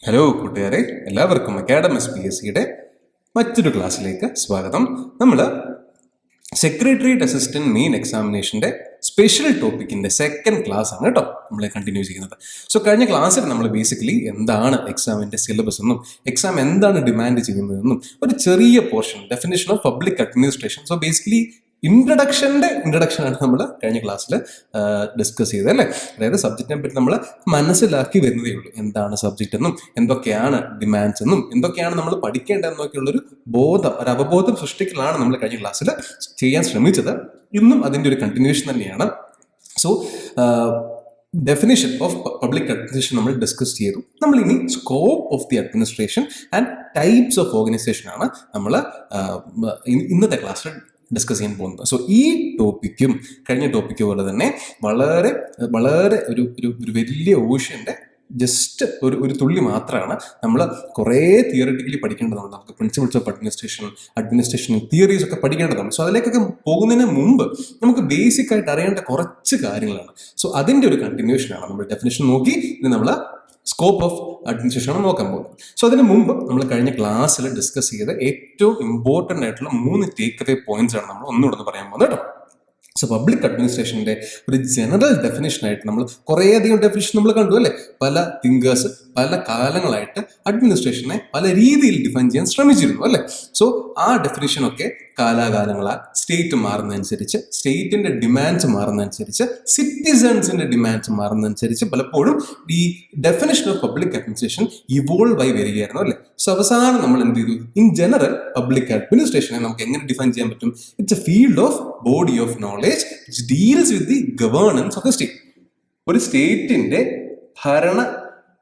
Hello കൂട്ടുകാരെ, എല്ലാവർക്കും academics PSCയുടെ മറ്റൊരു ക്ലാസ്സിലേക്ക് സ്വാഗതം. നമ്മൾ സെക്രട്ടേറിയറ്റ് അസിസ്റ്റന്റ് മെയിൻ എക്സാമിനേഷൻ്റെ സ്പെഷ്യൽ ടോപ്പിക്കിൻ്റെ സെക്കൻഡ് ക്ലാസ് ആണ് കേട്ടോ നമ്മൾ കണ്ടിന്യൂ ചെയ്യുന്നത്. സോ കഴിഞ്ഞ ക്ലാസ്സിൽ നമ്മൾ ബേസിക്കലി എന്താണ് എക്സാമിൻ്റെ സിലബസ് എന്നും എക്സാം എന്താണ് ഡിമാൻഡ് ചെയ്യുന്നതെന്നും ഒരു ചെറിയ portion definition of public administration, so basically ഇൻട്രഡക്ഷനാണ് നമ്മൾ കഴിഞ്ഞ ക്ലാസ്സിൽ ഡിസ്കസ് ചെയ്തത് അല്ലേ. അതായത് സബ്ജക്റ്റിനെ പറ്റി നമ്മൾ മനസ്സിലാക്കി വരുന്നതേ ഉള്ളൂ. എന്താണ് സബ്ജക്റ്റ് എന്നും എന്തൊക്കെയാണ് ഡിമാൻഡ്സ് എന്നും എന്തൊക്കെയാണ് നമ്മൾ പഠിക്കേണ്ടതെന്നൊക്കെയുള്ളൊരു ബോധം, ഒരു അവബോധം സൃഷ്ടിക്കലാണ് നമ്മൾ കഴിഞ്ഞ ക്ലാസ്സിൽ ചെയ്യാൻ ശ്രമിച്ചത്. ഇന്നും അതിൻ്റെ ഒരു കണ്ടിന്യൂഷൻ തന്നെയാണ്. So definition of public administration നമ്മൾ ഡിസ്കസ് ചെയ്തു. നമ്മൾ ഇനി scope of the administration and types of organisation ആണ് നമ്മൾ ഇന്നത്തെ ക്ലാസ്സിൽ ഡിസ്കസ് ചെയ്യാൻ പോകുന്നത്. സോ ഈ ടോപ്പിക്കും കഴിഞ്ഞ ടോപ്പിക്ക് പോലെ തന്നെ വളരെ വളരെ ഒരു വലിയ ഓഷ്യൻ്റെ ജസ്റ്റ് ഒരു തുള്ളി മാത്രമാണ്. നമ്മൾ കുറേ തിയറിറ്റിക്കലി പഠിക്കേണ്ടതുണ്ട്. നമുക്ക് പ്രിൻസിപ്പിൾസ് ഓഫ് അഡ്മിനിസ്ട്രേഷൻ തിയറീസ് ഒക്കെ പഠിക്കേണ്ടതാണ്. സോ അതിലേക്കൊക്കെ പോകുന്നതിന് മുമ്പ് നമുക്ക് ബേസിക് ആയിട്ട് അറിയേണ്ട കുറച്ച് കാര്യങ്ങളാണ്. സോ അതിൻ്റെ ഒരു കണ്ടിന്യൂഷനാണ്. നമ്മൾ ഡെഫിനേഷൻ നോക്കി ഇനി നമ്മൾ സ്കോപ്പ് ഓഫ് അഡ്മിനിസ്ട്രേഷൻ ആണ് നോക്കാൻ പോകുന്നത്. സോ അതിന് മുമ്പ് നമ്മൾ കഴിഞ്ഞ ക്ലാസ്സിൽ ഡിസ്കസ് ചെയ്ത ഏറ്റവും ഇമ്പോർട്ടൻ്റ് ആയിട്ടുള്ള 3 ടേക്ക് അവേ പോയിന്റ്സ് ആണ് നമ്മൾ ഒന്നുകൂടെ പറയാൻ പോകുന്നത് കേട്ടോ. സോ പബ്ലിക് അഡ്മിനിസ്ട്രേഷൻ്റെ ഒരു ജനറൽ ഡെഫിനേഷനായിട്ട് നമ്മൾ കുറേയധികം ഡെഫിനേഷൻ നമ്മൾ കണ്ടു അല്ലേ. പല തിങ്കേഴ്സ് പല കാലങ്ങളായിട്ട് അഡ്മിനിസ്ട്രേഷനെ പല രീതിയിൽ ഡിഫൈൻ ചെയ്യാൻ ശ്രമിച്ചിരുന്നു അല്ലേ. സോ ആ ഡെഫിനേഷനൊക്കെ കാലാകാലങ്ങളാൽ സ്റ്റേറ്റ് മാറുന്നതനുസരിച്ച്, സ്റ്റേറ്റിന്റെ ഡിമാൻഡ്സ് മാറുന്നതനുസരിച്ച്, സിറ്റിസൺസിന്റെ ഡിമാൻഡ്സ് മാറുന്നതനുസരിച്ച് പലപ്പോഴും ഈ definition of public administration evolve ആയി വരികയായിരുന്നു അല്ലേ. സോ അവസാനം നമ്മൾ എന്ത് ചെയ്തു? ഇൻ ജനറൽ പബ്ലിക് അഡ്മിനിസ്ട്രേഷനെ നമുക്ക് എങ്ങനെ ഡിഫൈൻ ചെയ്യാൻ പറ്റും? It's A field of body of knowledge which deals with the governance of the state. ഒരു സ്റ്റേറ്റിന്റെ ഭരണ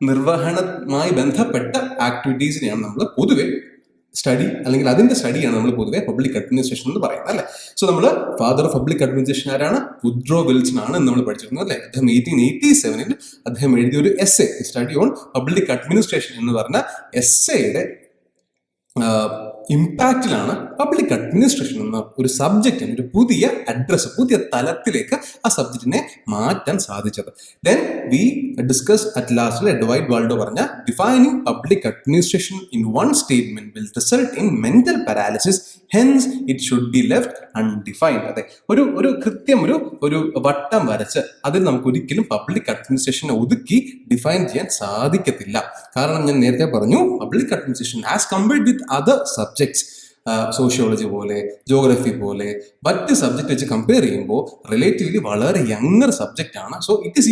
നിർവഹണവുമായി ബന്ധപ്പെട്ട ആക്ടിവിറ്റീസിനെയാണ് നമ്മൾ പൊതുവെ സ്റ്റഡി, അല്ലെങ്കിൽ അതിന്റെ സ്റ്റഡിയാണ് നമ്മൾ പൊതുവെ പബ്ലിക് അഡ്മിനിസ്ട്രേഷൻ എന്ന് പറയുന്നത് അല്ലേ. സോ നമ്മൾ ഫാദർ ഓഫ് പബ്ലിക് അഡ്മിനിസ്ട്രേഷൻ ആരാണ്? വുഡ്രോ വിൽസൺ ആണ് നമ്മൾ പഠിച്ചിരുന്നത് അല്ലേ. അദ്ദേഹം 1887 അദ്ദേഹം എഴുതിയ ഒരു essay, study on public administration എന്ന് പറഞ്ഞ എസ്സേയുടെ ഇമ്പാക്റ്റിലാണ് പബ്ലിക് അഡ്മിനിസ്ട്രേഷൻ എന്ന ഒരു സബ്ജക്റ്റിന് ഒരു പുതിയ അഡ്രസ്, പുതിയ തലത്തിലേക്ക് ആ സബ്ജക്റ്റിനെ മാറ്റാൻ സാധിച്ചത്. Then we discuss at last Dwight Waldo പറഞ്ഞ defining public administration in one statement will result in mental paralysis, hence it should be left undefined. അതെ, ഒരു കൃത്യം ഒരു വട്ടം വരച്ച് അതിൽ നമുക്ക് ഒരിക്കലും പബ്ലിക് അഡ്മിനിസ്ട്രേഷനെ ഒതുക്കി ഡിഫൈൻ ചെയ്യാൻ സാധിക്കത്തില്ല. കാരണം ഞാൻ നേരത്തെ പറഞ്ഞു, public administration as compared with other subjects, sociology പോലെ ജോഗ്രഫി പോലെ മറ്റ് സബ്ജക്റ്റ് വെച്ച് കമ്പയർ ചെയ്യുമ്പോൾ റിലേറ്റീവ്ലി വളരെ യങ്ങർ സബ്ജക്റ്റ് ആണ്. So it is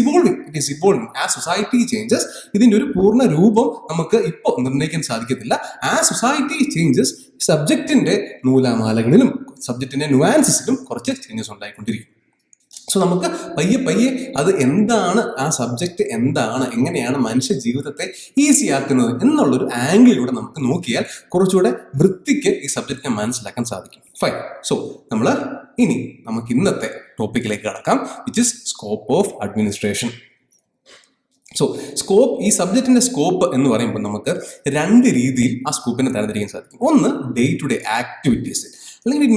evolving as society changes. ഇതിൻ്റെ ഒരു പൂർണ്ണ രൂപം നമുക്ക് ഇപ്പോൾ നിർണ്ണയിക്കാൻ സാധിക്കത്തില്ല. ആസ് സൊസൈറ്റി ചേഞ്ചസ് സബ്ജക്റ്റിന്റെ നൂലാമാലകളിലും സബ്ജക്റ്റിന്റെ നുവാൻസസിലും കുറച്ച് ചേഞ്ചസ് ഉണ്ടായിക്കൊണ്ടിരിക്കും. സോ നമുക്ക് പയ്യെ അത് എന്താണ്, ആ സബ്ജക്റ്റ് എന്താണ്, എങ്ങനെയാണ് മനുഷ്യ ജീവിതത്തെ ഈസി ആക്കുന്നത് എന്നുള്ളൊരു ആംഗിളിലൂടെ നമുക്ക് നോക്കിയാൽ കുറച്ചുകൂടെ വൃത്തിക്ക് ഈ സബ്ജക്റ്റിനെ മനസ്സിലാക്കാൻ സാധിക്കും. ഫൈൻ. സോ നമുക്ക് ഇന്നത്തെ ടോപ്പിക്കിലേക്ക് കടക്കാം, which is scope of administration. So ഈ സബ്ജക്റ്റിന്റെ സ്കോപ്പ് എന്ന് പറയുമ്പോൾ നമുക്ക് 2 രീതിയിൽ ആ സ്കോപ്പിനെ തരംതിരിക്കാൻ സാധിക്കും. ഒന്ന്, ഡേ ടു ഡേ ആക്ടിവിറ്റീസ് അല്ലെങ്കിൽ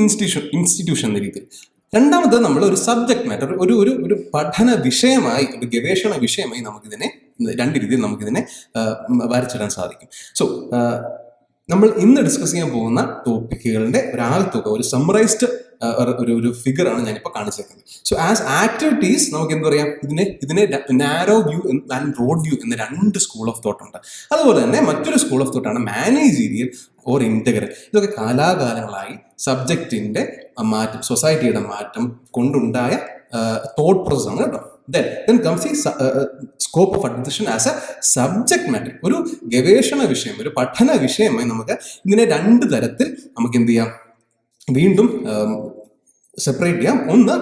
ഇൻസ്റ്റിറ്റ്യൂഷൻ എന്ന രീതിയിൽ. രണ്ടാമത് നമ്മൾ ഒരു സബ്ജക്ട് മാറ്റർ, ഒരു പഠന വിഷയമായി, ഒരു ഗവേഷണ വിഷയമായി നമുക്കിതിനെ 2 രീതിയിൽ നമുക്കിതിനെ വരച്ചിടാൻ സാധിക്കും. സോ നമ്മൾ ഇന്ന് ഡിസ്കസ് ചെയ്യാൻ പോകുന്ന ടോപ്പിക്കുകളുടെ ഒരാൾത്തുക, ഒരു സമ്മറൈസ്ഡ് ഒരു ഫിഗർ ആണ് ഞാനിപ്പോൾ കാണിച്ചേക്കുന്നത്. സോ ആസ് ആക്ടിവിറ്റീസ് നമുക്ക് എന്ത് പറയാം, ഇതിനെ narrow view and broad view എന്ന 2 സ്കൂൾ ഓഫ് തോട്ട് ഉണ്ട്. അതുപോലെ തന്നെ മറ്റൊരു സ്കൂൾ ഓഫ് തോട്ടാണ് മാനേജീരിയൽ ഓർ ഇന്റഗ്രൽ. ഇതൊക്കെ കാലാകാലങ്ങളായി സബ്ജക്റ്റിന്റെ മാറ്റം, സൊസൈറ്റിയുടെ മാറ്റം കൊണ്ടുണ്ടായ തോട്ട് പ്രോസസ് ആണ് കേട്ടോ. Then comes the scope of administration as a subject matter. ഒരു ഗവേഷണ വിഷയം, ഒരു പഠന വിഷയമായി നമുക്ക് ഇതിനെ 2 തരത്തിൽ നമുക്ക് എന്ത് ചെയ്യാം, വീണ്ടും സെപ്പറേറ്റ് ചെയ്യാം. ഒന്ന്,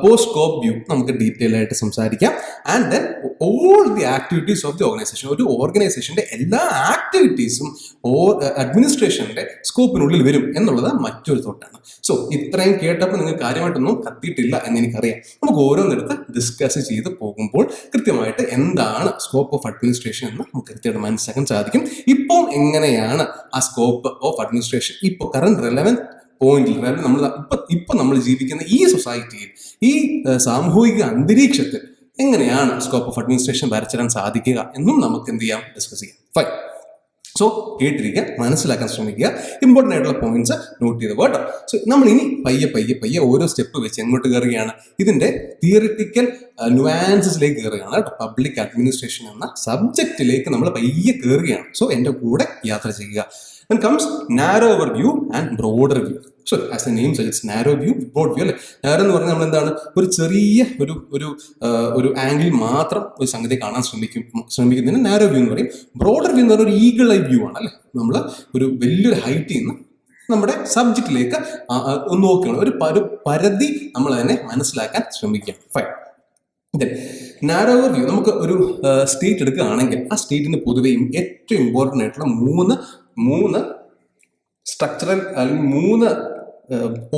പോസ്റ്റ് സ്കോപ്പ് വ്യൂ, നമുക്ക് ഡീറ്റെയിൽ ആയിട്ട് സംസാരിക്കാം. And then all the activities of the organisation, ഒരു ഓർഗനൈസേഷന്റെ എല്ലാ ആക്ടിവിറ്റീസും അഡ്മിനിസ്ട്രേഷന്റെ സ്കോപ്പിനുള്ളിൽ വരും എന്നുള്ളത് മറ്റൊരു തോട്ടാണ്. സോ ഇത്രയും കേട്ടപ്പോൾ നിങ്ങൾക്ക് കാര്യമായിട്ടൊന്നും കത്തിയിട്ടില്ല എന്ന് എനിക്കറിയാം. നമുക്ക് ഓരോന്നെടുത്ത് ഡിസ്കസ് ചെയ്ത് പോകുമ്പോൾ കൃത്യമായിട്ട് എന്താണ് സ്കോപ്പ് ഓഫ് അഡ്മിനിസ്ട്രേഷൻ എന്ന് നമുക്ക് കൃത്യമായിട്ട് മനസ്സിലാക്കാൻ സാധിക്കും. ഇപ്പോൾ എങ്ങനെയാണ് ആ സ്കോപ്പ് ഓഫ് അഡ്മിനിസ്ട്രേഷൻ ഇപ്പോൾ കറന്റ് റെലവൻറ്റ് പോയിന്റിൽ, നമ്മൾ ജീവിക്കുന്ന ഈ സൊസൈറ്റിയിൽ, ഈ സാമൂഹിക അന്തരീക്ഷത്തിൽ എങ്ങനെയാണ് സ്കോപ്പ് ഓഫ് അഡ്മിനിസ്ട്രേഷൻ വരച്ചിടാൻ സാധിക്കുക എന്നും നമുക്ക് എന്ത് ചെയ്യാം, ഡിസ്കസ് ചെയ്യാം. ഫൈൻ. സോ കേട്ടിരിക്കുക, മനസ്സിലാക്കാൻ ശ്രമിക്കുക, ഇമ്പോർട്ടൻ്റ് ആയിട്ടുള്ള പോയിന്റ്സ് നോട്ട് ചെയ്ത് കേട്ടോ. സോ നമ്മൾ ഇനി പയ്യെ ഓരോ സ്റ്റെപ്പ് വെച്ച് എങ്ങോട്ട് കയറുകയാണ്, ഇതിന്റെ തിയറിറ്റിക്കൽ നുവാൻസസിലേക്ക് കയറുകയാണ് കേട്ടോ. പബ്ലിക് അഡ്മിനിസ്ട്രേഷൻ എന്ന സബ്ജക്റ്റിലേക്ക് നമ്മൾ പയ്യെ കയറുകയാണ്. സോ എൻ്റെ കൂടെ യാത്ര ചെയ്യുക. Then comes narrower view and broader view. So as the name suggests, narrow view, broad view അല്ലേ. നാരോ എന്ന് പറഞ്ഞാൽ നമ്മൾ എന്താണ്, ഒരു ചെറിയ ഒരു ആംഗിൾ മാത്രം ഒരു സംഗതി കാണാൻ ശ്രമിക്കുന്നതിന് നാരോ വ്യൂ എന്ന് പറയും. ബ്രോഡർ വ്യൂ എന്ന് പറഞ്ഞാൽ ഒരു ഈഗിൾ ഐ വ്യൂ ആണ് അല്ലേ. നമ്മൾ ഒരു വലിയൊരു ഹൈറ്റിൽ നിന്ന് നമ്മുടെ സബ്ജക്റ്റിലേക്ക് നോക്കുകയാണ്, ഒരു പരിധി നമ്മൾ അതിനെ മനസ്സിലാക്കാൻ ശ്രമിക്കുക. ഫൈൻ. നാരോവർ വ്യൂ, നമുക്ക് ഒരു സ്റ്റേറ്റ് എടുക്കുകയാണെങ്കിൽ ആ സ്റ്റേറ്റിന് പൊതുവെയും ഏറ്റവും ഇമ്പോർട്ടൻ്റ് ആയിട്ടുള്ള മൂന്ന് സ്ട്രക്ചറൽ അല്ലെങ്കിൽ 3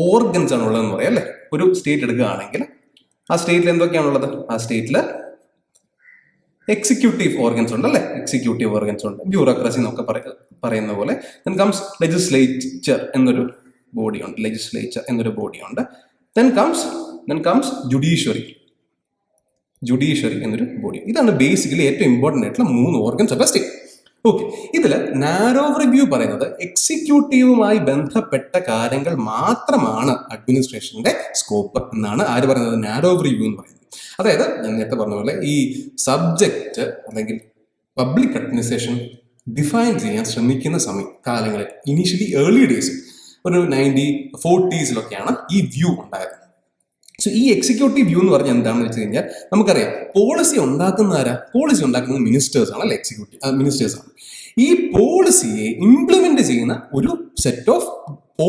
ഓർഗൻസ് ആണ് ഉള്ളതെന്ന് പറയാം അല്ലേ. ഒരു സ്റ്റേറ്റ് എടുക്കുകയാണെങ്കിൽ ആ സ്റ്റേറ്റിൽ എന്തൊക്കെയാണുള്ളത്? ആ സ്റ്റേറ്റിൽ എക്സിക്യൂട്ടീവ് ഓർഗൻസ് ഉണ്ട് അല്ലേ, എക്സിക്യൂട്ടീവ് ഓർഗൻസ് ഉണ്ട്, ബ്യൂറോക്രസി എന്നൊക്കെ പറയുന്ന പോലെ. ദെൻ കംസ് ലെജിസ്ലേച്ചർ എന്നൊരു ബോഡിയുണ്ട്, ലെജിസ്ലേച്ചർ എന്നൊരു ബോഡിയുണ്ട്. ദെൻ കംസ് ജുഡീഷ്യറി എന്നൊരു ബോഡി. ഇതാണ് ബേസിക്കലി ഏറ്റവും ഇമ്പോർട്ടൻ്റ് ആയിട്ടുള്ള 3 organs of a state. Okay, ഇതിൽ നാരോവർ വ്യൂ പറയുന്നത് എക്സിക്യൂട്ടീവുമായി ബന്ധപ്പെട്ട കാര്യങ്ങൾ മാത്രമാണ് അഡ്മിനിസ്ട്രേഷന്റെ സ്കോപ്പ് എന്നാണ് ആര് പറയുന്നത്? നാരോവർ വ്യൂ എന്ന് പറയുന്നത്. അതായത് ഞാൻ നേരത്തെ പറഞ്ഞ പോലെ ഈ സബ്ജക്റ്റ് അല്ലെങ്കിൽ പബ്ലിക് അഡ്മിനിസ്ട്രേഷൻ ഡിഫൈൻ ചെയ്യാൻ ശ്രമിക്കുന്ന കാലങ്ങളിൽ, ഇനീഷ്യലി ഏർലി ഡേയ്സിൽ, ഒരു 1940s ഈ വ്യൂ ഉണ്ടായത്. സോ ഈ എക്സിക്യൂട്ടീവ് വ്യൂ എന്ന് പറഞ്ഞാൽ എന്താണെന്ന് വെച്ച് കഴിഞ്ഞാൽ നമുക്കറിയാം, പോളിസി ഉണ്ടാക്കുന്നത് മിനിസ്റ്റേഴ്സ് ആണ് അല്ലെ, മിനിസ്റ്റേഴ്സ് ആണ്. ഈ പോളിസിയെ ഇംപ്ലിമെന്റ് ചെയ്യുന്ന ഒരു സെറ്റ് ഓഫ്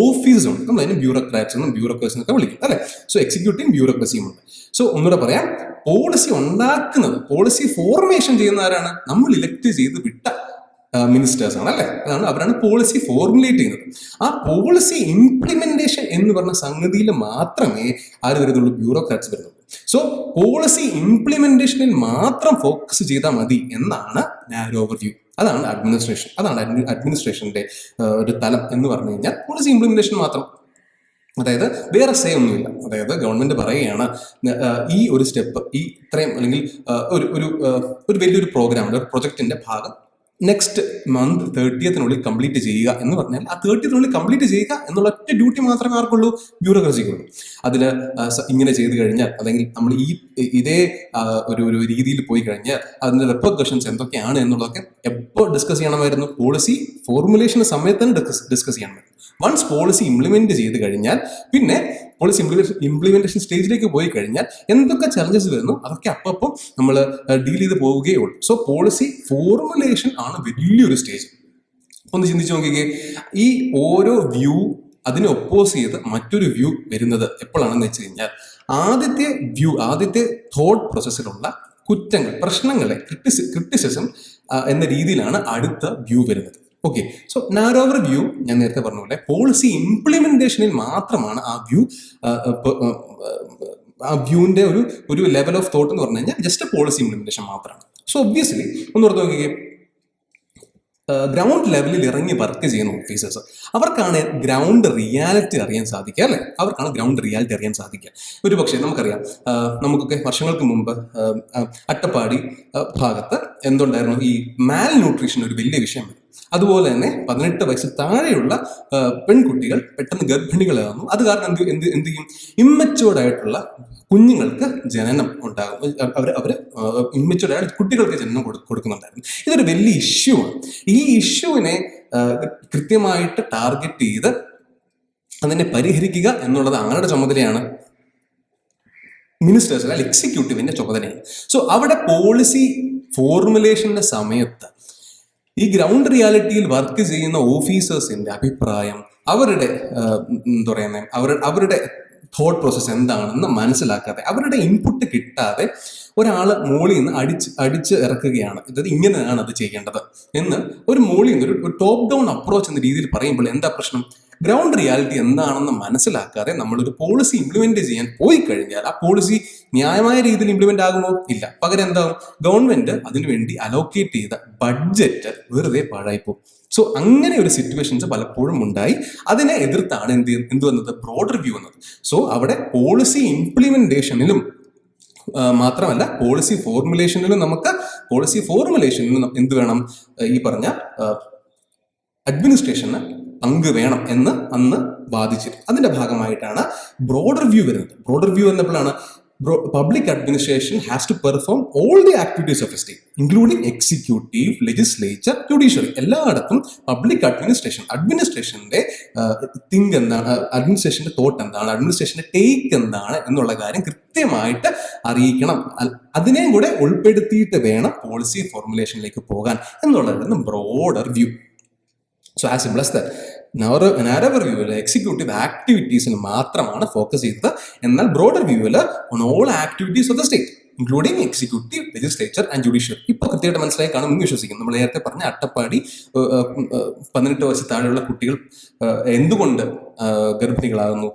ഓഫീസസ് ഉണ്ട്, നമ്മൾ അതിന് ബ്യൂറോക്രാറ്റ്സ് എന്നും ബ്യൂറോക്രസി എന്നൊക്കെ വിളിക്കും അല്ലെ. സോ എക്സിക്യൂട്ടീവ് ബ്യൂറോക്രസിയും ഉണ്ട്. സോ ഒന്നുകൂടെ പറയാം, പോളിസി ഫോർമേഷൻ ചെയ്യുന്ന ആരാണ്? നമ്മൾ ഇലക്ട് ചെയ്ത് വിട്ട മിനിസ്റ്റേഴ്സ് ആണ് അല്ലെ. അവരാണ് പോളിസി ഫോർമുലേറ്റ് ചെയ്യുന്നത്. ആ പോളിസി ഇംപ്ലിമെന്റേഷൻ എന്ന് പറഞ്ഞ സംഗതിയിൽ മാത്രമേ ആര് വരുന്നുള്ളൂ? ബ്യൂറോക്രാറ്റ്സ് വരുന്നുള്ളൂ. സോ പോളിസി ഇംപ്ലിമെന്റേഷനിൽ മാത്രം ഫോക്കസ് ചെയ്താൽ മതി എന്നാണ് നാരോവർ വ്യൂ. അതാണ് അഡ്മിനിസ്ട്രേഷന്റെ ഒരു തലം എന്ന് പറഞ്ഞു കഴിഞ്ഞാൽ പോളിസി ഇംപ്ലിമെന്റേഷൻ മാത്രം. അതായത് വേറെ സേ ഒന്നുമില്ല. അതായത് ഗവൺമെന്റ് പറയുകയാണ് ഈ ഒരു സ്റ്റെപ്പ്, ഈ ഇത്രയും അല്ലെങ്കിൽ ഒരു വലിയൊരു പ്രോഗ്രാം, ഒരു പ്രൊജക്ടിന്റെ ഭാഗം നെക്സ്റ്റ് മന്ത് 30th കംപ്ലീറ്റ് ചെയ്യുക എന്ന് പറഞ്ഞാൽ ആ 30th കംപ്ലീറ്റ് ചെയ്യുക എന്നുള്ള ഒറ്റ ഡ്യൂട്ടി മാത്രമേ ആർക്കുള്ളൂ? ബ്യൂറോക്രസിക്കുള്ളൂ. അതിൽ ഇങ്ങനെ ചെയ്ത് കഴിഞ്ഞാൽ, അല്ലെങ്കിൽ നമ്മൾ ഇതേ ഒരു രീതിയിൽ പോയി കഴിഞ്ഞാൽ അതിന്റെ റെപ്പർക്കഷൻസ് എന്തൊക്കെയാണ് എന്നുള്ളതൊക്കെ എപ്പോൾ ഡിസ്കസ് ചെയ്യണമായിരുന്നു? പോളിസി ഫോർമുലേഷൻ സമയത്ത് തന്നെ ഡിസ്കസ് ചെയ്യണമായിരുന്നു. വൺസ് പോളിസി ഇംപ്ലിമെന്റ് ചെയ്ത് കഴിഞ്ഞാൽ, പിന്നെ പോളിസി ഇംപ്ലിമെന്റേഷൻ സ്റ്റേജിലേക്ക് പോയി കഴിഞ്ഞാൽ എന്തൊക്കെ ചലഞ്ചസ് വരുന്നു അതൊക്കെ അപ്പം നമ്മൾ ഡീൽ ചെയ്ത് പോവുകയുള്ളൂ. സോ പോളിസി ഫോർമുലേഷൻ ആണ് വലിയൊരു സ്റ്റേജ്. ഒന്ന് ചിന്തിച്ചു നോക്കിക്കേ, ഈ ഓരോ വ്യൂ അതിനെ ഒപ്പോസ് ചെയ്ത് മറ്റൊരു വ്യൂ വരുന്നത് എപ്പോഴാണെന്ന് വെച്ച് കഴിഞ്ഞാൽ, ആദ്യത്തെ തോട്ട് പ്രോസസ്സിലുള്ള കുറ്റങ്ങൾ, പ്രശ്നങ്ങളെ ക്രിറ്റിസിസം എന്ന രീതിയിലാണ് അടുത്ത വ്യൂ വരുന്നത്. ഓക്കെ, സോ നാരോവർ വ്യൂ ഞാൻ നേരത്തെ പറഞ്ഞ പോലെ പോളിസി ഇംപ്ലിമെന്റേഷനിൽ മാത്രമാണ് ആ വ്യൂവിന്റെ ഒരു ലെവൽ ഓഫ് തോട്ട് എന്ന് പറഞ്ഞു കഴിഞ്ഞാൽ ജസ്റ്റ് പോളിസി ഇംപ്ലിമെന്റേഷൻ മാത്രമാണ്. സോ ഒബ്വിയസ്ലി ഒന്ന് ഓർത്ത് നോക്കിക്കേ, ഗ്രൗണ്ട് ലെവലിൽ ഇറങ്ങി വർക്ക് ചെയ്യുന്ന ഓഫീസേഴ്സ്, അവർക്കാണ് ഗ്രൗണ്ട് റിയാലിറ്റി അറിയാൻ സാധിക്കുക അല്ലെ. ഒരു പക്ഷേ നമുക്കറിയാം, നമുക്കൊക്കെ വർഷങ്ങൾക്ക് മുമ്പ് അട്ടപ്പാടി ഭാഗത്ത് എന്തുണ്ടായിരുന്നു, ഈ മാൽ ന്യൂട്രീഷൻ ഒരു വലിയ വിഷയമാണ്. അതുപോലെ തന്നെ 18 വയസ്സിൽ താഴെയുള്ള പെൺകുട്ടികൾ പെട്ടെന്ന് ഗർഭിണികളാകുന്നു. അത് കാരണം എന്ത് ചെയ്യും? ഇമ്മച്ചുവേർഡ് ആയിട്ടുള്ള കുഞ്ഞുങ്ങൾക്ക് ജനനം ഉണ്ടാകും. അവർ ഇമ്മച്ചുവേർഡ് ആയിട്ട് കുട്ടികൾക്ക് ജനനം കൊടുക്കുന്നുണ്ടായിരുന്നു. ഇതൊരു വലിയ ഇഷ്യൂ ആണ്. ഈ ഇഷ്യൂവിനെ കൃത്യമായിട്ട് ടാർഗറ്റ് ചെയ്ത് അതിനെ പരിഹരിക്കുക എന്നുള്ളത് ആരുടെ ചുമതലയാണ്? മിനിസ്റ്റേഴ്സ് അല്ലെങ്കിൽ എക്സിക്യൂട്ടീവിന്റെ ചുമതലയാണ്. സോ അവിടെ പോളിസി ഫോർമുലേഷന്റെ സമയത്ത് ഈ ഗ്രൗണ്ട് റിയാലിറ്റിയിൽ വർക്ക് ചെയ്യുന്ന ഓഫീസേഴ്സിന്റെ അഭിപ്രായം, അവരുടെ എന്താ പറയുന്നത്, അവരുടെ തോട്ട് പ്രോസസ് എന്താണെന്ന് മനസ്സിലാക്കാതെ, അവരുടെ ഇൻപുട്ട് കിട്ടാതെ ഒരാൾ മോളിൽ നിന്ന് അടിച്ച് ഇറക്കുകയാണ്, അതായത് ഇങ്ങനെയാണ് അത് ചെയ്യേണ്ടത് എന്ന് ഒരു മോളിൽ നിന്ന് ഒരു ടോപ്പ് ഡൗൺ അപ്രോച്ച് എന്ന രീതിയിൽ പറയുമ്പോൾ എന്താ പ്രശ്നം? ഗ്രൗണ്ട് റിയാലിറ്റി എന്താണെന്ന് മനസ്സിലാക്കാതെ നമ്മളൊരു പോളിസി ഇംപ്ലിമെന്റ് ചെയ്യാൻ പോയി കഴിഞ്ഞാൽ ആ പോളിസി ന്യായമായ രീതിയിൽ ഇംപ്ലിമെന്റ് ആകുമോ? ഇല്ല. പകരം എന്താകും? ഗവൺമെന്റ് അതിനുവേണ്ടി അലോക്കേറ്റ് ചെയ്ത ബഡ്ജറ്റ് വെറുതെ പാഴായിപ്പോകും. സോ അങ്ങനെ ഒരു സിറ്റുവേഷൻസ് പലപ്പോഴും ഉണ്ടായി. അതിനെ എതിർത്താണ് എന്ത് വന്നത്? ബ്രോഡർ വ്യൂ വന്നത്. സോ അവിടെ പോളിസി ഇംപ്ലിമെന്റേഷനിലും മാത്രമല്ല പോളിസി ഫോർമുലേഷനിലും നമുക്ക് പോളിസി ഫോർമുലേഷനിൽ എന്ത് വേണം, ഈ പറഞ്ഞ അഡ്മിനിസ്ട്രേഷന് പങ്ക് വേണം എന്ന് അന്ന് വാദിച്ചിരുന്നു. അതിന്റെ ഭാഗമായിട്ടാണ് ബ്രോഡർ വ്യൂ വരുന്നത്. ബ്രോഡർ വ്യൂ എന്നപ്പോഴാണ് public administration has to perform all the activities of a state including executive, legislature, judiciary. എല്ലായിടത്തും പബ്ലിക് അഡ്മിനിസ്ട്രേഷന്റെ തിങ്ക് എന്താണ്, അഡ്മിനിസ്ട്രേഷന്റെ തോട്ട് എന്താണ്, അഡ്മിനിസ്ട്രേഷന്റെ ടേക്ക് എന്താണ് എന്നുള്ള കാര്യം കൃത്യമായിട്ട് അറിയിക്കണം. അതിനെയും കൂടെ ഉൾപ്പെടുത്തിയിട്ട് വേണം പോളിസി ഫോർമുലേഷനിലേക്ക് പോകാൻ എന്നുള്ളതായിരുന്നു broader view. So as simple as that. Narrower വ്യൂവിൽ എക്സിക്യൂട്ടീവ് ആക്ടിവിറ്റീസിൽ മാത്രമാണ് ഫോക്കസ് ചെയ്തത്. എന്നാൽ ബ്രോഡർ വ്യൂവിൽ on all activities of the state including executive, legislature and judiciary. ഇപ്പൊ കൃത്യമായിട്ട് മനസ്സിലായി കാണുമെന്ന് വിശ്വസിക്കുന്നു. നമ്മൾ നേരത്തെ പറഞ്ഞ അട്ടപ്പാടി 18 വയസ്സ് താഴെയുള്ള കുട്ടികൾ എന്തുകൊണ്ട് ഗർഭിണികളാകുന്നു,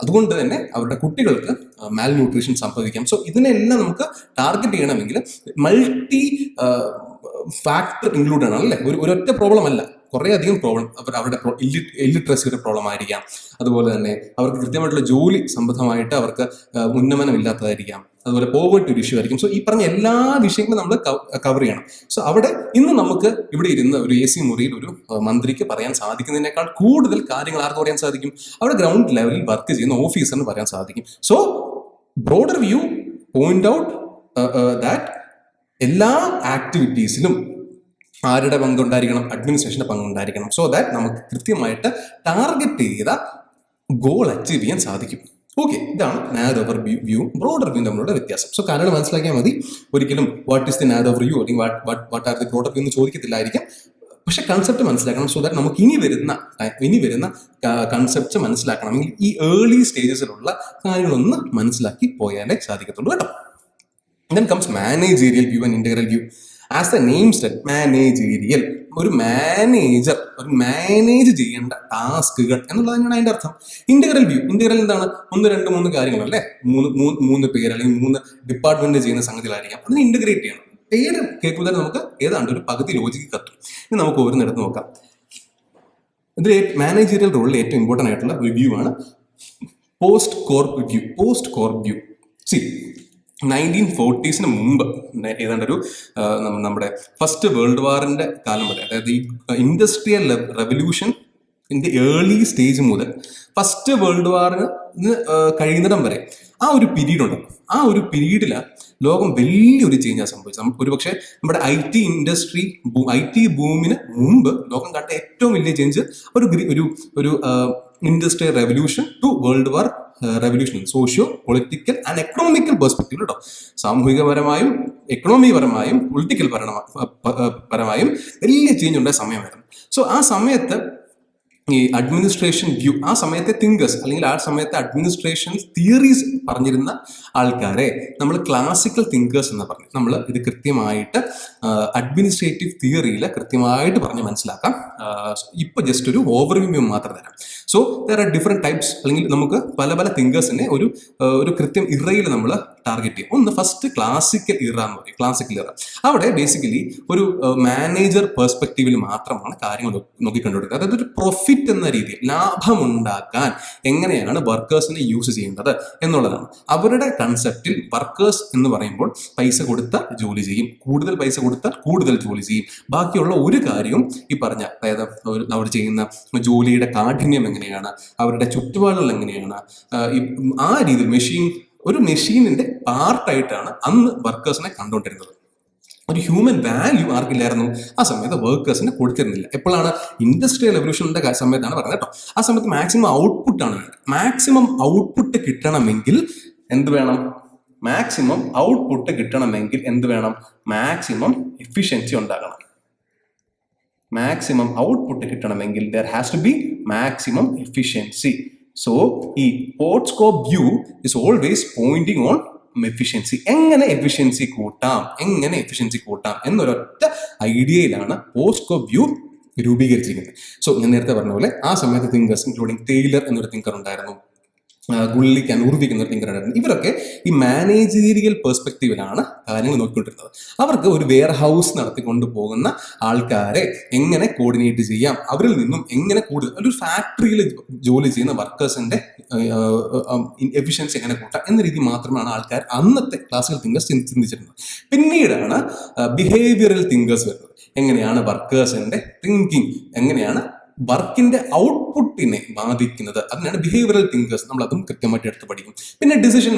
അതുകൊണ്ട് തന്നെ അവരുടെ കുട്ടികൾക്ക് മാൽ ന്യൂട്രീഷൻ സംഭവിക്കാം. സോ ഇതിനെല്ലാം നമുക്ക് ടാർഗറ്റ് ചെയ്യണമെങ്കിൽ മൾട്ടി ഫാക്ടർ ഇൻക്ലൂഡ് ആണ് അല്ലേ. ഒരൊറ്റ പ്രോബ്ലം അല്ല, കുറേ അധികം പ്രോബ്ലം. അവരുടെ ഇല്ലിട്രസിയുടെ പ്രോബ്ലം ആയിരിക്കാം, അതുപോലെ തന്നെ അവർക്ക് കൃത്യമായിട്ടുള്ള ജോലി സംബന്ധമായിട്ട് അവർക്ക് ഉന്നമനമില്ലാത്തതായിരിക്കാം, അതുപോലെ പോവേർട്ടി ഒരു ഇഷ്യൂ ആയിരിക്കും. സോ ഈ പറഞ്ഞ എല്ലാ വിഷയങ്ങളും നമ്മൾ കവർ ചെയ്യണം. സോ അവിടെ ഇന്ന് നമുക്ക് ഇവിടെ ഇരുന്ന് ഒരു AC മുറിയിൽ ഒരു മന്ത്രിക്ക് പറയാൻ സാധിക്കുന്നതിനേക്കാൾ കൂടുതൽ കാര്യങ്ങൾ ആർക്ക് പറയാൻ സാധിക്കും? അവിടെ ഗ്രൗണ്ട് ലെവലിൽ വർക്ക് ചെയ്യുന്ന ഓഫീസറിന് പറയാൻ സാധിക്കും. So broader view point out that എല്ലാ ആക്ടിവിറ്റീസിലും ആരുടെ പങ്കുണ്ടായിരിക്കണം? അഡ്മിനിസ്ട്രേഷന്റെ പങ്കുണ്ടായിരിക്കണം. സോ ദാറ്റ് നമുക്ക് കൃത്യമായിട്ട് ടാർഗറ്റ് ചെയ്ത ഗോൾ അച്ചീവ് ചെയ്യാൻ സാധിക്കും. ഓക്കെ, ഇതാണ് നാരോവർ വ്യൂ ബ്രോഡർ വ്യൂ തമ്മിലുള്ള വ്യത്യാസം. സോ കാരണം മനസ്സിലാക്കിയാൽ മതി. ഒരിക്കലും what is the narrower view അല്ലെങ്കിൽ what are the broader view എന്ന് ചോദിക്കത്തില്ലായിരിക്കും. പക്ഷെ കൺസെപ്റ്റ് മനസ്സിലാക്കണം. സോ ദാറ്റ് നമുക്ക് ഇനി വരുന്ന കൺസെപ്റ്റ് മനസ്സിലാക്കണമെങ്കിൽ ഈ ഏർലി സ്റ്റേജസിലുള്ള കാര്യങ്ങളൊന്ന് മനസ്സിലാക്കി പോയാലേ സാധിക്കത്തുള്ളൂ കേട്ടോ. Then comes managerial view and integral view. As the name said, managerial, ഒരു മാനേജർ മാനേജ് ചെയ്യേണ്ട ടാസ്കുകൾ എന്നുള്ളത് തന്നെയാണ് അതിന്റെ അർത്ഥം. ഇന്റഗ്രൽ വ്യൂ, ഇന്റഗ്രൽ എന്താണ്? 1, 2, 3 കാര്യങ്ങളല്ലേ, മൂന്ന് പേര് അല്ലെങ്കിൽ 3 ഡിപ്പാർട്ട്മെന്റ് ചെയ്യുന്ന സംഗതികളായിരിക്കാം. അതിന് ഇന്റഗ്രേറ്റ് ചെയ്യണം. പേര് കേൾക്കുമ്പോൾ തന്നെ നമുക്ക് ഏതാണ്ട് ഒരു പകുതി ലോജിക്ക് കത്തും. ഇനി നമുക്ക് ഓരോന്നെടുത്ത് നോക്കാം. ഇതിൽ മാനേജീരിയൽ റോളിൽ ഏറ്റവും ഇമ്പോർട്ടൻ്റ് ആയിട്ടുള്ള ഒരു വ്യൂ ആണ് post corp view. Post corp view, C 1940s മുമ്പ് ഏതാണ്ടൊരു നമ്മുടെ ഫസ്റ്റ് വേൾഡ് വാറിന്റെ കാലം വരെ, അതായത് ഈ ഇൻഡസ്ട്രിയൽ റെവല്യൂഷൻ ഏർലി സ്റ്റേജ് മുതൽ ഫസ്റ്റ് വേൾഡ് വാറിന് കഴിയുന്നിടം വരെ ആ ഒരു പീരീഡ് ഉണ്ട്. ആ ഒരു പീരീഡില് ലോകം വലിയൊരു ചേഞ്ചാണ് സംഭവിച്ചത്. ഒരുപക്ഷെ നമ്മുടെ IT ബൂമിന് മുമ്പ് ലോകം കണ്ട ഏറ്റവും വലിയ ചേഞ്ച് ഒരു industrial revolution to world war revolution, socio political and economical perspective കേട്ടോ. സാമൂഹികപരമായും എക്കണോമികപരമായും പൊളിറ്റിക്കൽ പരമായും വലിയ ചേഞ്ച് ഉണ്ടായ സമയമായിരുന്നു. സോ ആ സമയത്ത് ഈ അഡ്മിനിസ്ട്രേഷൻ വ്യൂ, ആ സമയത്തെ തിങ്കേഴ്സ് അല്ലെങ്കിൽ ആ സമയത്തെ അഡ്മിനിസ്ട്രേഷൻ തിയറീസ് പറഞ്ഞിരുന്ന ആൾക്കാരെ നമ്മൾ ക്ലാസിക്കൽ തിങ്കേഴ്സ് എന്ന് പറഞ്ഞു. നമ്മൾ ഇത് കൃത്യമായിട്ട് അഡ്മിനിസ്ട്രേറ്റീവ് തിയറിയിൽ കൃത്യമായിട്ട് പറഞ്ഞ് മനസ്സിലാക്കാം. ഇപ്പൊ ജസ്റ്റ് ഒരു ഓവർവ്യൂ മാത്രം തരാം. So there are different types, അല്ലെങ്കിൽ നമുക്ക് പല പല തിങ്കേഴ്സിനെ ഒരു കൃത്യം ഇറയിൽ നമ്മൾ ടാർഗറ്റ് ചെയ്യും. ഒന്ന് ഫസ്റ്റ് ക്ലാസിക്കൽ ഇറ എന്ന് പറയും. ക്ലാസിക്കൽ ഇറ അവിടെ ബേസിക്കലി ഒരു മാനേജർ പെർസ്പെക്റ്റീവിൽ മാത്രമാണ് കാര്യങ്ങൾ നോക്കിക്കണ്ടുപിടിക്കുന്നത്. അതായത് ഒരു പ്രോഫിറ്റ് എന്ന രീതിയിൽ ലാഭമുണ്ടാക്കാൻ എങ്ങനെയാണ് വർക്കേഴ്സിനെ യൂസ് ചെയ്യേണ്ടത് എന്നുള്ളതാണ് അവരുടെ കൺസെപ്റ്റിൽ. വർക്കേഴ്സ് എന്ന് പറയുമ്പോൾ പൈസ കൊടുത്താൽ ജോലി ചെയ്യും, കൂടുതൽ പൈസ കൊടുത്താൽ കൂടുതൽ ജോലി ചെയ്യും. ബാക്കിയുള്ള ഒരു കാര്യവും ഈ പറഞ്ഞ, അതായത് അവർ ചെയ്യുന്ന ജോലിയുടെ കാഠിന്യം എങ്ങനെയാണ്, അവരുടെ ചുറ്റുപാടുകൾ എങ്ങനെയാണ്, ആ രീതിയിൽ ഒരു മെഷീനിന്റെ പാർട്ടായിട്ടാണ് അന്ന് വർക്കേഴ്സിനെ കണ്ടുകൊണ്ടിരുന്നത്. ഒരു ഹ്യൂമൻ വാല്യൂ ആർക്കില്ലായിരുന്നു ആ സമയത്ത്, വർക്കേഴ്സിന് കൊടുത്തിരുന്നില്ല. എപ്പോഴാണ്? ഇൻഡസ്ട്രിയൽ റെവല്യൂഷന്റെ സമയത്താണ് പറഞ്ഞത് കേട്ടോ. ആ സമയത്ത് മാക്സിമം ഔട്ട്പുട്ടാണ് വേണ്ടത്. മാക്സിമം ഔട്ട്പുട്ട് കിട്ടണമെങ്കിൽ എന്ത് വേണം? മാക്സിമം ഔട്ട്പുട്ട് കിട്ടണമെങ്കിൽ എന്ത് വേണം? മാക്സിമം എഫിഷ്യൻസി ഉണ്ടാകണം. മാക്സിമം ഔട്ട്പുട്ട് കിട്ടണമെങ്കിൽ there has to be maximum efficiency. So ഈ POSDCORB view is always pointing on efficiency. എങ്ങനെ എഫിഷ്യൻസി കൂട്ടാം എന്നൊരൊറ്റ ഐഡിയയിലാണ് പോർട്ട്സ്കോപ്പ് വ്യൂ രൂപീകരിച്ചിരിക്കുന്നത്. സോ ഞാൻ നേരത്തെ പറഞ്ഞ പോലെ ആ സമയത്ത് തിങ്കേഴ്സ് ഇൻക്ലൂഡിങ് ടെയ്ലർ എന്നൊരു തിങ്കർ ഉണ്ടായിരുന്നു, ഗുള്ളിക്കാൻ ഉറവിക്കുന്ന ഒരു തിങ്കറായിരുന്നു. ഇവരൊക്കെ ഈ മാനേജീരിയൽ പെർസ്പെക്റ്റീവിലാണ് കാര്യങ്ങൾ നോക്കിക്കൊണ്ടിരുന്നത്. അവർക്ക് ഒരു വെയർ ഹൗസ് നടത്തിക്കൊണ്ട് പോകുന്ന ആൾക്കാരെ എങ്ങനെ കോർഡിനേറ്റ് ചെയ്യാം, അവരിൽ നിന്നും എങ്ങനെ കൂടുതൽ ഒരു ഫാക്ടറിയിൽ ജോലി ചെയ്യുന്ന വർക്കേഴ്സിന്റെ എഫിഷ്യൻസി എങ്ങനെ കൂട്ടാം എന്ന രീതി മാത്രമാണ് ആൾക്കാർ അന്നത്തെ ക്ലാസിക്കൽ തിങ്കേഴ്സ് ചിന്തിച്ചിരുന്നത്. പിന്നീടാണ് ബിഹേവിയറൽ തിങ്കേഴ്സ് വരുന്നത്. എങ്ങനെയാണ് വർക്കേഴ്സിന്റെ തിങ്കിങ്, എങ്ങനെയാണ് വർക്കിന്റെ ഔട്ട്പുട്ടിനെ ബാധിക്കുന്നത്, അതിനാണ് ബിഹേവിയറൽ തിങ്കേഴ്സ്. നമ്മൾ അതും കൃത്യമായിട്ട് എടുത്ത് പഠിക്കും. പിന്നെ ഡിസിഷൻ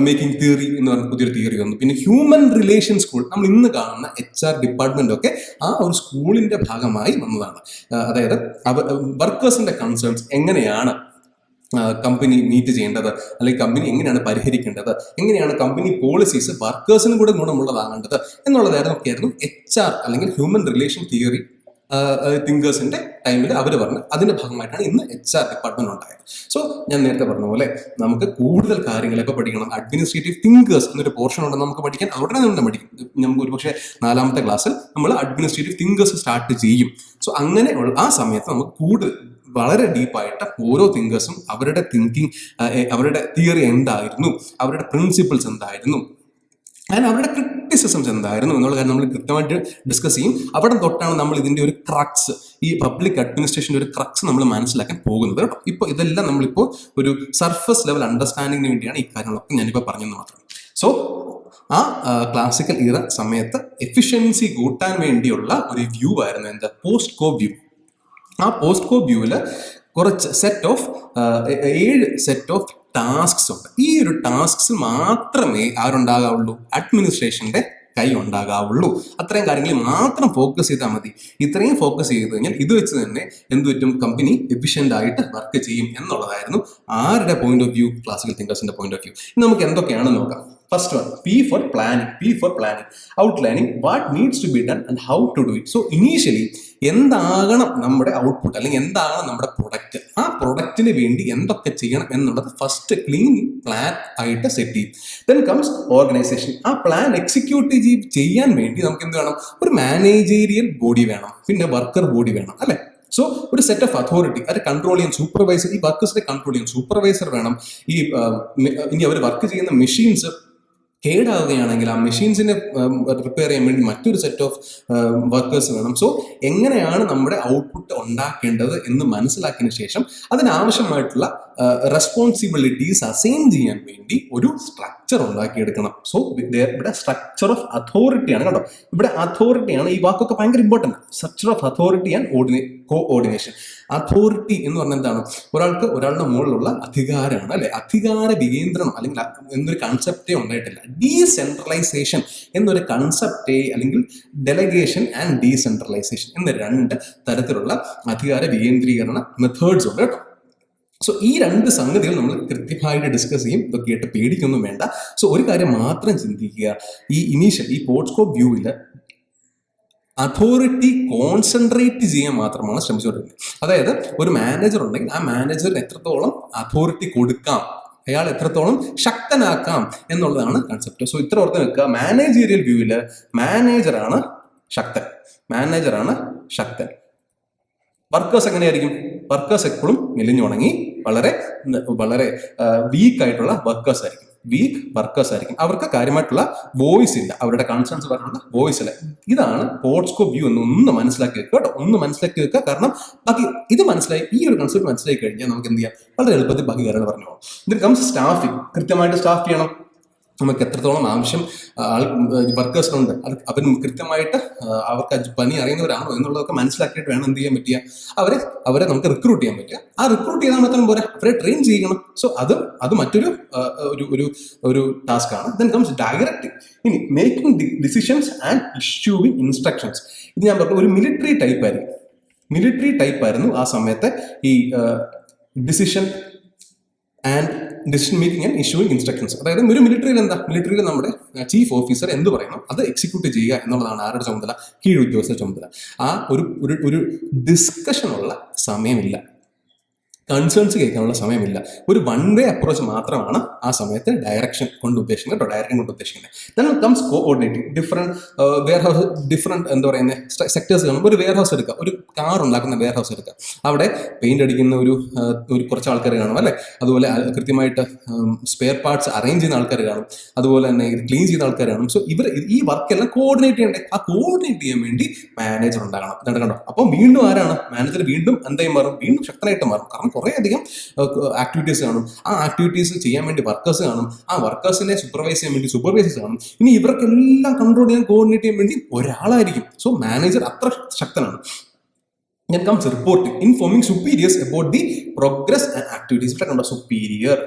മേക്കിംഗ് തിയറി എന്ന് പറഞ്ഞ പുതിയൊരു തിയറി വന്നു. പിന്നെ ഹ്യൂമൻ റിലേഷൻ സ്കൂൾ, നമ്മൾ ഇന്ന് കാണുന്ന HR ഡിപ്പാർട്ട്മെന്റ് ഒക്കെ ആ ഒരു സ്കൂളിന്റെ ഭാഗമായി വന്നതാണ്. അതായത് വർക്കേഴ്സിന്റെ കൺസേൺസ് എങ്ങനെയാണ് കമ്പനി മീറ്റ് ചെയ്യേണ്ടത്, അല്ലെങ്കിൽ കമ്പനി എങ്ങനെയാണ് പരിഹരിക്കേണ്ടത്, എങ്ങനെയാണ് കമ്പനി പോളിസീസ് വർക്കേഴ്സിനും കൂടെ ഗുണമുള്ളതാകേണ്ടത് എന്നുള്ളതായിരുന്നു HR അല്ലെങ്കിൽ ഹ്യൂമൻ റിലേഷൻ തിയറി തിങ്കേഴ്സിന്റെ ടൈമിൽ അവർ പറഞ്ഞു. അതിന്റെ ഭാഗമായിട്ടാണ് ഇന്ന് HR ഡിപ്പാർട്ട്മെന്റ് ഉണ്ടായത്. സോ ഞാൻ നേരത്തെ പറഞ്ഞ പോലെ നമുക്ക് കൂടുതൽ കാര്യങ്ങളൊക്കെ പഠിക്കണം. അഡ്മിനിസ്ട്രേറ്റീവ് തിങ്കേഴ്സ് എന്നൊരു പോർഷൻ ഉണ്ടെന്ന് നമുക്ക് പഠിക്കാൻ അവിടെ നിന്ന് പഠിക്കും. നമുക്ക് ഒരുപക്ഷെ 4ാമത്തെ ക്ലാസ്സിൽ നമ്മൾ അഡ്മിനിസ്ട്രേറ്റീവ് തിങ്കേഴ്സ് സ്റ്റാർട്ട് ചെയ്യും. സോ അങ്ങനെ ആ സമയത്ത് നമുക്ക് കൂടുതൽ വളരെ ഡീപ്പായിട്ട് ഓരോ തിങ്കേഴ്സും അവരുടെ തിങ്കിങ്, അവരുടെ തിയറി എന്തായിരുന്നു, അവരുടെ പ്രിൻസിപ്പിൾസ് എന്തായിരുന്നു, ആൻഡ് അവരുടെ ക്രിറ്റിസിസംസ് എന്തായിരുന്നു എന്നുള്ള കാര്യം നമ്മൾ കൃത്യമായിട്ട് ഡിസ്കസ് ചെയ്യും. അവിടെ തൊട്ടാണ് നമ്മൾ ഇതിന്റെ ഒരു ക്രക്സ്, ഈ പബ്ലിക് അഡ്മിനിസ്ട്രേഷൻ്റെ ഒരു ക്രക്സ് നമ്മൾ മനസ്സിലാക്കാൻ പോകുന്നത് കേട്ടോ. ഇപ്പോൾ ഇതെല്ലാം നമ്മളിപ്പോൾ ഒരു സർഫസ് ലെവൽ അണ്ടർസ്റ്റാൻഡിങ്ങിന് വേണ്ടിയാണ് ഈ കാര്യങ്ങളൊക്കെ ഞാനിപ്പോൾ പറഞ്ഞെന്ന് മാത്രം. സോ ആ ക്ലാസിക്കൽ ഇറ സമയത്ത് എഫിഷ്യൻസി കൂട്ടാൻ വേണ്ടിയുള്ള ഒരു വ്യൂ ആയിരുന്നു എന്താ, പോസ്റ്റ് കോ വ്യൂ. ആ പോസ്റ്റ് കോ വ്യൂവിൽ കുറച്ച് 7 സെറ്റ് ഓഫ് ടാസ്ക്സ് ഉണ്ട്. ഈ ഒരു ടാസ്ക്സ് മാത്രമേ ആരുണ്ടാകാവുള്ളൂ, അഡ്മിനിസ്ട്രേഷന്റെ കൈ ഉണ്ടാകാവുള്ളൂ. അത്രയും കാര്യങ്ങളിൽ മാത്രം ഫോക്കസ് ചെയ്താൽ മതി. ഇത്രയും ഫോക്കസ് ചെയ്ത് കഴിഞ്ഞാൽ ഇത് വെച്ച് തന്നെ എന്ത് പറ്റും, കമ്പനി എഫിഷ്യൻ്റ് ആയിട്ട് വർക്ക് ചെയ്യും എന്നുള്ളതായിരുന്നു ആരുടെ പോയിന്റ് ഓഫ് വ്യൂ, ക്ലാസിക്കൽ തിങ്കേഴ്സിന്റെ പോയിന്റ് ഓഫ് വ്യൂ. ഇനി നമുക്ക് എന്തൊക്കെയാണെന്ന് നോക്കാം. First one, P for planning, outlining what needs to be done and how to do it. So initially എന്താകണം നമ്മുടെ ഔട്ട്പുട്ട്, അല്ലെങ്കിൽ എന്താകണം നമ്മുടെ പ്രൊഡക്റ്റ്, ആ പ്രൊഡക്റ്റിന് വേണ്ടി എന്തൊക്കെ ചെയ്യണം എന്നുള്ളത് ഫസ്റ്റ് ക്ലീൻ പ്ലാൻ ആയിട്ട് സെറ്റ് ചെയ്യും. Then comes organisation. ആ പ്ലാൻ എക്സിക്യൂട്ട് ചെയ്യാൻ വേണ്ടി നമുക്ക് എന്ത് വേണം, ഒരു മാനേജീരിയൽ ബോഡി വേണം, പിന്നെ വർക്കർ ബോഡി വേണം, അല്ലെ? സോ ഒരു സെറ്റ് ഓഫ് അതോറിറ്റി, അത് കൺട്രോൾ ചെയ്യാൻ സൂപ്പർവൈസർ, ഈ വർക്കേഴ്സിനെ കൺട്രോൾ ചെയ്യാൻ സൂപ്പർവൈസർ വേണം. ഇനി അവർ വർക്ക് ചെയ്യുന്ന മെഷീൻസ് കേടാവുകയാണെങ്കിൽ ആ മെഷീൻസിനെ റിപ്പയർ ചെയ്യാൻ വേണ്ടി മറ്റൊരു സെറ്റ് ഓഫ് വർക്കേഴ്സ് വേണം. സോ എങ്ങനെയാണ് നമ്മുടെ ഔട്ട്പുട്ട് ഉണ്ടാക്കേണ്ടത് എന്ന് മനസ്സിലാക്കിയതിനു ശേഷം അതിനാവശ്യമായിട്ടുള്ള റെസ്പോൺസിബിലിറ്റീസ് അസൈൻ ചെയ്യാൻ വേണ്ടി ഒരു സ്ട്രക്ചർ ഉണ്ടാക്കിയെടുക്കണം. സോ ഇവിടെ സ്ട്രക്ചർ ഓഫ് അതോറിറ്റിയാണ് കേട്ടോ. ഇവിടെ അതോറിറ്റിയാണ്, ഈ വാക്കൊക്കെ ഭയങ്കര important. Structure of authority and coordination. Authority എന്ന് പറഞ്ഞാൽ എന്താണ്, ഒരാളുടെ മുകളിലുള്ള അധികാരമാണ്, അല്ലെ? അധികാര വികേന്ദ്രണം അല്ലെങ്കിൽ എന്നൊരു കൺസെപ്റ്റേ ഉണ്ടായിട്ടില്ല. ഡീസെൻട്രലൈസേഷൻ എന്നൊരു കൺസെപ്റ്റേ, അല്ലെങ്കിൽ ഡെലഗേഷൻ ആൻഡ് ഡീസെൻട്രലൈസേഷൻ എന്ന 2 തരത്തിലുള്ള അധികാര വികേന്ദ്രീകരണ മെത്തേഡ്സ് ഉണ്ട് കേട്ടോ. സോ ഈ 2 സംഗതികൾ നമ്മൾ കൃത്യമായിട്ട് ഡിസ്കസ് ചെയ്യും. ഇതൊക്കെ കേട്ട് പേടിക്കൊന്നും വേണ്ട. സോ ഒരു കാര്യം മാത്രം ചിന്തിക്കുക, ഈ പോർട്ട്സ്കോ വ്യൂവിൽ അതോറിറ്റി കോൺസെൻട്രേറ്റ് ചെയ്യാൻ മാത്രമാണ് ശ്രമിച്ചുകൊണ്ടിരുന്നത്. അതായത് ഒരു മാനേജർ ഉണ്ടെങ്കിൽ ആ മാനേജറിന് എത്രത്തോളം അതോറിറ്റി കൊടുക്കാം, അയാൾ എത്രത്തോളം ശക്തനാക്കാം എന്നുള്ളതാണ് കൺസെപ്റ്റ്. സോ ഇത്ര ഓർത്ത് വെക്കുക, മാനേജീരിയൽ വ്യൂവിൽ മാനേജറാണ് ശക്തൻ. വർക്കേഴ്സ് എങ്ങനെയായിരിക്കും? വർക്കേഴ്സ് എപ്പോഴും മെലിഞ്ഞുണങ്ങി വളരെ വളരെ വീക്ക് ആയിട്ടുള്ള വർക്കേഴ്സ് ആയിരിക്കും. അവർക്ക് കാര്യമായിട്ടുള്ള വോയിസ് ഇല്ല, അവരുടെ കൺസേൺസ് പറയാനുള്ള വോയിസ് ഇല്ല. ഇതാണ് പോർട്ട്സ്കോ വ്യൂ എന്ന് ഒന്ന് മനസ്സിലാക്കി വെക്കുക കേട്ടോ. കാരണം ബാക്കി ഇത് മനസ്സിലായി, ഈ ഒരു കൺസെപ്റ്റ് മനസ്സിലാക്കി കഴിഞ്ഞാൽ നമുക്ക് എന്ത് ചെയ്യാം, വളരെ എളുപ്പത്തിൽ ബാക്കി കാര്യങ്ങൾ പറഞ്ഞു പോകാം. ഇതിൽ കംസ് സ്റ്റാഫിങ്. കൃത്യമായിട്ട് സ്റ്റാഫ് ചെയ്യണം. നമുക്ക് എത്രത്തോളം ആവശ്യം വർക്കേഴ്സിനുണ്ട്, അത് അവർ കൃത്യമായിട്ട് അവർക്ക് പണി അറിയുന്നവരാണോ എന്നുള്ളതൊക്കെ മനസ്സിലാക്കിയിട്ട് വേണം എന്ത് ചെയ്യാൻ പറ്റുക, അവരെ നമുക്ക് റിക്രൂട്ട് ചെയ്യാൻ പറ്റുക. ആ റിക്രൂട്ട് ചെയ്താൽ മാത്രം പോരാ, അവരെ ട്രെയിൻ ചെയ്യണം. സോ അത് മറ്റൊരു ഒരു ടാസ്ക് ആണ്. Then comes directing. ഇനി മേക്കിംഗ് ഡിസിഷൻസ് ആൻഡ് ഇഷ്യൂവിങ് ഇൻസ്ട്രക്ഷൻസ്. ഇത് ഞാൻ പറഞ്ഞു ഒരു മിലിറ്ററി ടൈപ്പ് ആയിരുന്നു ആ സമയത്തെ ഈ decision making and issuing instructions. അതായത് ഒരു മിലിറ്ററിയിൽ നമ്മുടെ ചീഫ് ഓഫീസർ എന്ത് പറയണം അത് എക്സിക്യൂട്ട് ചെയ്യുക എന്നുള്ളതാണ് ആരുടെ ചുമതല, കീഴുദ്യോഗസ്ഥ ചുമതല. ആ ഒരു ഡിസ്കഷനുള്ള സമയമില്ല. കൺസേൺസ് കേൾക്കാനുള്ള സമയമില്ല. ഒരു വൺ വേ അപ്രോച്ച് മാത്രമാണ് ആ സമയത്ത് ഡയറക്ഷൻ കൊണ്ട് ഉദ്ദേശിക്കുന്നത് കേട്ടോ, ഡയറക്ഷൻ കൊണ്ട് ഉദ്ദേശിക്കുന്നത്. Then comes coordinating different warehouse, different എന്താ പറയുന്നത് സെക്ടേഴ്സ് കാണും. ഒരു വെയർ ഹൗസ് എടുക്കുക, ഒരു കാർ ഉണ്ടാക്കുന്ന വെയർ ഹൗസ് എടുക്കുക. അവിടെ പെയിന്റ് അടിക്കുന്ന ഒരു കുറച്ച് ആൾക്കാർ കാണും അല്ലേ, അതുപോലെ കൃത്യമായിട്ട് സ്പെയർ പാർട്സ് അറേഞ്ച് ചെയ്യുന്ന ആൾക്കാർ കാണും, അതുപോലെ തന്നെ ഇത് ക്ലീൻ ചെയ്യുന്ന ആൾക്കാർ കാണും. സോ ഇവർ ഈ വർക്കെല്ലാം കോർഡിനേറ്റ് ചെയ്യണ്ടേ, ആ കോർഡിനേറ്റ് ചെയ്യാൻ വേണ്ടി മാനേജർ ഉണ്ടാകണം. ഇതാണ് കണ്ടോ. അപ്പം വീണ്ടും ആരാണ് മാനേജർ? വീണ്ടും എന്തായി മാറും? വീണ്ടും ശക്തനായിട്ട് മാറും. കാരണം കുറേ അധികം ആക്ടിവിറ്റീസ് കാണും. ആ ആക്ടിവിറ്റീസ് ചെയ്യാൻ വേണ്ടി വർക്കേഴ്സ് കാണും. ആ വർക്കേഴ്സിനെ സൂപ്പർവൈസ് ചെയ്യാൻ വേണ്ടി സൂപ്പർവൈസേഴ്സ് കാണും. ഇനി ഇവർക്കെല്ലാം കൺട്രോൾ ചെയ്യാൻ, കോർഡിനേറ്റ് ചെയ്യാൻ വേണ്ടി ഒരാളായിരിക്കും. സോ മാനേജർ അത്ര ശക്തനാണ്. Then comes reporting, informing superiors about the progress and activities.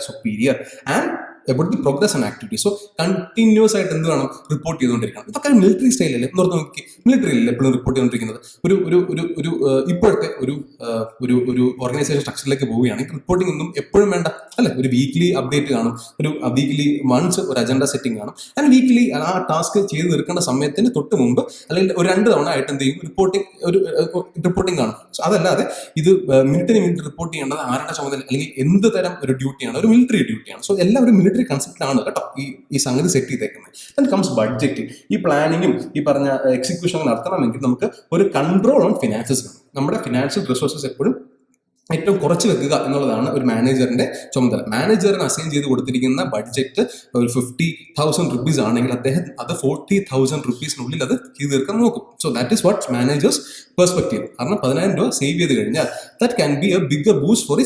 Superior and about the progress and activities. So continuous ആയിട്ട് എന്ത് വേണം? റിപ്പോർട്ട് ചെയ്തുകൊണ്ടിരിക്കണം. ഇതൊക്കെ മിലിറ്ററി സ്റ്റൈലല്ലേ? എന്ന് പറഞ്ഞാൽ നോക്കി, മിലിറ്ററിയിലല്ലേ എപ്പോഴും റിപ്പോർട്ട് ചെയ്തുകൊണ്ടിരിക്കുന്നത്. ഒരു ഇപ്പോഴത്തെ ഒരു ഓർഗനൈസേഷൻ സ്ട്രക്ചറിലേക്ക് പോവുകയാണെങ്കിൽ റിപ്പോർട്ടിംഗ് ഒന്നും എപ്പോഴും വേണ്ട അല്ലെ. ഒരു വീക്ക്ലി അപ്ഡേറ്റ് കാണും, ഒരു വീക്ക്ലി വൺസ് ഒരു അജണ്ട സെറ്റിംഗ് കാണും. ആൻഡ് വീക്ക്ലി ആ ടാസ്ക് ചെയ്ത് തീർക്കേണ്ട സമയത്തിന് തൊട്ട് മുമ്പ് അല്ലെങ്കിൽ ഒരു 2 തവണ ആയിട്ട് എന്ത് ചെയ്യും? റിപ്പോർട്ടിംഗ് കാണും. അതല്ലാതെ ഇത് മിനിറ്റിന് റിപ്പോർട്ട് ചെയ്യേണ്ടത് ആരുടെ ചുമതല അല്ലെങ്കിൽ എന്ത് തരം ഒരു ഡ്യൂട്ടിയാണ്? ഒരു മിലിറ്ററി ഡ്യൂട്ടിയാണ്. സോ എല്ലാം ഒരു മിലിറ്ററി കൺസെപ്റ്റാണ് കേട്ടോ ഈ സംഗതി സെറ്റ് ചെയ്തേക്കുന്നത്. Then comes budget. ഈ പ്ലാനിങ്ങും ഈ പറഞ്ഞ എക്സിക്യൂഷൻ നടത്തണമെങ്കിൽ നമുക്ക് ഒരു കൺട്രോൾ ഓൺ ഫിനാൻസസ് വേണം. നമ്മുടെ ഫിനാൻഷ്യൽ റിസോഴ്സസ് എപ്പോഴും ഏറ്റവും കുറച്ച് വെക്കുക എന്നുള്ളതാണ് ഒരു മാനേജറിന്റെ ചുമതല. മാനേജറിന് അസൈൻ ചെയ്ത് കൊടുത്തിരിക്കുന്ന ബഡ്ജറ്റ് ഒരു 50,000 rupees ആണെങ്കിൽ അദ്ദേഹം അത് 40,000 rupees അത് ചെയ്ത് തീർക്കാൻ നോക്കും. So that is what managers perspective. കാരണം 10,000 രൂപ സേവ് ചെയ്ത് കഴിഞ്ഞാൽ that can be a bigger boost for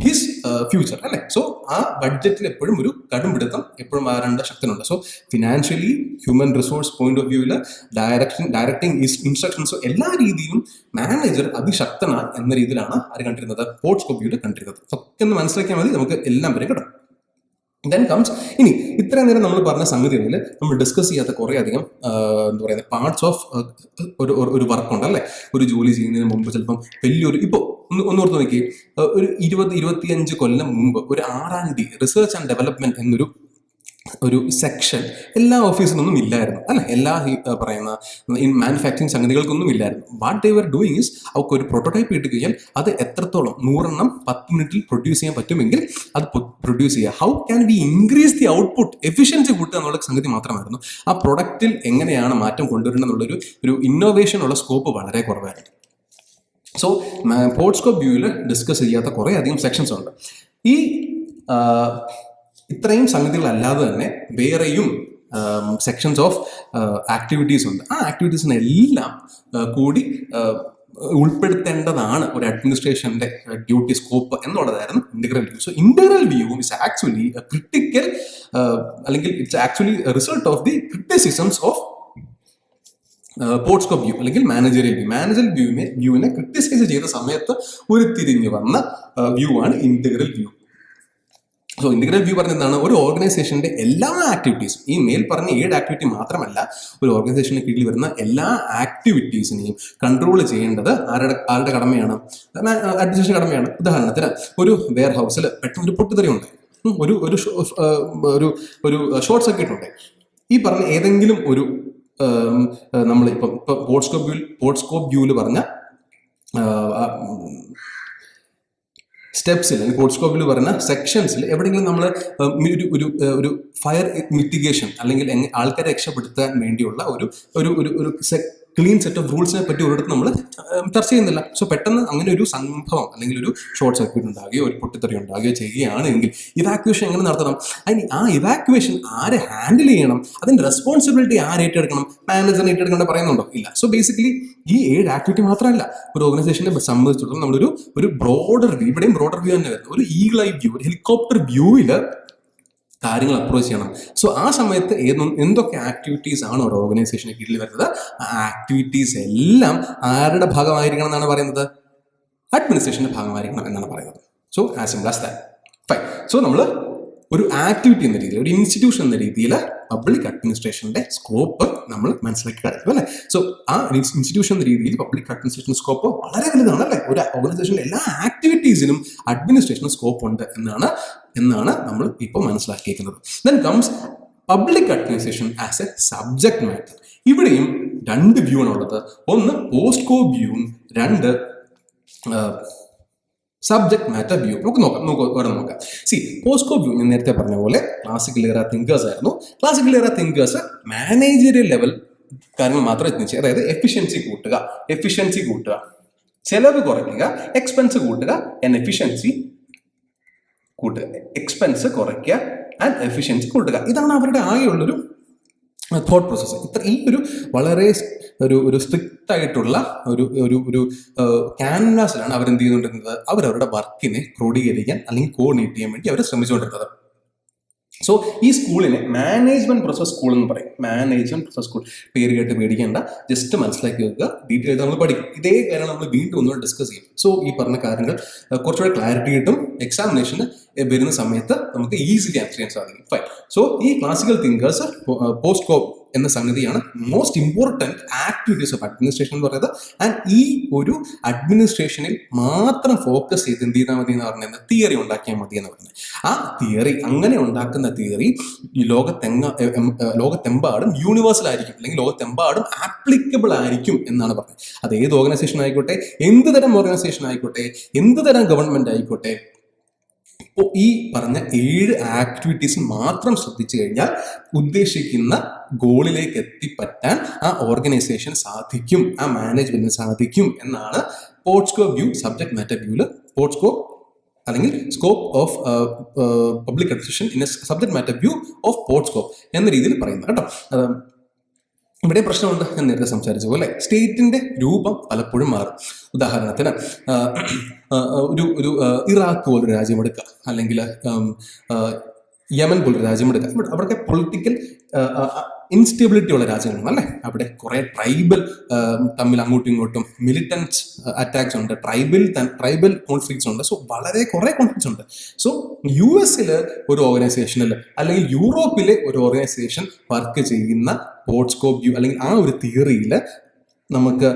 his future അല്ലേ. സോ ആ ബഡ്ജറ്റിൽ എപ്പോഴും കടുംപിടുത്തം എപ്പോഴും വരേണ്ട ശക്തനുണ്ട്. So financially, human resource point of വ്യൂവിൽ ഡയറക്ടിങ് ഇൻസ്ട്രക്ഷൻസോ എല്ലാ രീതിയിലും മാനേജർ അതിശക്തനാണ് എന്ന രീതിയിലാണ് ആര് കണ്ടിരുന്നത്? പോർട്സ്കോപ്പ് വ്യൂവിൽ കണ്ടിരുന്നത്. ഒക്കെ ഒന്ന് മനസ്സിലാക്കിയാൽ മതി, നമുക്ക് എല്ലാം വരെ കിട്ടും. ദെൻ കംസ് ഇനി ഇത്രയും നേരം നമ്മൾ പറഞ്ഞ സംഗതികളിൽ നമ്മൾ ഡിസ്കസ് ചെയ്യാത്ത കുറേ അധികം എന്താ പറയുന്നത് പാർട്സ് ഓഫ് ഒരു വർക്കുണ്ട് അല്ലേ. ഒരു ജോലി ചെയ്യുന്നതിന് മുമ്പ് ചിലപ്പം വലിയൊരു ഇപ്പോൾ ഒന്നോർത്ത് നോക്കി, ഒരു 20-25 കൊല്ലം മുമ്പ് ഒരു R&D റിസർച്ച് ആൻഡ് ഡെവലപ്മെന്റ് എന്നൊരു സെക്ഷൻ എല്ലാ ഓഫീസിനൊന്നും ഇല്ലായിരുന്നു അല്ലെ. എല്ലാ പറയുന്ന മാനുഫാക്ചറിങ് സംഗതികൾക്കൊന്നും ഇല്ലായിരുന്നു. What they were doing is അവർക്ക് ഒരു പ്രോട്ടോടൈപ്പ് ഇട്ട് കഴിഞ്ഞാൽ അത് എത്രത്തോളം 100 എണ്ണം 10 മിനിറ്റിൽ പ്രൊഡ്യൂസ് ചെയ്യാൻ പറ്റുമെങ്കിൽ അത് പ്രൊഡ്യൂസ് ചെയ്യുക. How can we increase the output, efficiency കൂട്ടുക എന്നുള്ള സംഗതി മാത്രമായിരുന്നു. ആ പ്രൊഡക്റ്റിൽ എങ്ങനെയാണ് മാറ്റം കൊണ്ടുവരണം എന്നുള്ളൊരു ഇന്നോവേഷൻ ഉള്ള സ്കോപ്പ് വളരെ കുറവായിരുന്നു. സോ പോർട്സ്കോപ്പ് വ്യൂവിൽ ഡിസ്കസ് ചെയ്യാത്ത കുറേ അധികം സെക്ഷൻസ് ഉണ്ട്. ഈ ഇത്രയും സംഗതികളല്ലാതെ തന്നെ വേറെയും സെക്ഷൻസ് ഓഫ് ആക്ടിവിറ്റീസ് ഉണ്ട്. ആ ആക്ടിവിറ്റീസിനെല്ലാം കൂടി ഉൾപ്പെടുത്തേണ്ടതാണ് ഒരു അഡ്മിനിസ്ട്രേഷന്റെ ഡ്യൂട്ടി സ്കോപ്പ് എന്നുള്ളതായിരുന്നു integral view. So integral view is actually critical അല്ലെങ്കിൽ it's actually result of the criticisms of POSDCORB view അല്ലെങ്കിൽ മാനേജറിയൽ വ്യൂവിനെ ക്രിട്ടിസൈസ് ചെയ്ത സമയത്ത് ഉരുത്തിരിഞ്ഞു വന്ന വ്യൂ ആണ് integral view. So integral view പറഞ്ഞതാണ് ഒരു ഓർഗനൈസേഷന്റെ എല്ലാ ആക്ടിവിറ്റീസും, ഈ മേൽ പറഞ്ഞ 7 ആക്ടിവിറ്റി മാത്രമല്ല, ഒരു ഓർഗനൈസേഷന് കീഴിൽ വരുന്ന എല്ലാ ആക്ടിവിറ്റീസിനെയും കൺട്രോൾ ചെയ്യേണ്ടത് ആരുടെ കടമയാണ്? അഡ്മിനിസ്ട്രേഷൻ കടമയാണ്. ഉദാഹരണത്തിന് ഒരു വെയർ ഹൗസിൽ പെട്ടെന്ന് ഒരു പൊട്ടിത്തെറി ഉണ്ട്, ഒരു ഷോർട്ട് സർക്യൂട്ട് ഉണ്ട്. ഈ പറഞ്ഞ ഏതെങ്കിലും ഒരു നമ്മൾ ഇപ്പം പോർട്സ്കോപ്പ് വ്യൂവിൽ പറഞ്ഞ സ്റ്റെപ്സിൽ അല്ലെങ്കിൽ പോർട്സ്കോപ്പിൽ പറഞ്ഞ സെക്ഷൻസിൽ എവിടെയെങ്കിലും നമ്മൾ ഒരു ഫയർ മിറ്റിഗേഷൻ അല്ലെങ്കിൽ ആൾക്കാരെ രക്ഷപ്പെടുത്താൻ വേണ്ടിയുള്ള ഒരു ക്ലീൻ സെറ്റ് ഓഫ് റൂൾസിനെ പറ്റി ഒരിടത്ത് നമ്മൾ ചർച്ച ചെയ്യുന്നില്ല. സോ പെട്ടെന്ന് അങ്ങനെ ഒരു സംഭവം അല്ലെങ്കിൽ ഒരു ഷോർട്ട് സർക്യൂട്ട് ഉണ്ടാകുകയോ ഒരു പൊട്ടിത്തെറി ഉണ്ടാകുകയോ ചെയ്യുകയാണെങ്കിൽ ഇവാക്യുവേഷൻ എങ്ങനെ നടത്തണം? അതിന് ആ ഇവാക്യുവേഷൻ ആരെ ഹാൻഡിൽ ചെയ്യണം? അതിന്റെ റെസ്പോൺസിബിലിറ്റി ആര് ഏറ്റെടുക്കണം? മാനേജറിന് ഏറ്റെടുക്കേണ്ട പറയുന്നുണ്ടോ? ഇല്ല. സോ ബേസിക്കലി ഈ 7 ആക്ടിവിറ്റി മാത്രമല്ല, ഒരു ഓർഗനൈസേഷനെ സംബന്ധിച്ചിടത്തോളം നമ്മളൊരു ബ്രോഡർ വ്യൂ, ഇവിടെയും ബ്രോഡർ വ്യൂ തന്നെ വരുന്നത്, ഒരു ഈഗിൾ ഐ വ്യൂ, ഒരു ഹെലികോപ്റ്റർ വ്യൂവിൽ കാര്യങ്ങൾ അപ്രോച്ച് ചെയ്യണം. സോ ആ സമയത്ത് എന്തൊക്കെ ആക്ടിവിറ്റീസ് ആണ് ഒരു ഓർഗനൈസേഷന് കീഴിൽ വരുന്നത്? ആ ആക്ടിവിറ്റീസ് എല്ലാം ആരുടെ ഭാഗമായിരിക്കണം എന്നാണ് പറയുന്നത്? അഡ്മിനിസ്ട്രേഷന്റെ ഭാഗമായിരിക്കണം എന്നാണ് പറയുന്നത്. So as simple as that. Fine. So നമ്മൾ ഒരു ആക്ടിവിറ്റി എന്ന രീതിയിൽ, ഒരു ഇൻസ്റ്റിറ്റ്യൂഷൻ എന്ന രീതിയിൽ പബ്ലിക് അഡ്മിനിസ്ട്രേഷന്റെ സ്കോപ്പ് നമ്മൾ മനസ്സിലാക്കി കഴിഞ്ഞു അല്ലേ. സോ ആ ഇൻസ്റ്റിറ്റ്യൂഷൻ എന്ന രീതിയിൽ പബ്ലിക് അഡ്മിനിസ്ട്രേഷൻ സ്കോപ്പ് വളരെ വലുതാണ് അല്ലേ. ഒരു ഓർഗനൈസേഷനിലെ എല്ലാ ആക്ടിവിറ്റീസിനും അഡ്മിനിസ്ട്രേഷൻ സ്കോപ്പ് ഉണ്ട് എന്നാണ് നമ്മൾ ഇപ്പോൾ മനസ്സിലാക്കിയിരിക്കുന്നത്. Then comes public administration as a subject matter. ഇവിടെയും 2 വ്യൂ ആണുള്ളത്. ഒന്ന് പോസ്റ്റ്കോപ്പ് വ്യൂവും 2 സബ്ജക്ട് മാറ്റർ വ്യൂ നമുക്ക് നോക്കാം. പോസ്കോ വ്യൂ ഞാൻ നേരത്തെ പറഞ്ഞ പോലെ ക്ലാസിക്കൽ ഇയറ തിങ്കേഴ്സ് ആയിരുന്നു. ക്ലാസിക്കൽ ഇയറ തിങ്കേഴ്സ് മാനേജറിയൽ ലെവൽ കാര്യങ്ങൾ മാത്രം ചിന്തിച്ചു. അതായത് എഫിഷ്യൻസി കൂട്ടുക, ചെലവ് കുറയ്ക്കുക, എക്സ്പെൻസ് കൂട്ടുക ആൻഡ് എഫിഷ്യൻസി കൂട്ടുക, എക്സ്പെൻസ് കുറയ്ക്കുക ആൻഡ് എഫിഷ്യൻസി കൂട്ടുക. ഇതാണ് അവരുടെ ആകെയുള്ളൊരു തോട്ട് പ്രോസസ്സ്. ഈ ഒരു വളരെ ഒരു സ്ട്രിക്റ്റ് ആയിട്ടുള്ള ഒരു ക്യാൻവാസിലാണ് അവരെന്ത് ചെയ്തുകൊണ്ടിരുന്നത്, അവരവരുടെ വർക്കിനെ ക്രോഡീകരിക്കാൻ അല്ലെങ്കിൽ കോർഡിനേറ്റ് ചെയ്യാൻ വേണ്ടി അവർ ശ്രമിച്ചുകൊണ്ടിരുന്നത്. സോ ഈ സ്കൂളിനെ മാനേജ്മെന്റ് പ്രോസസ് സ്കൂൾ എന്ന് പറയും. മാനേജ്മെന്റ് പ്രോസസ് സ്കൂൾ പേര് കേട്ട് പേടിക്കേണ്ട, ജസ്റ്റ് മനസ്സിലാക്കി വെക്കുക. ഡീറ്റെയിൽ ആയിട്ട് നമ്മൾ പഠിക്കും. ഇതേ കാര്യം നമ്മൾ വീണ്ടും ഒന്നുകൂടെ ഡിസ്കസ് ചെയ്യും. സോ ഈ പറഞ്ഞ കാര്യങ്ങൾ കുറച്ചുകൂടെ ക്ലാരിറ്റി കിട്ടും. എക്സാമിനേഷന് വരുന്ന സമയത്ത് നമുക്ക് ഈസിലി ആൻസർ ചെയ്യാൻ സാധിക്കും. ഫൈൻ. സോ ഈ ക്ലാസിക്കൽ തിങ്കേഴ്സ് പോസ്കോ എന്ന സംഗതിയാണ് most important activities of administration എന്ന് പറയുന്നത്. ആൻഡ് ഈ ഒരു അഡ്മിനിസ്ട്രേഷനിൽ മാത്രം ഫോക്കസ് ചെയ്ത് എന്ത് ചെയ്താൽ മതി എന്ന് പറഞ്ഞത്, തിയറി ഉണ്ടാക്കിയാൽ മതി എന്ന് പറഞ്ഞത്. ആ തിയറി, അങ്ങനെ ഉണ്ടാക്കുന്ന തിയറി ഈ ലോകത്തെമ്പാടും യൂണിവേഴ്സൽ ആയിരിക്കും, അല്ലെങ്കിൽ ലോകത്തെമ്പാടും ആപ്ലിക്കബിൾ ആയിരിക്കും എന്നാണ് പറഞ്ഞത്. അത് ഏത് ഓർഗനൈസേഷൻ ആയിക്കോട്ടെ, എന്ത് തരം ഓർഗനൈസേഷൻ ആയിക്കോട്ടെ, എന്ത് തരം ഗവൺമെന്റ് ആയിക്കോട്ടെ, ഇപ്പോൾ ഈ പറഞ്ഞ 7 ആക്ടിവിറ്റീസ് മാത്രം ശ്രദ്ധിച്ചു കഴിഞ്ഞാൽ ഉദ്ദേശിക്കുന്ന ഗോളിലേക്ക് എത്തിപ്പറ്റാൻ ആ ഓർഗനൈസേഷൻ സാധിക്കും, ആ മാനേജ്മെന്റിന് സാധിക്കും എന്നാണ് പോസ്കോ വ്യൂ സബ്ജക്ട് മാറ്റർ വ്യൂവിൽ പോസ്കോ അല്ലെങ്കിൽ scope of public administration in A subject matter view of POCSO എന്ന രീതിയിൽ പറയുന്നത് കേട്ടോ. ഇവിടെ പ്രശ്നമുണ്ട്. ഞാൻ നേരത്തെ സംസാരിച്ച പോലെ സ്റ്റേറ്റിന്റെ രൂപം പലപ്പോഴും മാറും. ഉദാഹരണത്തിന് ഒരു ഇറാഖ് പോലൊരു രാജ്യമെടുക്കുക, അല്ലെങ്കിൽ യമൻ പോലൊരു രാജ്യമെടുക്കുക. അവിടെയൊക്കെ പൊളിറ്റിക്കൽ ഇൻസ്റ്റെബിലിറ്റി ഉള്ള രാജ്യങ്ങളാണ് അല്ലേ. അവിടെ കുറെ ട്രൈബൽ തമ്മിൽ അങ്ങോട്ടും ഇങ്ങോട്ടും മിലിറ്റൻസ് അറ്റാക്സ് ഉണ്ട്, ട്രൈബൽ കോൺഫ്ലിക്ട്സ് ഉണ്ട്. സോ വളരെ കുറെ കോൺഫ്ലിക്ട്സ് ഉണ്ട്. സോ US ഒരു ഓർഗനൈസേഷനിൽ അല്ലെങ്കിൽ യൂറോപ്പിലെ ഒരു ഓർഗനൈസേഷൻ വർക്ക് ചെയ്യുന്ന പോസ്കോ വ്യൂ അല്ലെങ്കിൽ ആ ഒരു തിയറിയിൽ നമുക്ക്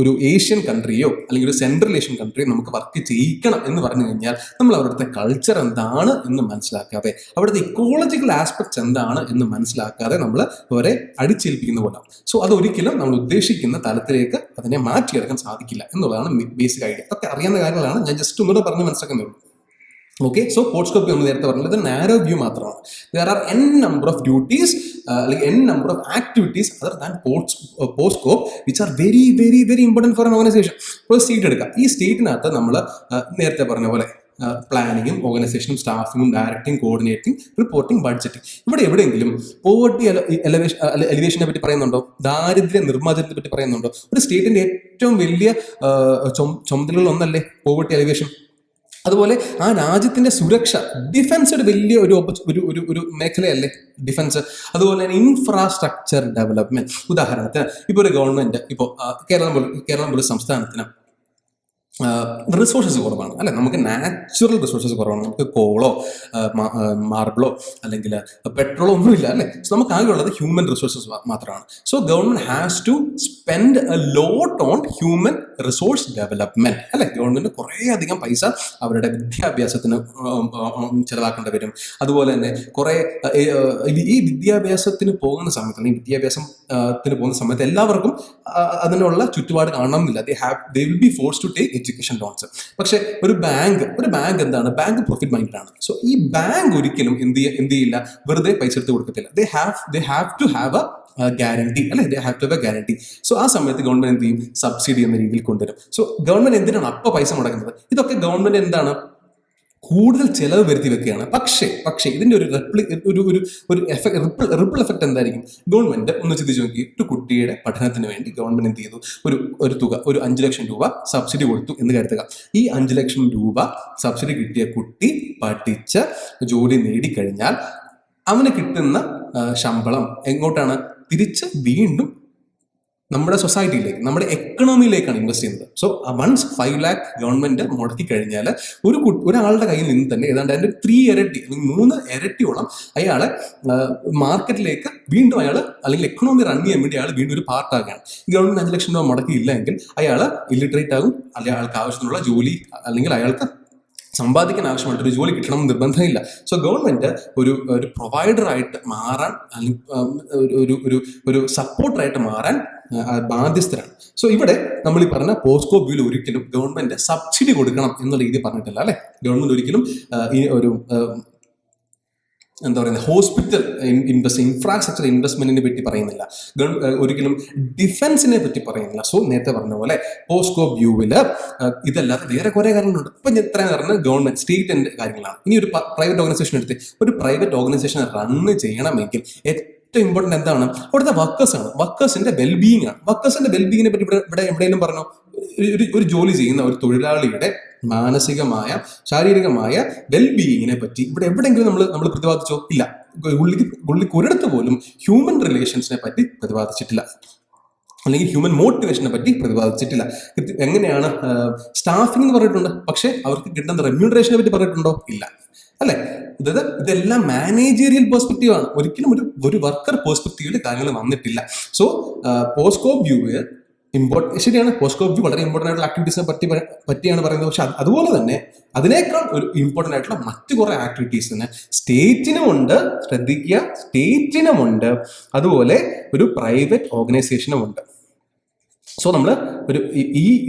ഒരു ഏഷ്യൻ കൺട്രിയോ അല്ലെങ്കിൽ ഒരു സെൻട്രൽ ഏഷ്യൻ കൺട്രിയോ നമുക്ക് വർക്ക് ചെയ്യിക്കണം എന്ന് പറഞ്ഞു കഴിഞ്ഞാൽ നമ്മൾ അവിടുത്തെ കൾച്ചർ എന്താണ് എന്ന് മനസ്സിലാക്കാതെ, അവിടുത്തെ ഇക്കോളജിക്കൽ ആസ്പെക്ട്സ് എന്താണ് എന്ന് മനസ്സിലാക്കാതെ നമ്മൾ അവരെ അടിച്ചേൽപ്പിക്കുന്ന പോലെ. സോ അതൊരിക്കലും നമ്മൾ ഉദ്ദേശിക്കുന്ന തലത്തിലേക്ക് അതിനെ മാറ്റിയെടുക്കാൻ സാധിക്കില്ല എന്നുള്ളതാണ് ബേസിക് ഐഡിയ. അതൊക്കെ അറിയാവുന്ന കാര്യങ്ങളാണ്, ഞാൻ ജസ്റ്റ് ഒന്നുകൂടെ പറഞ്ഞ് മനസ്സിലാക്കുന്നേ ഉള്ളൂ. ഓക്കെ. സോ പോസ്കോ വ്യൂ എന്ന് നേരത്തെ പറഞ്ഞത് നാരോ വ്യൂ മാത്രമാണ്. There are n number of duties അല്ലെങ്കിൽ n number of activities other than POCSO which are very very very important for an organization. ഇപ്പോൾ സ്റ്റേറ്റ് എടുക്കാം. ഈ സ്റ്റേറ്റിനകത്ത് നമ്മൾ നേരത്തെ പറഞ്ഞ പോലെ പ്ലാനിങ്ങും ഓർഗനൈസേഷനും സ്റ്റാഫിങ്ങും ഡയറക്റ്റിംഗ് കോർഡിനേറ്റിംഗ് റിപ്പോർട്ടിംഗ് ബഡ്ജറ്റിംഗ്. ഇവിടെ എവിടെയെങ്കിലും പോവർട്ടി എലിവേഷനെ പറ്റി പറയുന്നുണ്ടോ? ദാരിദ്ര്യ നിർമ്മാർജ്ജനത്തെ പറ്റി പറയുന്നുണ്ടോ? ഒരു സ്റ്റേറ്റിന്റെ ഏറ്റവും വലിയ ചുമതലകളിൽ ഒന്നല്ലേ പോവർട്ടി എലിവേഷൻ? അതുപോലെ ആ രാജ്യത്തിന്റെ സുരക്ഷ, ഡിഫൻസ് ഒരു വലിയ ഒരു മേഖലയല്ലേ ഡിഫൻസ്. അതുപോലെ തന്നെ ഇൻഫ്രാസ്ട്രക്ചർ ഡെവലപ്മെന്റ്. ഉദാഹരണത്തിന് ഇപ്പോൾ ഒരു ഗവൺമെന്റ്, ഇപ്പോൾ കേരളം പോലെ സംസ്ഥാനത്തിന് റിസോഴ്സസ് കുറവാണ് അല്ലെ. നമുക്ക് നാച്ചുറൽ റിസോഴ്സസ് കുറവാണ്. നമുക്ക് കോളോ മാർബിളോ അല്ലെങ്കിൽ പെട്രോളോ ഒന്നുമില്ല അല്ലെ. സോ നമുക്ക് ആകെയുള്ളത് ഹ്യൂമൻ റിസോഴ്സസ് മാത്രമാണ്. So government has to spend a lot on human resource development അല്ലെ. ഗവൺമെന്റ് കുറേ അധികം പൈസ അവരുടെ വിദ്യാഭ്യാസത്തിന് ചെലവാക്കേണ്ടി വരും. അതുപോലെ തന്നെ കുറേ ഈ വിദ്യാഭ്യാസത്തിന് പോകുന്ന സമയത്ത് അല്ലെങ്കിൽ വിദ്യാഭ്യാസത്തിന് പോകുന്ന സമയത്ത് എല്ലാവർക്കും അതിനുള്ള ചുറ്റുപാട് കാണണമെന്നില്ല. They will be force to take education loans. പക്ഷെ ഒരു ബാങ്ക് എന്താണ്? ബാങ്ക് പ്രോഫിറ്റ് മൈൻഡഡ് ആണ്. സോ ഈ ബാങ്ക് ഒരിക്കലും എന്ത് ചെയ്യില്ല, വെറുതെ പൈസ എടുത്ത് കൊടുക്കത്തില്ല. They have to have a guarantee അല്ലെ. They have to have a guarantee. So ആ സമയത്ത് ഗവൺമെന്റ് എന്ത് ചെയ്യും? സബ്സിഡി എന്ന രീതിയിൽ കൊണ്ടുവരും. സോ ഗവൺമെന്റ് എന്തിനാണ് അപ്പൊ പൈസ മുടക്കുന്നത്? ഇതൊക്കെ ഗവൺമെന്റ് എന്താണ് കൂടുതൽ ചെലവ് വരുത്തി വെക്കുകയാണ്. പക്ഷേ ഇതിന്റെ ഒരു റിപ്പിൾ എഫക്ട് എന്തായിരിക്കും? ഗവൺമെന്റ് ഒന്ന് ചിന്തിച്ചു നോക്കി, ഒരു കുട്ടിയുടെ പഠനത്തിന് വേണ്ടി ഗവൺമെന്റ് എന്ത് ചെയ്തു? ഒരു തുക, ഒരു 5 ലക്ഷം രൂപ സബ്സിഡി കൊടുത്തു എന്ന് കരുതുക. ഈ 5 ലക്ഷം രൂപ സബ്സിഡി കിട്ടിയ കുട്ടി പഠിച്ച് ജോലി നേടിക്കഴിഞ്ഞാൽ അവന് കിട്ടുന്ന ശമ്പളം എങ്ങോട്ടാണ്? തിരിച്ച് വീണ്ടും നമ്മുടെ സൊസൈറ്റിയിലേക്ക്, നമ്മുടെ എക്കണോമിയിലേക്കാണ് ഇൻവെസ്റ്റ് ചെയ്യുന്നത്. സോ വൺസ് 5 lakh ഗവൺമെന്റ് മുടക്കി കഴിഞ്ഞാൽ ഒരാളുടെ കയ്യിൽ നിന്ന് തന്നെ ഏതാണ്ട് അതിന്റെ 3 ഇരട്ടി അല്ലെങ്കിൽ 3 ഇരട്ടിയോളം അയാളെ മാർക്കറ്റിലേക്ക് വീണ്ടും അല്ലെങ്കിൽ എക്കണോമി റൺ ചെയ്യാൻ വേണ്ടി അയാൾ വീണ്ടും ഒരു പാർട്ടാകുകയാണ്. ഗവൺമെന്റ് 5 ലക്ഷം രൂപ മുടക്കിയില്ല എങ്കിൽ അയാൾ ഇല്ലിറ്ററേറ്റ് ആകും, അല്ലെങ്കിൽ അയാൾക്ക് ആവശ്യത്തിനുള്ള ജോലി അല്ലെങ്കിൽ അയാൾക്ക് സമ്പാദിക്കാൻ ആവശ്യമായിട്ട് ഒരു ജോലി കിട്ടണം എന്ന് നിർബന്ധമില്ല. സോ ഗവൺമെന്റ് ഒരു ഒരു പ്രൊവൈഡറായിട്ട് മാറാൻ അല്ലെങ്കിൽ ഒരു ഒരു ഒരു സപ്പോർട്ടറായിട്ട് മാറാൻ ബാധ്യസ്ഥരാണ്. സോ ഇവിടെ നമ്മൾ ഈ പറഞ്ഞ പോസ്കോ ബില്ല് ഒരിക്കലും ഗവൺമെന്റ് സബ്സിഡി കൊടുക്കണം എന്നുള്ള രീതി പറഞ്ഞിട്ടില്ല അല്ലെ. ഗവൺമെന്റ് ഒരിക്കലും ഈ ഒരു എന്താ പറയുന്നത് ഹോസ്പിറ്റൽ ഇൻഫ്രാസ്ട്രക്ചർ ഇൻവെസ്റ്റ്മെന്റിനെ പറ്റി പറയുന്നില്ല, ഒരിക്കലും ഡിഫൻസിനെ പറ്റി പറയുന്നില്ല. സോ നേരത്തെ പറഞ്ഞ പോലെ പോസ്കോ വ്യൂവില് ഇതല്ലാതെ വേറെ കുറെ കാര്യങ്ങളുണ്ട്. ഇപ്പൊ ഇത്രയും പറഞ്ഞ ഗവൺമെന്റ് സ്റ്റേറ്റിന്റെ കാര്യങ്ങളാണ്. ഇനി ഒരു പ്രൈവറ്റ് ഓർഗനൈസേഷൻ എടുത്ത് ഒരു പ്രൈവറ്റ് ഓർഗനൈസേഷൻ റൺ ചെയ്യണമെങ്കിൽ ഏറ്റവും ഇമ്പോർട്ടന്റ് എന്താണ്? അവിടുത്തെ വർക്കേഴ്സ് ആണ്, വർക്കേഴ്സിന്റെ വെൽബീയിങ് ആണ്. വർക്കേഴ്സിന്റെ വെൽബീയിങ്ങിനെ പറ്റി ഇവിടെ എവിടെയെങ്കിലും പറഞ്ഞോ? ഒരു ജോലി ചെയ്യുന്ന ഒരു തൊഴിലാളിയുടെ മാനസികമായ ശാരീരികമായ വെൽബീയിങ്ങിനെ പറ്റി ഇവിടെ എവിടെയെങ്കിലും നമ്മൾ പ്രതിപാദിച്ചോ? ഇല്ല. പുള്ളിക്ക് ഒരിടത്ത് പോലും ഹ്യൂമൻ റിലേഷൻസിനെ പറ്റി പ്രതിപാദിച്ചിട്ടില്ല, അല്ലെങ്കിൽ ഹ്യൂമൻ മോട്ടിവേഷനെ പറ്റി പ്രതിപാദിച്ചിട്ടില്ല. എങ്ങനെയാണ് സ്റ്റാഫിംഗ് എന്ന് പറഞ്ഞിട്ടുണ്ട്, പക്ഷെ അവർക്ക് കിട്ടുന്ന റെമ്യൂണറേഷനെ പറ്റി പറഞ്ഞിട്ടുണ്ടോ? ഇല്ല അല്ലെ. ഇതെല്ലാം മാനേജീരിയൽ പെർസ്പെക്റ്റീവ് ആണ്, ഒരിക്കലും ഒരു വർക്കർ പെർസ്പെക്റ്റീവിൽ കാര്യങ്ങൾ വന്നിട്ടില്ല. സോ പോസ്കോ വ്യൂവിൽ ശരിയാണ്, പോസ്കോ വ്യൂ വളരെ ഇമ്പോർട്ടൻ്റ് ആയിട്ടുള്ള ആക്ടിവിറ്റീസിനെ പറ്റിയാണ് പറയുന്നത്. പക്ഷെ അതുപോലെ തന്നെ അതിനേക്കാൾ ഒരു ഇമ്പോർട്ടൻ്റ് ആയിട്ടുള്ള മറ്റു കുറെ ആക്ടിവിറ്റീസിന് സ്റ്റേറ്റിനുമുണ്ട്, ശ്രദ്ധിക്കുക, സ്റ്റേറ്റിനുമുണ്ട്, അതുപോലെ ഒരു പ്രൈവറ്റ് ഓർഗനൈസേഷനും ഉണ്ട്. സോ നമ്മൾ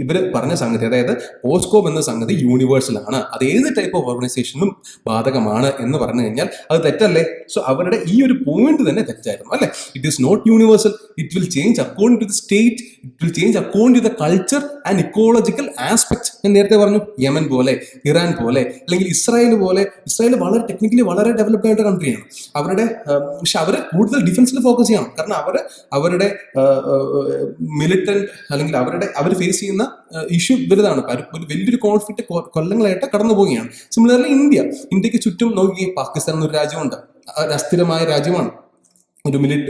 ഇവർ പറഞ്ഞ സംഗതി, അതായത് പോസ്കോം എന്ന സംഗതി യൂണിവേഴ്സലാണ്, അത് ഏത് ടൈപ്പ് ഓഫ് ഓർഗനൈസേഷനും ബാധകമാണ് എന്ന് പറഞ്ഞു കഴിഞ്ഞാൽ അത് തെറ്റല്ലേ? സോ അവരുടെ ഈ ഒരു പോയിന്റ് തന്നെ തെറ്റായിരുന്നു അല്ലെ. It is not universal, it will change according to the state, it will change according to the culture and ecological aspect. ഞാൻ നേരത്തെ പറഞ്ഞു യമൻ പോലെ, ഇറാൻ പോലെ, അല്ലെങ്കിൽ ഇസ്രായേൽ പോലെ. ഇസ്രായേൽ വളരെ ടെക്നിക്കലി വളരെ ഡെവലപ്ഡ് ആയിട്ട് കൺട്രിയാണ്. പക്ഷെ അവർ കൂടുതൽ ഡിഫൻസിൽ ഫോക്കസ് ചെയ്യണം, കാരണം അവരുടെ മിലിറ്റന്റ് അല്ലെങ്കിൽ അവർ ഫേസ് ചെയ്യുന്ന ഇഷ്യൂ വലുതാണ്. ഒരു വലിയൊരു കോൺഫ്ലിക്റ്റ് കൊല്ലങ്ങളായിട്ട് കടന്നു പോവുകയാണ്. സിമിലർലി ഇന്ത്യക്ക് ചുറ്റും നോക്കി പാകിസ്ഥാൻ എന്നൊരു രാജ്യമുണ്ട്, അസ്ഥിരമായ രാജ്യമാണ്.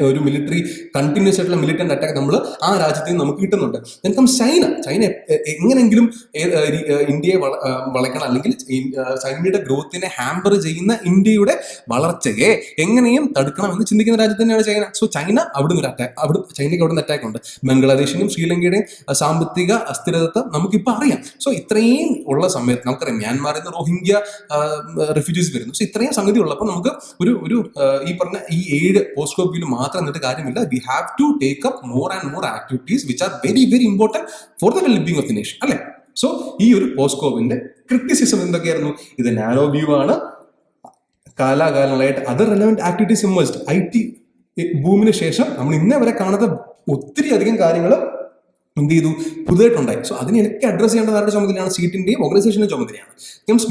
ഒരു മിലിറ്ററി കണ്ടിന്യൂസ് ആയിട്ടുള്ള മിലിറ്റന്റ് അറ്റാക്ക് നമ്മൾ ആ രാജ്യത്ത് നിന്ന് നമുക്ക് കിട്ടുന്നുണ്ട്. ചൈന എങ്ങനെങ്കിലും ഇന്ത്യയെ വളയ്ക്കണം, അല്ലെങ്കിൽ ചൈനയുടെ ഗ്രോത്തിനെ ഹാമ്പർ ചെയ്യുന്ന ഇന്ത്യയുടെ വളർച്ചയെ എങ്ങനെയും തടുക്കണം എന്ന് ചിന്തിക്കുന്ന രാജ്യം തന്നെയാണ് ചൈന. സോ ചൈനയ്ക്ക് അവിടുന്ന് അറ്റാക്ക് ഉണ്ട്. ബംഗ്ലാദേശിന്റെയും ശ്രീലങ്കയുടെയും സാമ്പത്തിക അസ്ഥിരത നമുക്കിപ്പോൾ അറിയാം. സോ ഇത്രയും ഉള്ള സമയത്ത് നമുക്കറിയാം മ്യാൻമാറിൽ നിന്ന് റോഹിംഗ്യ റെഫ്യൂജീസ് വരുന്നു. സോ ഇത്രയും സംഗതി ഉള്ളപ്പോൾ നമുക്ക് ഒരു ഈ പറഞ്ഞ ഈ 7 പോസ്കോ ബില്ല് മാത്രം എന്നിട്ട് കാര്യമില്ല. We have to take up more and more activities which are very very important for the wellbeing of the nation അല്ലെ. സോ ഈ ഒരു പോസ്കോവിന്റെ ക്രിറ്റിസിസം എന്തൊക്കെയായിരുന്നു? ഇത് നാരോ വ്യൂ ആണ്, കാലാകാലങ്ങളായിട്ട് other relevant activities immersed. IT ബൂമിന് ശേഷം നമ്മൾ ഇന്നേ വരെ കാണാത്ത ഒത്തിരി അധികം കാര്യങ്ങൾ എന്ത് ചെയ്തു, പുതുതായിട്ടുണ്ടായി. സോ അതിനൊക്കെ അഡ്രസ് ചെയ്യേണ്ടത് ആരുടെ ചുമതലയാണ്? സീറ്റിന്റെയും ഓർഗനൈസേഷന്റെ ചുമതലയാണ്.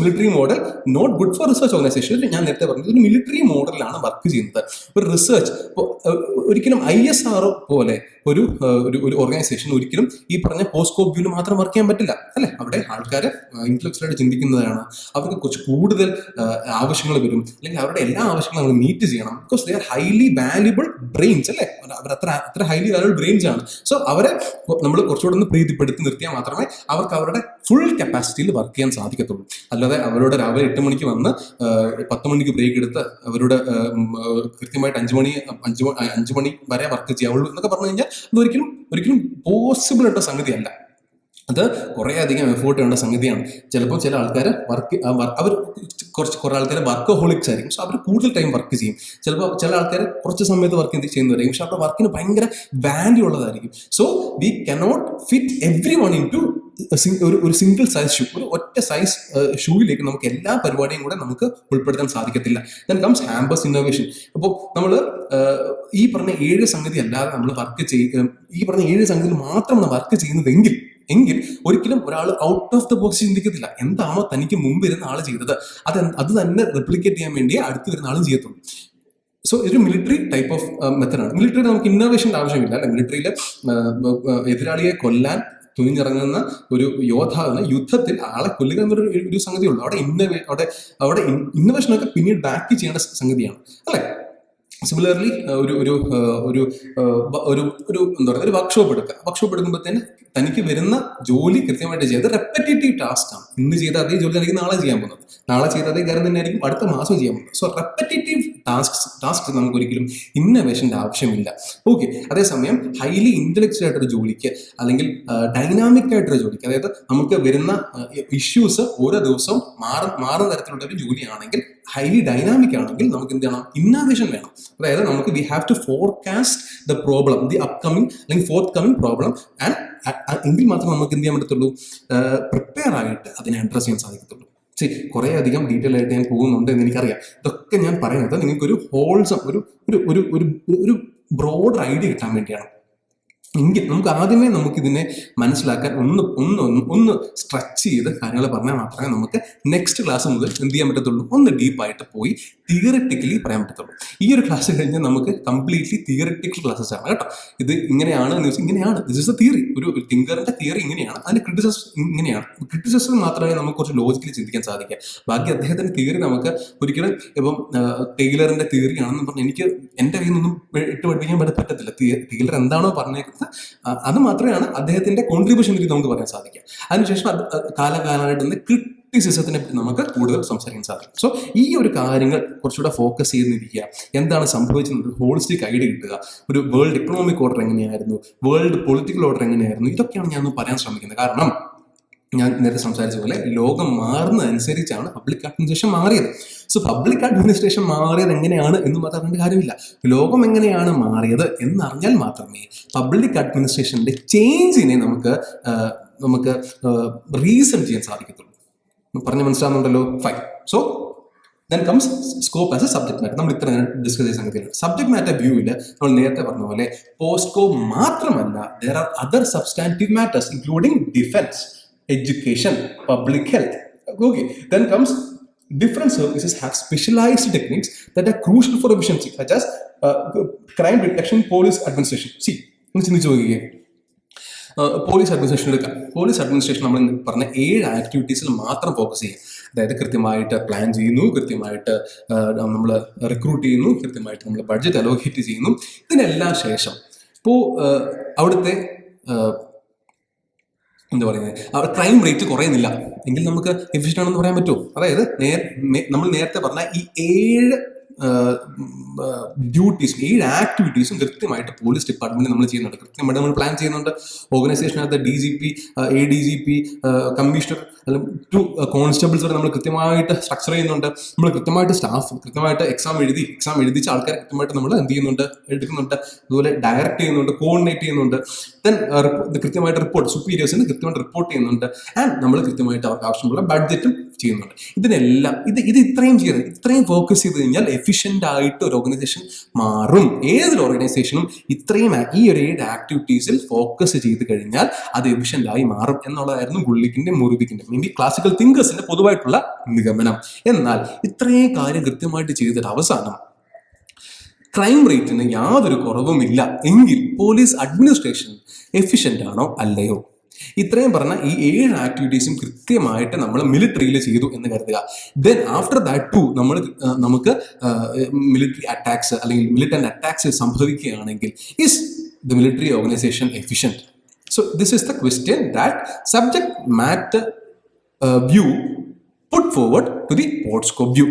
Military model not good for research organisation. ഞാൻ നേരത്തെ പറഞ്ഞത് ഒരു മിലിറ്ററി മോഡലാണ് വർക്ക് ചെയ്യുന്നത്. ഒരു റിസർച്ച് ഒരിക്കലും ISR പോലെ ഒരു ഓർഗനൈസേഷൻ ഒരിക്കലും ഈ പറഞ്ഞ പോസ്കോ വ്യൂവിൽ മാത്രം വർക്ക് ചെയ്യാൻ പറ്റില്ല അല്ലെ. അവിടെ ആൾക്കാർ ഇന്റലക്ച്വലായിട്ട് ചിന്തിക്കുന്നതാണ്, അവർക്ക് കുറച്ച് കൂടുതൽ ആവശ്യങ്ങൾ വരും, അല്ലെങ്കിൽ അവരുടെ എല്ലാ ആവശ്യങ്ങളും നമ്മൾ മീറ്റ് ചെയ്യണം. Because they are highly valuable brains അല്ലെ. അവർ അത്ര ഹൈലി വാല്യുബിൾ ബ്രെയിൻസ് ആണ്. സോ അവരെ നമ്മൾ കുറച്ചുകൂടെ ഒന്ന് പ്രീതിപ്പെടുത്തി നിർത്തിയാൽ മാത്രമേ അവർക്ക് അവരുടെ ഫുൾ കപ്പാസിറ്റിയിൽ വർക്ക് ചെയ്യാൻ സാധിക്കത്തുള്ളൂ. അല്ലാതെ അവരോട് രാവിലെ 8 മണിക്ക് വന്ന് 10 മണിക്ക് ബ്രേക്ക് എടുത്ത് അവരോട് കൃത്യമായിട്ട് 5 മണി വരെ വർക്ക് ചെയ്യാവുള്ളൂ എന്നൊക്കെ പറഞ്ഞു കഴിഞ്ഞാൽ അതൊരിക്കലും പോസിബിൾ ആയിട്ട് സംഗതിയല്ല. അത് കുറേ അധികം എഫേർട്ട് വേണ്ട സംഗതിയാണ്. ചിലപ്പോൾ ചില ആൾക്കാർ കുറെ ആൾക്കാർ വർക്കഹോളിക്സ് ആയിരിക്കും. സോ അവർ കൂടുതൽ ടൈം വർക്ക് ചെയ്യും. ചിലപ്പോൾ ചില ആൾക്കാർ കുറച്ച് സമയത്ത് വർക്ക് ചെയ്യുന്നവരായിരിക്കും, പക്ഷെ അവരുടെ വർക്കിന് ഭയങ്കര വാല്യൂ ഉള്ളതായിരിക്കും. So we cannot fit every one into ഒരു സിംഗിൾ സൈസ് ഷൂ. ഒരു ഒറ്റ സൈസ് ഷൂയിലേക്ക് നമുക്ക് എല്ലാ പരിപാടിയും കൂടെ നമുക്ക് ഉൾപ്പെടുത്താൻ സാധിക്കത്തില്ല. ദെൻ കംസ് ഹാമ്പസ് ഇന്നോവേഷൻ. അപ്പോൾ നമ്മൾ ഈ പറഞ്ഞ 7 സംഗതി അല്ലാതെ നമ്മൾ ഈ പറഞ്ഞ 7 സംഗതിയിൽ മാത്രം നമ്മൾ വർക്ക് ചെയ്യുന്നതെങ്കിൽ ഒരിക്കലും ഒരാൾ ഔട്ട് ഓഫ് ദ ബോക്സ് ചിന്തിക്കത്തില്ല. എന്താണോ തനിക്ക് മുമ്പ് വരുന്ന ആൾ ചെയ്തത് അത് തന്നെ റെപ്ലിക്കേറ്റ് ചെയ്യാൻ വേണ്ടിയേ അടുത്ത് വരുന്ന ആളും ചെയ്യത്തുള്ളൂ. സോ ഇതൊരു മിലിറ്ററി ടൈപ്പ് ഓഫ് മെത്തഡാണ്. മിലിറ്ററിയിൽ നമുക്ക് ഇന്നോവേഷൻ്റെ ആവശ്യമില്ല അല്ലെ. മിലിറ്ററിയിൽ എതിരാളിയെ കൊല്ലാൻ തുനിഞ്ഞിറങ്ങുന്ന ഒരു യോദ്ധാവിന് യുദ്ധത്തിൽ ആളെ കൊല്ലുക എന്നൊരു സംഗതിയുള്ളൂ. അവിടെ ഇന്നോവേഷനൊക്കെ പിന്നീട് ബാക്ക് ചെയ്യേണ്ട സംഗതിയാണ് അല്ലെ. സിമിലർലി ഒരു ഒരു ഒരു ഒരു ഒരു എന്താ പറയുക, ഒരു വർക്ക്ഷോപ്പ് എടുക്കുക. വർക്ക്ഷോപ്പ് എടുക്കുമ്പോഴത്തേന് തനിക്ക് വരുന്ന ജോലി കൃത്യമായിട്ട് ചെയ്ത് റെപ്പറ്റേറ്റീവ് ടാസ്ക് ആണ്. ഇന്ന് ചെയ്ത അതേ ജോലി എനിക്ക് നാളെ ചെയ്യാൻ പോകുന്നത്, നാളെ ചെയ്ത അതേ കാര്യം തന്നെ ആയിരിക്കും അടുത്ത മാസം ചെയ്യാൻ പോകുന്നത്. സോ റെപ്പറ്റേറ്റീവ് ടാസ്ക് നമുക്ക് ഒരിക്കലും ഇന്നോവേഷൻ്റെ ആവശ്യമില്ല. ഓക്കെ, അതേസമയം ഹൈലി ഇന്റലക്ച്വൽ ആയിട്ടൊരു ജോലിക്ക് അല്ലെങ്കിൽ ഡൈനാമിക് ആയിട്ടൊരു ജോലിക്ക്, അതായത് നമുക്ക് വരുന്ന ഇഷ്യൂസ് ഓരോ ദിവസവും മാറുന്ന തരത്തിലുള്ള ഒരു ജോലിയാണെങ്കിൽ, ഹൈലി ഡൈനാമിക് ആണെങ്കിൽ നമുക്ക് എന്ത് ചെയ്യണം? ഇന്നോവേഷൻ വേണം. അതായത് നമുക്ക് we have to forecast the problem, the upcoming അല്ലെങ്കിൽ ഫോർത്ത് കമ്മിങ് പ്രോബ്ലം, ആൻഡ് എങ്കിൽ മാത്രമേ നമുക്ക് എന്ത് ചെയ്യാൻ പറ്റത്തുള്ളൂ? പ്രിപ്പയർ ആയിട്ട് അതിനെ അഡ്രസ് ചെയ്യാൻ സാധിക്കത്തുള്ളൂ. ശരി, കുറേ അധികം ഡീറ്റെയിൽ ആയിട്ട് ഞാൻ പോകുന്നുണ്ട് എന്ന് എനിക്കറിയാം. ഇതൊക്കെ ഞാൻ പറയുന്നത് നിങ്ങൾക്കൊരു ഹോൾസം ഒരു ഒരു ഒരു ഒരു ബ്രോഡർ ഐഡിയ കിട്ടാൻ വേണ്ടിയാണ്. എങ്കിൽ നമുക്ക് ആദ്യമേ നമുക്കിതിനെ മനസ്സിലാക്കാൻ ഒന്ന് സ്ട്രെച്ച് ചെയ്ത് കാര്യങ്ങൾ പറഞ്ഞാൽ മാത്രമേ നമുക്ക് നെക്സ്റ്റ് ക്ലാസ് മുതൽ എന്ത് ചെയ്യാൻ പറ്റത്തുള്ളൂ? ഒന്ന് ഡീപ്പായിട്ട് പോയി തിയററ്റിക്കലി പറയാൻ പറ്റത്തുള്ളൂ. ഈ ഒരു ക്ലാസ് കഴിഞ്ഞാൽ നമുക്ക് കംപ്ലീറ്റ്ലി തിയററ്റിക്കൽ ക്ലാസ്സസ് ആണ് കേട്ടോ. ഇത് ഇങ്ങനെയാണ് എന്ന് വെച്ചാൽ ഇങ്ങനെയാണ്, ദിസ് ഇസ് എ തിയറി. ഒരു തിങ്കറിന്റെ തിയറി ഇങ്ങനെയാണ്, അതിന്റെ ക്രിറ്റിസിസം ഇങ്ങനെയാണ്. ക്രിറ്റിസിസം മാത്രമേ നമുക്ക് കുറച്ച് ലോജിക്കലി ചിന്തിക്കാൻ സാധിക്കുക. ബാക്കി അദ്ദേഹത്തിന്റെ തിയറി നമുക്ക് ഒരിക്കലും ഇപ്പം ടൈലറിന്റെ തിയറി ആണെന്ന് പറഞ്ഞ് എനിക്ക് എൻ്റെ കയ്യിൽ നിന്നും ഇട്ട് പഠിപ്പിക്കാൻ പറ്റത്തില്ല. ടൈലർ എന്താണോ പറഞ്ഞേക്കുന്നത് അത് മാത്രമാണ് അദ്ദേഹത്തിന്റെ കോൺട്രിബ്യൂഷൻ എനിക്ക് നമുക്ക് പറയാൻ സാധിക്കുക. അതിനുശേഷം കാലകാലമായിട്ട് ക്രിറ്റിസിസത്തിനെ പറ്റി നമുക്ക് കൂടുതൽ സംസാരിക്കാൻ സാധിക്കും. സോ ഈ ഒരു കാര്യങ്ങൾ കുറച്ചുകൂടെ ഫോക്കസ് ചെയ്തിരിക്കുക. എന്താണ് സംഭവിച്ചത്? ഹോളിസ്റ്റിക് ഐഡിയ കിട്ടുക. ഒരു വേൾഡ് എക്കണോമിക് ഓർഡർ എങ്ങനെയായിരുന്നു, വേൾഡ് പൊളിറ്റിക്കൽ ഓർഡർ എങ്ങനെയായിരുന്നു, ഇതൊക്കെയാണ് ഞാൻ പറയാൻ ശ്രമിക്കുന്നത്. കാരണം ഞാൻ നേരത്തെ സംസാരിച്ച പോലെ ലോകം മാറുന്നതനുസരിച്ചാണ് പബ്ലിക് അഡ്മിനിസ്ട്രേഷൻ മാറിയത്. സോ പബ്ലിക് അഡ്മിനിസ്ട്രേഷൻ മാറിയത് എങ്ങനെയാണ് എന്ന് മാത്രം അറിയേണ്ട കാര്യമില്ല. ലോകം എങ്ങനെയാണ് മാറിയത് എന്നറിഞ്ഞാൽ മാത്രമേ പബ്ലിക് അഡ്മിനിസ്ട്രേഷന്റെ ചേഞ്ചിനെ നമുക്ക് റീസൺ ചെയ്യാൻ സാധിക്കത്തുള്ളൂ. പറഞ്ഞ് മനസ്സിലാവുന്നുണ്ടല്ലോ? Fine. So then comes scope as a subject matter. നമ്മൾ ഇത്ര ഡിസ്കസ് ചെയ്ത സംഗതിയാണ്. സബ്ജക്ട് മാറ്റർ വ്യൂവിൽ നമ്മൾ നേരത്തെ പറഞ്ഞ പോലെ പോസ്റ്റ് സ്കോപ്പ് മാത്രമല്ല, there are other substantive matters including defense, education, public health. Okay, then comes different services have specialized techniques that are crucial for efficiency, such as crime detection, police administration. See, ചിന്തിച്ചു നോക്കിയേ, police administration എടുക്കാം. Police administration നമ്മൾ പറഞ്ഞ 7 ആക്ടിവിറ്റീസിൽ മാത്രം focus ചെയ്യുക. അതായത് കൃത്യമായിട്ട് plan ചെയ്യുന്നു, കൃത്യമായിട്ട് നമ്മൾ റിക്രൂട്ട് ചെയ്യുന്നു, കൃത്യമായിട്ട് നമ്മൾ ബഡ്ജറ്റ് അലോക്കേറ്റ് ചെയ്യുന്നു. ഇതിനെല്ലാം ശേഷം ഇപ്പോൾ അവിടുത്തെ എന്താ പറയുന്നത്, അവിടെ ക്രൈം റേറ്റ് കുറയുന്നില്ല എങ്കിൽ നമുക്ക് എഫിഷ്യൻ്റ് ആണെന്ന് പറയാൻ പറ്റുമോ? അതായത് നമ്മൾ നേരത്തെ പറഞ്ഞ ഈ 7 ഡ്യൂട്ടീസും 7 ആക്ടിവിറ്റീസും കൃത്യമായിട്ട് പോലീസ് ഡിപ്പാർട്ട്മെന്റ് നമ്മൾ ചെയ്യുന്നുണ്ട്. കൃത്യമായിട്ട് നമ്മൾ പ്ലാൻ ചെയ്യുന്നുണ്ട്. ഓർഗനൈസേഷനകത്ത് DGP, ADGP, കമ്മീഷണർ അല്ലെങ്കിൽ 2 കോൺസ്റ്റബിൾസ് വരെ നമ്മൾ കൃത്യമായിട്ട് സ്ട്രക്ചർ ചെയ്യുന്നുണ്ട്. നമ്മൾ കൃത്യമായിട്ട് സ്റ്റാഫ് കൃത്യമായിട്ട് എക്സാം എഴുതിച്ച ആൾക്കാരെ കൃത്യമായിട്ട് നമ്മൾ എന്ത് ചെയ്യുന്നുണ്ട്, എടുക്കുന്നുണ്ട്. അതുപോലെ ഡയറക്റ്റ് ചെയ്യുന്നുണ്ട്, കോർഡിനേറ്റ് ചെയ്യുന്നുണ്ട്. ദെൻ കൃത്യമായിട്ട് റിപ്പോർട്ട് സുപ്പീരിയേഴ്സിന് കൃത്യമായിട്ട് റിപ്പോർട്ട് ചെയ്യുന്നുണ്ട്. ആൻഡ് നമ്മൾ കൃത്യമായിട്ട് അവർക്ക് ആവശ്യമുള്ള ബഡ്ജറ്റും ചെയ്യുന്നുണ്ട്. ഇതിനെല്ലാം ഇത് ഇത്രയും ഫോക്കസ് ചെയ്ത് കഴിഞ്ഞാൽ എഫിഷ്യൻ്റ് ആയിട്ട് ഒരു ഓർഗനൈസേഷൻ മാറും. ഏതൊരു ഓർഗനൈസേഷനും ഇത്രയും ഈ ഒരു 7 ആക്ടിവിറ്റീസിൽ ഫോക്കസ് ചെയ്ത് കഴിഞ്ഞാൽ അത് എഫിഷ്യൻ്റ് ആയി മാറും എന്നുള്ളതായിരുന്നു ഗുള്ളിക്കിന്റെ മുറിവിക്കിന്റെ മീൻസ് ക്ലാസിക്കൽ തിങ്കേഴ്സിന്റെ പൊതുവായിട്ടുള്ള നിഗമനം. എന്നാൽ ഇത്രയും കാര്യം കൃത്യമായിട്ട് ചെയ്തിട്ട് അവസാനം ക്രൈം റേറ്റിന് യാതൊരു കുറവുമില്ല എങ്കിൽ പോലീസ് അഡ്മിനിസ്ട്രേഷൻ എഫിഷ്യൻ്റ് ആണോ അല്ലയോ? ഇത്രയും പറഞ്ഞ ഈ 7 ആക്ടിവിറ്റീസും കൃത്യമായിട്ട് നമ്മൾ മിലിറ്ററിയിൽ ചെയ്തു എന്ന് കരുതുക. ദെൻ ആഫ്റ്റർ ദാറ്റ് ടു നമുക്ക് മിലിറ്ററി അറ്റാക്സ് അല്ലെങ്കിൽ മിലിറ്റന്റ് അറ്റാക്സ് സംഭവിക്കുകയാണെങ്കിൽ is the military organisation efficient? So this is the question that subject matter view put forward to the POSDCORB view.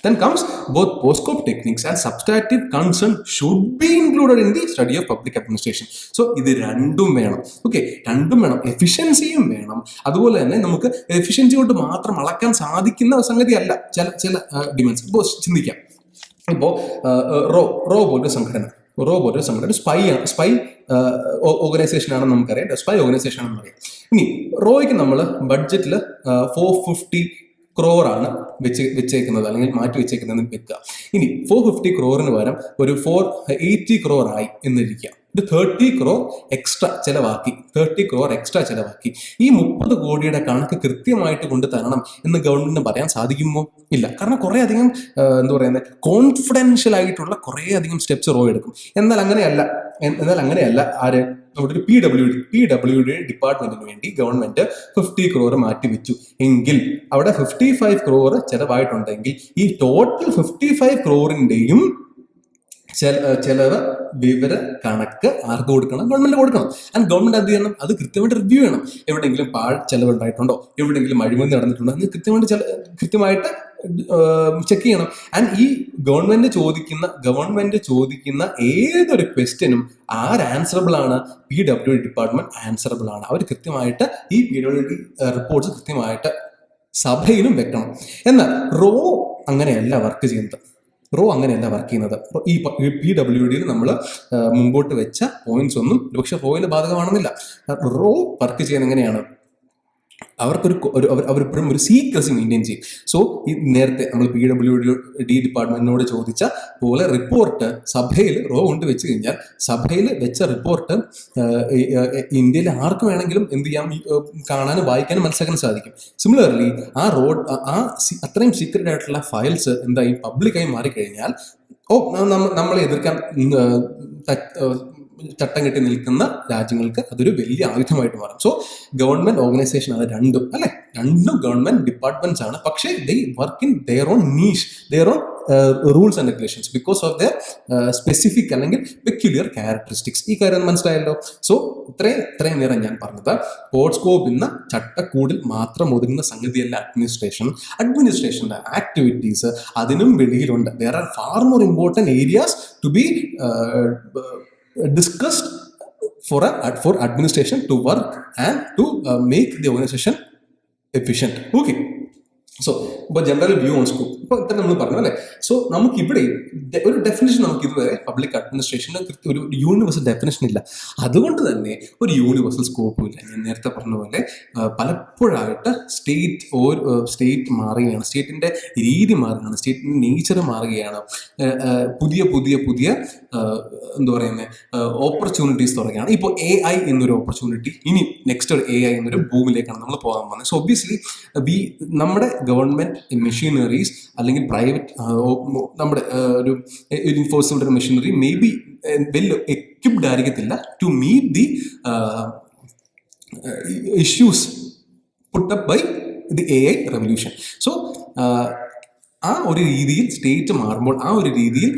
Then comes both post-scope techniques and substantive concern should be included in the study of public administration. So ഇത് രണ്ടും വേണം. Okay, രണ്ടും വേണം. എഫിഷ്യൻസിയും വേണം. അതുപോലെ തന്നെ നമുക്ക് efficiency കൊണ്ട് മാത്രം അളക്കാൻ സാധിക്കുന്ന സംഗതി അല്ല ചില ഡിമാൻഡ്സ്. ഇപ്പോൾ ചിന്തിക്കാം, ഇപ്പോൾ റോ പോലൊരു സംഘടന സ്പൈ ഓർഗനൈസേഷൻ ആണെന്ന് നമുക്കറിയാം. സ്പൈ ഓർഗനൈസേഷൻ ആണെന്ന് പറയാം. ഇനി റോയ്ക്ക് നമ്മൾ ബഡ്ജറ്റിൽ 450 ക്രോറാണ് വെച്ചേക്കുന്നത് അല്ലെങ്കിൽ മാറ്റി വെച്ചേക്കുന്നതെന്ന് വെക്കുക. ഇനി 450 ക്രോറിന് പകരം ഒരു 480 ക്രോർ ആയി എന്നിരിക്കുക. ഒരു 30 ക്രോർ എക്സ്ട്രാ ചിലവാക്കി ഈ 30 കോടിയുടെ കണക്ക് കൃത്യമായിട്ട് കൊണ്ട് തരണം എന്ന് ഗവൺമെന്റിന് പറയാൻ സാധിക്കുമോ? ഇല്ല. കാരണം കുറേ അധികം കോൺഫിഡൻഷ്യൽ ആയിട്ടുള്ള കുറേ അധികം സ്റ്റെപ്സ് റോ എടുക്കും. എന്നാൽ അങ്ങനെയല്ല ആര് നമ്മുടെ ഒരു PWD ഡിപ്പാർട്ട്മെന്റിന് വേണ്ടി ഗവൺമെന്റ് 50 ക്രോർ മാറ്റി വെച്ചു എങ്കിൽ അവിടെ 55 ക്രോർ ചെലവായിട്ടുണ്ടെങ്കിൽ ഈ ടോട്ടൽ 55 ക്രോറിന്റെയും ചെലവ് വിവര കണക്ക് ആർക്ക് കൊടുക്കണം? ഗവൺമെന്റ് കൊടുക്കണം. ആൻഡ് ഗവൺമെന്റ് എന്ത് ചെയ്യണം? അത് കൃത്യമായിട്ട് റിവ്യൂ ചെയ്യണം. എവിടെയെങ്കിലും ചെലവ് ഉണ്ടായിട്ടുണ്ടോ, എവിടെയെങ്കിലും അഴിമതി നടന്നിട്ടുണ്ടോ എന്ന് കൃത്യമായിട്ട് ചെക്ക് ചെയ്യണം. ആൻഡ് ഈ ഗവൺമെന്റ് ചോദിക്കുന്ന ഏതൊരു ക്വസ്റ്റ്യനും ആൻസറബിൾ ആണ്? PWD ഡിപ്പാർട്ട്മെന്റ് ആൻസറബിൾ ആണ്. അവർ കൃത്യമായിട്ട് ഈ PWD റിപ്പോർട്ട്സ് കൃത്യമായിട്ട് സഭയിലും വെക്കണം. എന്നാൽ റോ അങ്ങനെയല്ല വർക്ക് ചെയ്യുന്നത്. ഈ PWDയിൽ നമ്മൾ മുമ്പോട്ട് വെച്ച പോയിന്റ്സ് ഒന്നും പക്ഷെ റോയിൽ ബാധകമാണെന്നില്ല. റോ വർക്ക് ചെയ്യുന്നത് എങ്ങനെയാണ്? അവരെപ്പോഴും ഒരു സീക്രസി മെയിൻറ്റെയിൻ ചെയ്യും. സോ ഈ നേരത്തെ നമ്മൾ PWD ഡിപ്പാർട്ട്മെന്റിനോട് ചോദിച്ച പോലെ റിപ്പോർട്ട് സഭയിൽ റോ കൊണ്ട് വെച്ച് കഴിഞ്ഞാൽ സഭയിൽ വെച്ച റിപ്പോർട്ട് ഇന്ത്യയിലെ ആർക്ക് വേണമെങ്കിലും എന്ത് ചെയ്യാം? കാണാനും വായിക്കാനും മനസ്സിലാക്കാനും സാധിക്കും. സിമിലർലി അത്രയും സീക്രട്ട് ആയിട്ടുള്ള ഫയൽസ് എന്തായി പബ്ലിക്കായി മാറിക്കഴിഞ്ഞാൽ നമ്മളെ എതിർക്കാൻ ചട്ടം കെട്ടി നിൽക്കുന്ന രാജ്യങ്ങൾക്ക് അതൊരു വലിയ ആയുധമായിട്ട് മാറും. സോ ഗവൺമെന്റ് ഓർഗനൈസേഷൻ അത് രണ്ടും ഗവൺമെന്റ് ഡിപ്പാർട്ട്മെന്റ്സ് ആണ്. പക്ഷേ ദേ work in their own niche, their own rules and regulations because of their specific അല്ലെങ്കിൽ പെക്യുലിയർ ക്യാരക്ടറിസ്റ്റിക്സ്. ഈ കാര്യം മനസ്സിലായല്ലോ. സോ ഇത്രയും നേരം ഞാൻ പറഞ്ഞത് പോഡ്സ്കോപ്പ് എന്ന ചട്ടക്കൂടിൽ മാത്രം ഒതുങ്ങുന്ന സംഗതിയല്ല അഡ്മിനിസ്ട്രേഷന്റെ ആക്ടിവിറ്റീസ് അതിനും വെളിയിലുണ്ട്. There are far more important areas to be discussed for administration to work and to make the organization efficient. Okay. So ഇപ്പോൾ ജനറൽ വ്യൂ ഓൺ സ്കോപ്പ് ഇപ്പോൾ ഇത്ര നമ്മൾ പറഞ്ഞു അല്ലേ. സോ നമുക്കിവിടെ ഒരു ഡെഫിനേഷൻ നമുക്ക് ഇതുവരെ പബ്ലിക് അഡ്മിനിസ്ട്രേഷന് ഒരു യൂണിവേഴ്സൽ ഡെഫിനേഷൻ ഇല്ല. അതുകൊണ്ട് തന്നെ ഒരു യൂണിവേഴ്സൽ സ്കോപ്പും ഇല്ല. ഞാൻ നേരത്തെ പറഞ്ഞ പോലെ പലപ്പോഴായിട്ട് സ്റ്റേറ്റ് മാറുകയാണ്, സ്റ്റേറ്റിൻ്റെ രീതി മാറുകയാണ്, സ്റ്റേറ്റിൻ്റെ നേച്ചർ മാറുകയാണ്. പുതിയ എന്താ പറയുന്നത് ഓപ്പർച്യൂണിറ്റീസ് തുടങ്ങുകയാണ്. ഇപ്പോൾ AI എന്നൊരു ഓപ്പർച്യൂണിറ്റി, ഇനി നെക്സ്റ്റ് ഒരു AI എന്നൊരു ഭൂമിയിലേക്കാണ് നമ്മൾ പോകാൻ പോകുന്നത്. സോ ഒബ്വിയസ്ലി നമ്മുടെ ഗവൺമെന്റ് മെഷീനറീസ് അല്ലെങ്കിൽ പ്രൈവറ്റ് നമ്മുടെ ഒരു enforcement machinery may be well equipped ആയിരിക്കത്തില്ല to meet the issues put up by the AI revolution. So ആ ഒരു രീതിയിൽ സ്റ്റേറ്റ് മാറുമ്പോൾ ആ ഒരു രീതിയിൽ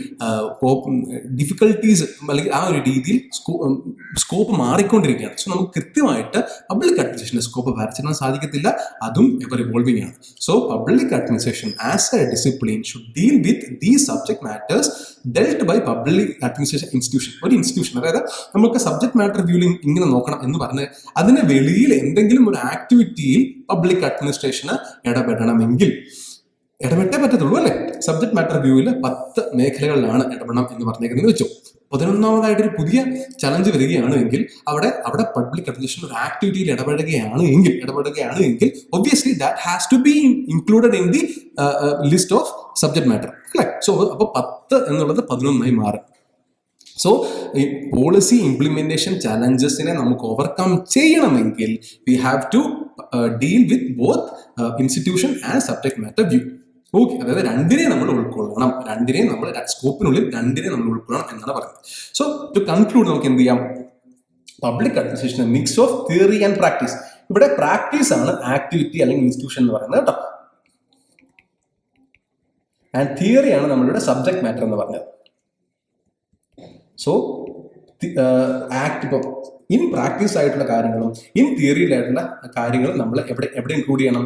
ഡിഫിക്കൽട്ടീസ് അല്ലെങ്കിൽ ആ ഒരു രീതിയിൽ സ്കോപ്പ് മാറിക്കൊണ്ടിരിക്കുകയാണ്. സോ നമുക്ക് കൃത്യമായിട്ട് പബ്ലിക് അഡ്മിനിസ്ട്രേഷൻ്റെ സ്കോപ്പ് വരച്ചിടാൻ സാധിക്കത്തില്ല. അതും എവർ ഇവോൾവിംഗ് ആണ്. So public administration as a discipline should deal with these subject matters dealt by public administration institution. ഒരു ഇൻസ്റ്റിറ്റ്യൂഷൻ, അതായത് നമുക്ക് സബ്ജക്ട് മാറ്റർ വ്യൂവിൽ ഇങ്ങനെ നോക്കണം എന്ന് പറഞ്ഞ് അതിന് വെളിയിൽ എന്തെങ്കിലും ഒരു ആക്ടിവിറ്റിയിൽ പബ്ലിക് അഡ്മിനിസ്ട്രേഷന് ഇടപെട്ടേ പറ്റത്തുള്ളൂ അല്ലേ. സബ്ജക്ട് മാറ്റർ വ്യൂവിൽ 10 മേഖലകളിലാണ് ഇടപെടണം എന്ന് പറഞ്ഞേക്കുന്നത് വെച്ചു. 11ാമതായിട്ടൊരു പുതിയ ചലഞ്ച് വരികയാണ് എങ്കിൽ അവിടെ പബ്ലിക് അഡ്മിനിസ്ട്രേഷൻ ഒരു ആക്ടിവിറ്റിയിൽ ഇടപെടുകയാണ് എങ്കിൽ obviously that has to be included in the list of subject matter അല്ലേ. സോ അപ്പോൾ 10 എന്നുള്ളത് 11ആയി മാറും. സോ ഈ പോളിസി ഇംപ്ലിമെന്റേഷൻ ചലഞ്ചസിനെ നമുക്ക് ഓവർകം ചെയ്യണമെങ്കിൽ we have to deal with both institution and subject matter view. Okay, അതായത് രണ്ടിനെ നമ്മൾ ഉൾക്കൊള്ളണം, സ്കോപ്പിനുള്ളിൽ രണ്ടിനെ നമ്മൾ ഉൾക്കൊള്ളണം എന്നാണ് പറയുന്നത്. സോ ടു കൺക്ലൂഡ് നമുക്ക് എന്ത് ചെയ്യാം? Public administration mix of theory and practice. ഇവിടെ പ്രാക്ടീസ് ആണ് ആക്ടിവിറ്റി അല്ലെങ്കിൽ ഇൻസ്റ്റിറ്റ്യൂഷൻ എന്ന് പറയുന്നത് കേട്ടോ. ആൻഡ് തിയറിയാണ് നമ്മളുടെ സബ്ജക്ട് മാറ്റർ എന്ന് പറഞ്ഞത്. സോ ഇപ്പോൾ ഇൻ പ്രാക്ടീസ് ആയിട്ടുള്ള കാര്യങ്ങളും ഇൻ തിയറിയിലായിട്ടുള്ള കാര്യങ്ങളും നമ്മൾ എവിടെ ഇൻക്ലൂഡ് ചെയ്യണം?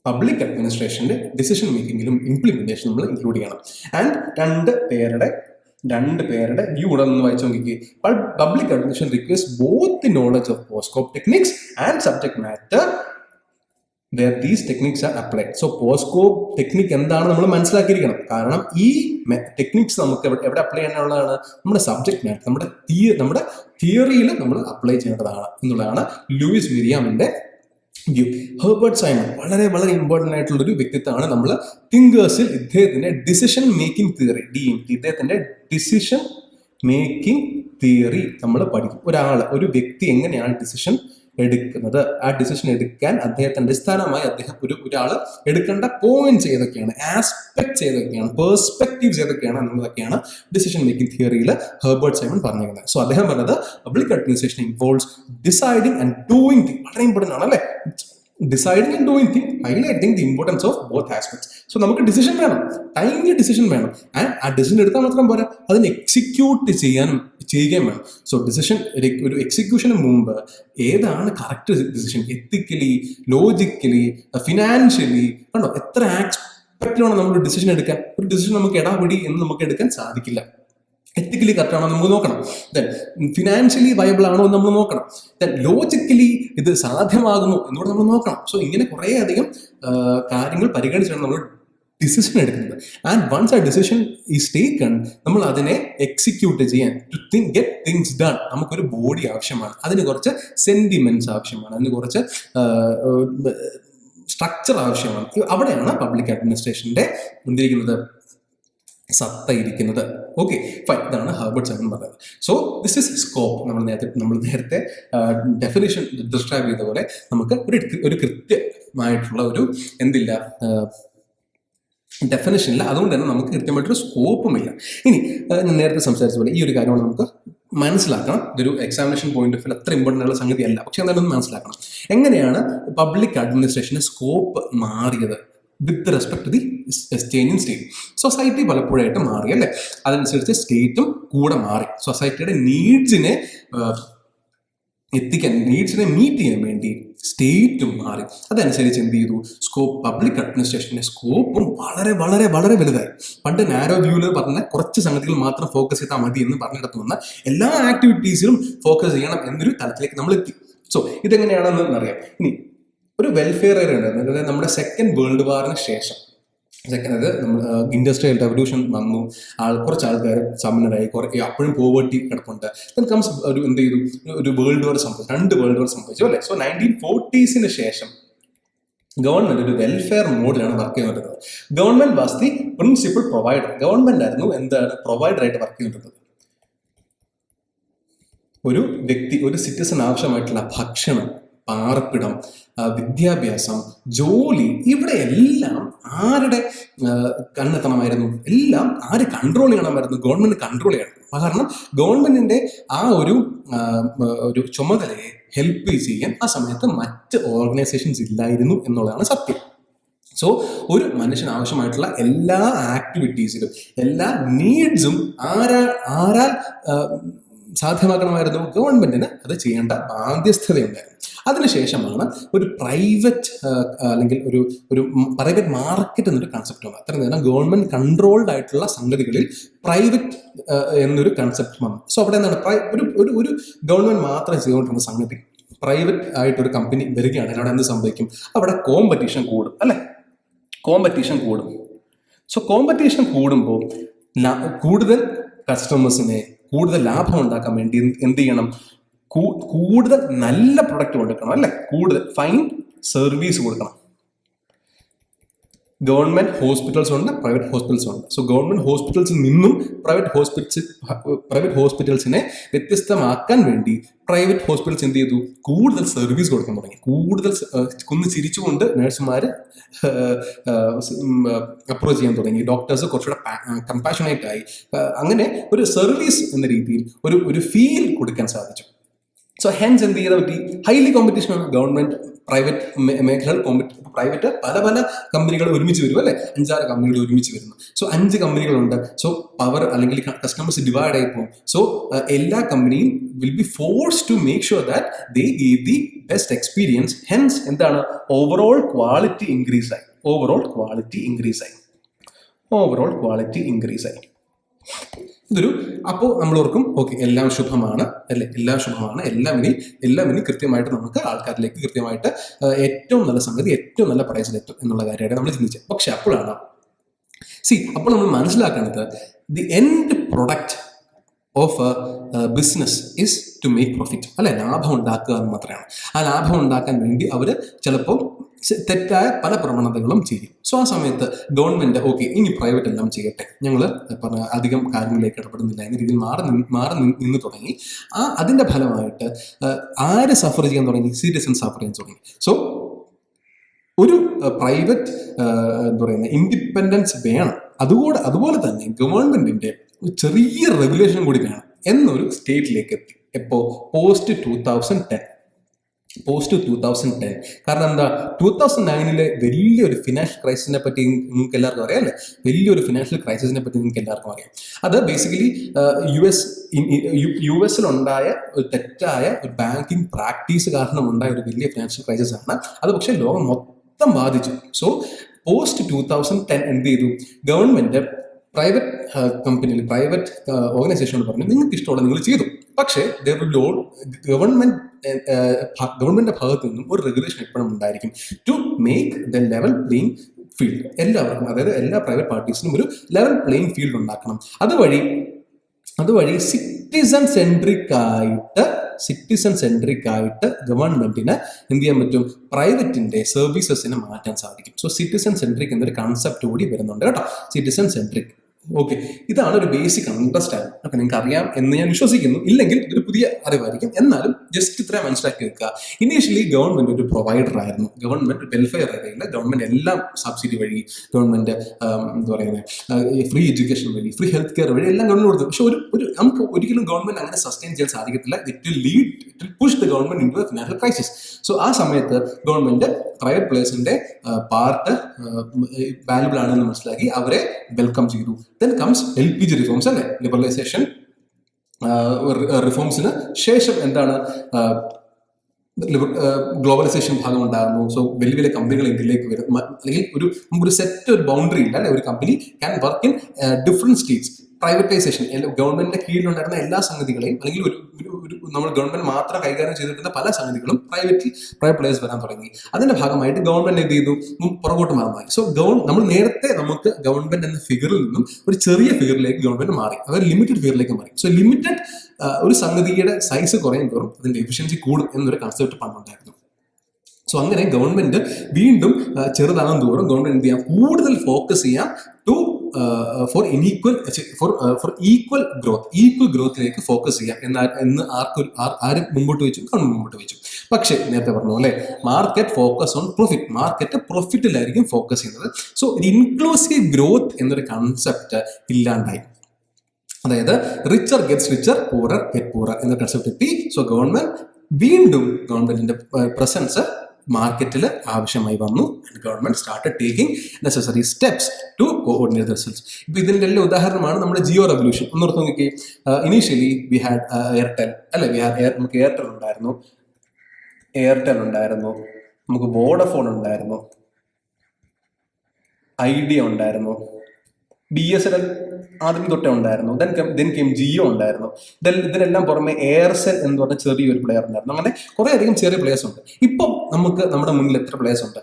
പബ്ലിക് അഡ്മിനിസ്ട്രേഷന്റെ ഡിസിഷൻ മേക്കിങ്ങിലും ഇംപ്ലിമെന്റേഷൻ നമ്മൾ ഇൻക്ലൂഡ് ചെയ്യണം. ആൻഡ് രണ്ട് പേരുടെ വ്യൂ കൂടെ ഒന്ന് വായിച്ചു നോക്കിക്കേ. Public administration requires both the knowledge of POSDCORB techniques and subject matter where these techniques are applied. So POSDCORB technique എന്താണ് നമ്മൾ മനസ്സിലാക്കിയിരിക്കണം. കാരണം ഈ ടെക്നിക്സ് നമുക്ക് എവിടെ അപ്ലൈ ചെയ്യാനുള്ളതാണ്? നമ്മുടെ സബ്ജക്ട് മാറ്റർ, നമ്മുടെ തിയറിയിൽ നമ്മൾ അപ്ലൈ ചെയ്യേണ്ടതാണ് എന്നുള്ളതാണ് ലൂയിസ് മിരിയാമിന്റെ വ്യൂ. ഹെർബർട്ട് സൈമൺ വളരെ വളരെ ഇമ്പോർട്ടൻ്റ് ആയിട്ടുള്ള ഒരു വ്യക്തിത്വമാണ്. നമ്മൾ തിങ്കേഴ്സിൽ ഇദ്ദേഹത്തിന്റെ ഡിസിഷൻ മേക്കിംഗ് തിയറി ഇദ്ദേഹത്തിന്റെ ഡിസിഷൻ മേക്കിംഗ് തിയറി നമ്മൾ പഠിക്കും. ഒരു വ്യക്തി എങ്ങനെയാണ് ഡിസിഷൻ എടുക്കുന്നത്, ആ ഡിസിഷൻ എടുക്കാൻ അദ്ദേഹത്തിന്റെ അടിസ്ഥാനമായി ഒരാൾ എടുക്കേണ്ട പോയിന്റ്സ് ഏതൊക്കെയാണ്, ആസ്പെക്ട്സ് ഏതൊക്കെയാണ്, പെർസ്പെക്റ്റീവ്സ് ഏതൊക്കെയാണ് എന്നുള്ളതൊക്കെയാണ് ഡിസിഷൻ മേക്കിംഗ് തിയറിയിൽ ഹെർബർട്ട് സൈമൺ പറഞ്ഞിരിക്കുന്നത്. സോ അദ്ദേഹം പറഞ്ഞത് public administration involves deciding and doing thing. വളരെ ഇമ്പോർട്ടൻ്റ് ആണ് അല്ലേ. Deciding and doing thing highlighting the importance of both aspects. So നമുക്ക് ഡിസിഷൻ വേണം, ടൈംലി ഡിസിഷൻ വേണം. ആൻഡ് ആ ഡിസിഷൻ എടുത്താൽ മാത്രം പോരാ, അതിന് എക്സിക്യൂട്ട് ചെയ്യുകയും വേണം. സോ ഡിസിഷൻ, ഒരു എക്സിക്യൂഷന് മുമ്പ് ഏതാണ് correct decision, ethically, logically, financially, കണ്ടോ എത്ര ആസ്പെക്റ്റിലാണ് നമ്മൾ ഡിസിഷൻ എടുക്കാൻ. ഒരു ഡിസിഷൻ നമുക്ക് എടാപിടി എന്ന് നമുക്ക് എടുക്കാൻ സാധിക്കില്ല. എത്തിക്കലി കറക്റ്റ് ആണോ നമ്മൾ നോക്കണം, ദെൻ ഫിനാൻഷ്യലി വയബിൾ ആണോ എന്ന് നമ്മൾ നോക്കണം, ദെൻ ലോജിക്കലി ഇത് സാധ്യമാകുമോ എന്നുകൂടെ നമ്മൾ നോക്കണം. സോ ഇങ്ങനെ കുറേ അധികം കാര്യങ്ങൾ പരിഗണിച്ചാണ് നമ്മൾ ഡിസിഷൻ എടുക്കുന്നത്. ആൻഡ് വൺസ് ആ ഡിസിഷൻ ഈസ് ടേക്കൺ, നമ്മൾ അതിനെ എക്സിക്യൂട്ട് ചെയ്യാൻ, ടു ഗെറ്റ് തിങ്സ് ഡൺ, നമുക്കൊരു ബോഡി ആവശ്യമാണ്, അതിന് കുറച്ച് സെന്റിമെന്റ്സ് ആവശ്യമാണ്, അതിന് കുറച്ച് സ്ട്രക്ചർ ആവശ്യമാണ്. അവിടെയാണ് പബ്ലിക് അഡ്മിനിസ്ട്രേഷന്റെ എന്തിരിക്കുന്നത്, സത്ത ഇരിക്കുന്നത്. ഓക്കെ ഫൈൻ, ഇതാണ് ഹെർബർട്ട് സൈമൺ പറഞ്ഞത്. So this is scope. നമ്മൾ നേരത്തെ ഡെഫിനിഷൻ ഡിസ്ക്രൈബ് ചെയ്ത പോലെ നമുക്ക് ഒരു കൃത്യമായിട്ടുള്ള ഒരു എന്തില്ല, ഡെഫിനിഷനില്ല. അതുകൊണ്ട് തന്നെ നമുക്ക് കൃത്യമായിട്ടൊരു സ്കോപ്പുമില്ല. ഇനി ഞാൻ നേരത്തെ സംസാരിച്ച പോലെ ഈ ഒരു കാര്യമാണ് നമുക്ക് മനസ്സിലാക്കണം. ഇതൊരു എക്സാമിനേഷൻ പോയിന്റ് ഓഫ് വ്യൂ അത്ര ഇമ്പോർട്ടൻ്റ് ഉള്ള സംഗതിയല്ല, പക്ഷെ എന്തായാലും മനസ്സിലാക്കണം എങ്ങനെയാണ് പബ്ലിക് അഡ്മിനിസ്ട്രേഷൻ്റെ സ്കോപ്പ് മാറിയത് with respect to the changing state. Society പലപ്പോഴായിട്ട് മാറി അല്ലേ, അതനുസരിച്ച് സ്റ്റേറ്റും കൂടെ മാറി. സൊസൈറ്റിയുടെ നീഡ്സിനെ മീറ്റ് ചെയ്യാൻ വേണ്ടി സ്റ്റേറ്റും മാറി. അതനുസരിച്ച് എന്ത് ചെയ്തു, പബ്ലിക് അഡ്മിനിസ്ട്രേഷന്റെ സ്കോപ്പും വളരെ വളരെ വളരെ വലുതായി. പണ്ട് നാരോ വ്യൂവിൽ പറഞ്ഞ കുറച്ച് സംഗതികൾ മാത്രം ഫോക്കസ് ചെയ്താൽ മതി എന്ന് പറഞ്ഞിടത്ത് വന്ന എല്ലാ ആക്ടിവിറ്റീസിലും ഫോക്കസ് ചെയ്യണം എന്നൊരു തലത്തിലേക്ക് നമ്മൾ എത്തി. സോ ഇതെങ്ങനെയാണെന്ന് അറിയാം. ഇനി ഒരു വെൽഫെയർ ഏരിയ ഉണ്ടായിരുന്നു, അതായത് നമ്മുടെ സെക്കൻഡ് വേൾഡ് വാറിന് ശേഷം, നമ്മൾ ഇൻഡസ്ട്രിയൽ റെവല്യൂഷൻ വന്നു, കുറച്ച് ആൾക്കാർ സമ്പന്നരായി, അപ്പോഴും പോവർട്ടി കിടപ്പുണ്ട്. ദെൻ കംസ് എന്ത് ചെയ്തു, ഒരു വേൾഡ് വാർ സംഭവിച്ചു, 2 വേൾഡ് വാർ സംഭവിച്ചു അല്ലേ. സോ 1940s ശേഷം ഗവൺമെന്റ് ഒരു വെൽഫെയർ മോഡിലാണ് വർക്ക് ചെയ്തുകൊണ്ടിരുന്നത്. Government was the principal provider. Government ആയിരുന്നു എന്താണ് പ്രൊവൈഡറായിട്ട് വർക്ക് ചെയ്തുകൊണ്ടിരുന്നത്. ഒരു വ്യക്തി, ഒരു സിറ്റിസൺ ആവശ്യമായിട്ടുള്ള ഭക്ഷണം, പാർപ്പിടം, വിദ്യാഭ്യാസം, ജോലി, ഇവിടെ എല്ലാം ആരുടെ കണ്ണെത്തണമായിരുന്നു, എല്ലാം ആര് കൺട്രോൾ ചെയ്യണമായിരുന്നു, ഗവൺമെന്റ് കൺട്രോൾ ചെയ്യണം. കാരണം ഗവൺമെന്റിന്റെ ആ ഒരു ചുമതലയെ ഹെൽപ്പ് ചെയ്യാൻ ആ സമയത്ത് മറ്റ് ഓർഗനൈസേഷൻസ് ഇല്ലായിരുന്നു എന്നുള്ളതാണ് സത്യം. സോ ഒരു മനുഷ്യന് ആവശ്യമായിട്ടുള്ള എല്ലാ ആക്ടിവിറ്റീസിലും, എല്ലാ നീഡ്സും ആരാൽ സാധ്യമാക്കണമായിരുന്നു, ഗവൺമെന്റിന് അത് ചെയ്യേണ്ട ബാധ്യസ്ഥതയുണ്ടായിരുന്നു. അതിനുശേഷമാണ് ഒരു പ്രൈവറ്റ് അല്ലെങ്കിൽ ഒരു പ്രൈവറ്റ് മാർക്കറ്റ് എന്നൊരു കൺസെപ്റ്റ് വന്നത്. അത്ര നേരം ഗവൺമെന്റ് കൺട്രോൾഡ് ആയിട്ടുള്ള സംഗതികളിൽ പ്രൈവറ്റ് എന്നൊരു കൺസെപ്റ്റ് വന്നു. സോ അവിടെ എന്താണ്, ഒരു ഗവൺമെന്റ് മാത്രം ചെയ്തുകൊണ്ടിരുന്ന സംഗതി പ്രൈവറ്റ് ആയിട്ടൊരു കമ്പനി വരികയാണെങ്കിൽ അവിടെ എന്ത് സംഭവിക്കും, അവിടെ കോമ്പറ്റീഷൻ കൂടും അല്ലെ, കോമ്പറ്റീഷൻ കൂടും. സോ കോമ്പറ്റീഷൻ കൂടുമ്പോൾ കൂടുതൽ കസ്റ്റമേഴ്സിനെ, കൂടുതൽ ലാഭം ഉണ്ടാക്കാൻ വേണ്ടി എന്ത് ചെയ്യണം, കൂടുതൽ നല്ല പ്രൊഡക്റ്റ് കൊടുക്കണം അല്ലെ, കൂടുതൽ ഫൈൻ സർവീസ് കൊടുക്കണം. ഗവൺമെന്റ് ഹോസ്പിറ്റൽസ് ഉണ്ട്, പ്രൈവറ്റ് ഹോസ്പിറ്റൽസ് ഉണ്ട്. സോ ഗവൺമെന്റ് ഹോസ്പിറ്റൽസിൽ നിന്നും പ്രൈവറ്റ് ഹോസ്പിറ്റൽസിനെ വ്യത്യസ്തമാക്കാൻ വേണ്ടി പ്രൈവറ്റ് ഹോസ്പിറ്റൽസ് എന്ത് ചെയ്തു, കൂടുതൽ സർവീസ് കൊടുക്കാൻ തുടങ്ങി. കൂടുതൽ ചിരിച്ചുകൊണ്ട് നഴ്സുമാര് അപ്രോച്ച് ചെയ്യാൻ തുടങ്ങി. ഡോക്ടേഴ്സ് കുറച്ചുകൂടെ കമ്പാഷനേറ്റ് ആയി. അങ്ങനെ ഒരു സർവീസ് എന്ന രീതിയിൽ ഒരു ഫീൽ കൊടുക്കാൻ സാധിച്ചു. സോ ഹെൻസ് എന്ത് ചെയ്താൽ പറ്റി, ഹൈലി കോമ്പറ്റീഷനാണ്. ഗവൺമെന്റ് പ്രൈവറ്റ് മേഖലകൾ പ്രൈവറ്റ് പല കമ്പനികൾ ഒരുമിച്ച് വരും അല്ലെ, 5-6 കമ്പനികൾ ഒരുമിച്ച് വരുന്നു. സോ 5 കമ്പനികളുണ്ട്. സോ പവർ അല്ലെങ്കിൽ കസ്റ്റമേഴ്സ് ഡിവൈഡ് ആയി പോകും. സോ എല്ലാ കമ്പനിയും will be force to make sure that they give the best experience. Hence എന്താണ്, ഓവറോൾ ക്വാളിറ്റി ഇൻക്രീസ് ആയി. അപ്പോൾ നമ്മൾ ഓർക്കും ഓക്കെ എല്ലാം ശുഭമാണ് അല്ലെ, എല്ലാം ഇനി കൃത്യമായിട്ട് നമുക്ക് ആൾക്കാരിലേക്ക് കൃത്യമായിട്ട് ഏറ്റവും നല്ല സംഗതി ഏറ്റവും നല്ല പ്രൈസിലെത്തും എന്നുള്ള കാര്യമായിട്ട് നമ്മൾ ചിന്തിച്ചത്. പക്ഷെ അപ്പോൾ നമ്മൾ മനസ്സിലാക്കേണ്ടത് the end product of business is to make profit അല്ലെ, ലാഭം ഉണ്ടാക്കുക എന്ന് മാത്രമാണ്. ആ ലാഭം ഉണ്ടാക്കാൻ വേണ്ടി അവർ ചിലപ്പോൾ തെറ്റായ പല പ്രവണതകളും ചെയ്യും. സോ ആ സമയത്ത് ഗവൺമെന്റ് ഓക്കെ ഇനി പ്രൈവറ്റ് എല്ലാം ചെയ്യട്ടെ, ഞങ്ങൾ അധികം കാര്യങ്ങളിലേക്ക് ഇടപെടുന്നില്ല എന്ന രീതിയിൽ മാറി നിന്ന് തുടങ്ങി. അതിന്റെ ഫലമായിട്ട് ആര് സഫർ ചെയ്യാൻ തുടങ്ങി, സിറ്റിസൺ സഫർ ചെയ്യാൻ തുടങ്ങി. സോ ഒരു പ്രൈവറ്റ് ഇൻഡിപെൻഡൻസ് വേണം. അതുപോലെ തന്നെ ഗവൺമെന്റിന്റെ ചെറിയ റെഗുലേഷൻ കൂടി വേണം എന്നൊരു സ്റ്റേറ്റിലേക്ക് എത്തി. എപ്പോ, പോസ്റ്റ് 2010 പോസ്റ്റ് 2010. കാരണം എന്താ, 2009 വലിയൊരു ഫിനാൻഷ്യൽ ക്രൈസിസിനെ പറ്റി നിങ്ങൾക്ക് എല്ലാവർക്കും അറിയാം അല്ലേ? വലിയൊരു ഫിനാൻഷ്യൽ ക്രൈസിസിനെ പറ്റി നിങ്ങൾക്ക് എല്ലാവർക്കും അറിയാം. അത് ബേസിക്കലി യു എസിലുണ്ടായ ഒരു തെറ്റായ ഒരു ബാങ്കിങ് പ്രാക്ടീസ് കാരണം ഉണ്ടായ ഒരു വലിയ ഫിനാൻഷ്യൽ ക്രൈസിസ് ആണ് അത്. പക്ഷേ ലോകം മൊത്തം ബാധിച്ചു. സോ പോസ്റ്റ് 2010 എന്ത് ചെയ്തു? ഗവൺമെന്റ് പ്രൈവറ്റ് കമ്പനിയിൽ, പ്രൈവറ്റ് ഓർഗനൈസേഷനോട് പറഞ്ഞു നിങ്ങൾക്ക് ഇഷ്ടമുള്ള നിങ്ങൾ ചെയ്തു. പക്ഷേ ഗവൺമെന്റിന്റെ ഭാഗത്തു നിന്നും ഒരു റെഗുലേഷൻ എപ്പോഴും ഉണ്ടായിരിക്കും to make the level playing field. എല്ലാവർക്കും, അതായത് എല്ലാ പ്രൈവറ്റ് പാർട്ടീസിനും ഒരു ലെവൽ പ്ലേയിങ് ഫീൽഡ് ഉണ്ടാക്കണം. അതുവഴി സിറ്റിസൺ സെൻട്രിക് ആയിട്ട് ഗവൺമെന്റിന് എന്ത് ചെയ്യാൻ പറ്റും? പ്രൈവറ്റിന്റെ സർവീസസിനെ മാറ്റാൻ സാധിക്കും. സോ സിറ്റിസൺ സെൻട്രിക് എന്നൊരു കൺസെപ്റ്റ് കൂടി വരുന്നുണ്ട് കേട്ടോ. Citizen centric. ഓക്കെ, ഇതാണ് ഒരു ബേസിക് അണ്ടർസ്റ്റാൻഡിങ്. അപ്പൊ നിങ്ങൾക്ക് അറിയാം എന്ന് ഞാൻ വിശ്വസിക്കുന്നു. ഇല്ലെങ്കിൽ ഇതൊരു പുതിയ അറിവായിരിക്കും. എന്നാലും ജസ്റ്റ് ഇത്ര മനസ്സിലാക്കി വെക്കുക. ഇനീഷ്യലി ഗവൺമെന്റ് ഒരു പ്രൊവൈഡർ ആയിരുന്നു. ഗവൺമെന്റ് വെൽഫെയർ ഏരിയയിൽ ഗവൺമെന്റ് എല്ലാം സബ്സിഡി വഴി, ഗവൺമെന്റ് എന്താ പറയുന്നത്, ഫ്രീ എഡ്യൂക്കേഷൻ വഴി, ഫ്രീ ഹെൽത്ത് കെയർ വഴി എല്ലാം ഗവൺമെന്റ് കൊടുത്തു. പക്ഷെ ഒരു നമുക്ക് ഒരിക്കലും ഗവൺമെന്റ് അങ്ങനെ സസ്റ്റെയിൻ ചെയ്യാൻ സാധിക്കത്തില്ല. It will push the government into a financial crisis. So ആ സമയത്ത് ഗവൺമെന്റ് പ്രൈവറ്റ് പ്ലേയേഴ്സിന്റെ പാർട്ട് വാല്യുബിൾ ആണെന്ന് മനസ്സിലാക്കി അവരെ വെൽക്കം ചെയ്തു. Then comes LPG റിഫോംസ് അല്ലേ, ലിബറലൈസേഷൻ റിഫോംസിന് ശേഷം എന്താണ്, ഗ്ലോബലൈസേഷൻ ഭാഗം ഉണ്ടാകുന്നു. സോ വലിയ വലിയ കമ്പനികൾ ഇന്ത്യയിലേക്ക് വരും. അല്ലെങ്കിൽ ഒരു സെറ്റ് ഒരു ബൗണ്ടറി ഇല്ല അല്ലെ, ഒരു company can work in different States. Privatisation, ഗവൺമെന്റിന്റെ കീഴിലുണ്ടായിരുന്ന എല്ലാ സംഗതികളെയും, അല്ലെങ്കിൽ ഒരു നമ്മൾ ഗവൺമെന്റ് മാത്രം കൈകാര്യം ചെയ്തിരുന്ന പല സംഗതികളും പ്രൈവറ്റ് പ്ലേയേഴ്സ് വരാൻ തുടങ്ങി. അതിന്റെ ഭാഗമായിട്ട് ഗവൺമെന്റ് എന്ത് ചെയ്തു? പുറകോട്ട് മാറി. സോ നമ്മൾ നേരത്തെ നമുക്ക് ഗവൺമെന്റ് എന്ന ഫിഗറിൽ നിന്നും ഒരു ചെറിയ ഫിഗറിലേക്ക് ഗവൺമെന്റ് മാറി, അതായത് ലിമിറ്റഡ് ഫിഗറിലേക്ക് മാറി. സോ ലിമിറ്റഡ് ഒരു സംഗതിയുടെ സൈസ് കുറയും തോറും അതിന്റെ എഫിഷ്യൻസി കൂടും എന്നൊരു കൺസെപ്റ്റ് പണ്ടുണ്ടായിരുന്നു. സോ അങ്ങനെ ഗവൺമെന്റ് വീണ്ടും ചെറുതാകും തോറും ഗവൺമെന്റ് എന്ത് ചെയ്യാം? കൂടുതൽ ഫോക്കസ് ചെയ്യാം ടു ഫോർ ഈക്വൽ ഗ്രോത്തിലേക്ക് ഫോക്കസ് ചെയ്യാം എന്ന് ആരും മുമ്പോട്ട് വെച്ചു? ഗവൺമെന്റ് മുമ്പോട്ട് വെച്ചു. പക്ഷേ നേരത്തെ പറഞ്ഞു അല്ലെ, market focus on profit. Market പ്രോഫിറ്റിലായിരിക്കും ഫോക്കസ് ചെയ്യുന്നത്. സോ ഇൻക്ലൂസീവ് ഗ്രോത്ത് എന്നൊരു കൺസെപ്റ്റ് ഇല്ലാണ്ടായി. അതായത് richer gets richer, poorer get poorer എന്ന കൺസെപ്റ്റ് എത്തി. സോ ഗവൺമെന്റിന്റെ പ്രസൻസ് മാർക്കറ്റിൽ ആവശ്യമായി വന്നു. Government started taking necessary steps to coordinate the results. ഇപ്പൊ ഇതിന്റെ എല്ലാം ഉദാഹരണമാണ് നമ്മുടെ ജിയോ റെവല്യൂഷൻ. ഒന്നോർത്ത് നോക്കി, ഇനീഷ്യലി വി ഹാഡ് എയർടെൽ അല്ലെ, നമുക്ക് എയർടെൽ ഉണ്ടായിരുന്നു, നമുക്ക് വോഡഫോൺ ഉണ്ടായിരുന്നു, ഐഡിയ ഉണ്ടായിരുന്നു, BSNL ആദ്യം തൊട്ടേ ഉണ്ടായിരുന്നു. ദെൻ കെയിം ജിയോ ഉണ്ടായിരുന്നു. ഇതിനെല്ലാം പുറമെ എയർസെൽ എന്ന് പറഞ്ഞ ചെറിയൊരു പ്ലെയർ ഉണ്ടായിരുന്നു. അങ്ങനെ കുറെ അധികം ചെറിയ പ്ലേയേഴ്സ് ഉണ്ട്. ഇപ്പം നമുക്ക് നമ്മുടെ മുന്നിൽ എത്ര പ്ലേയേഴ്സ് ഉണ്ട്?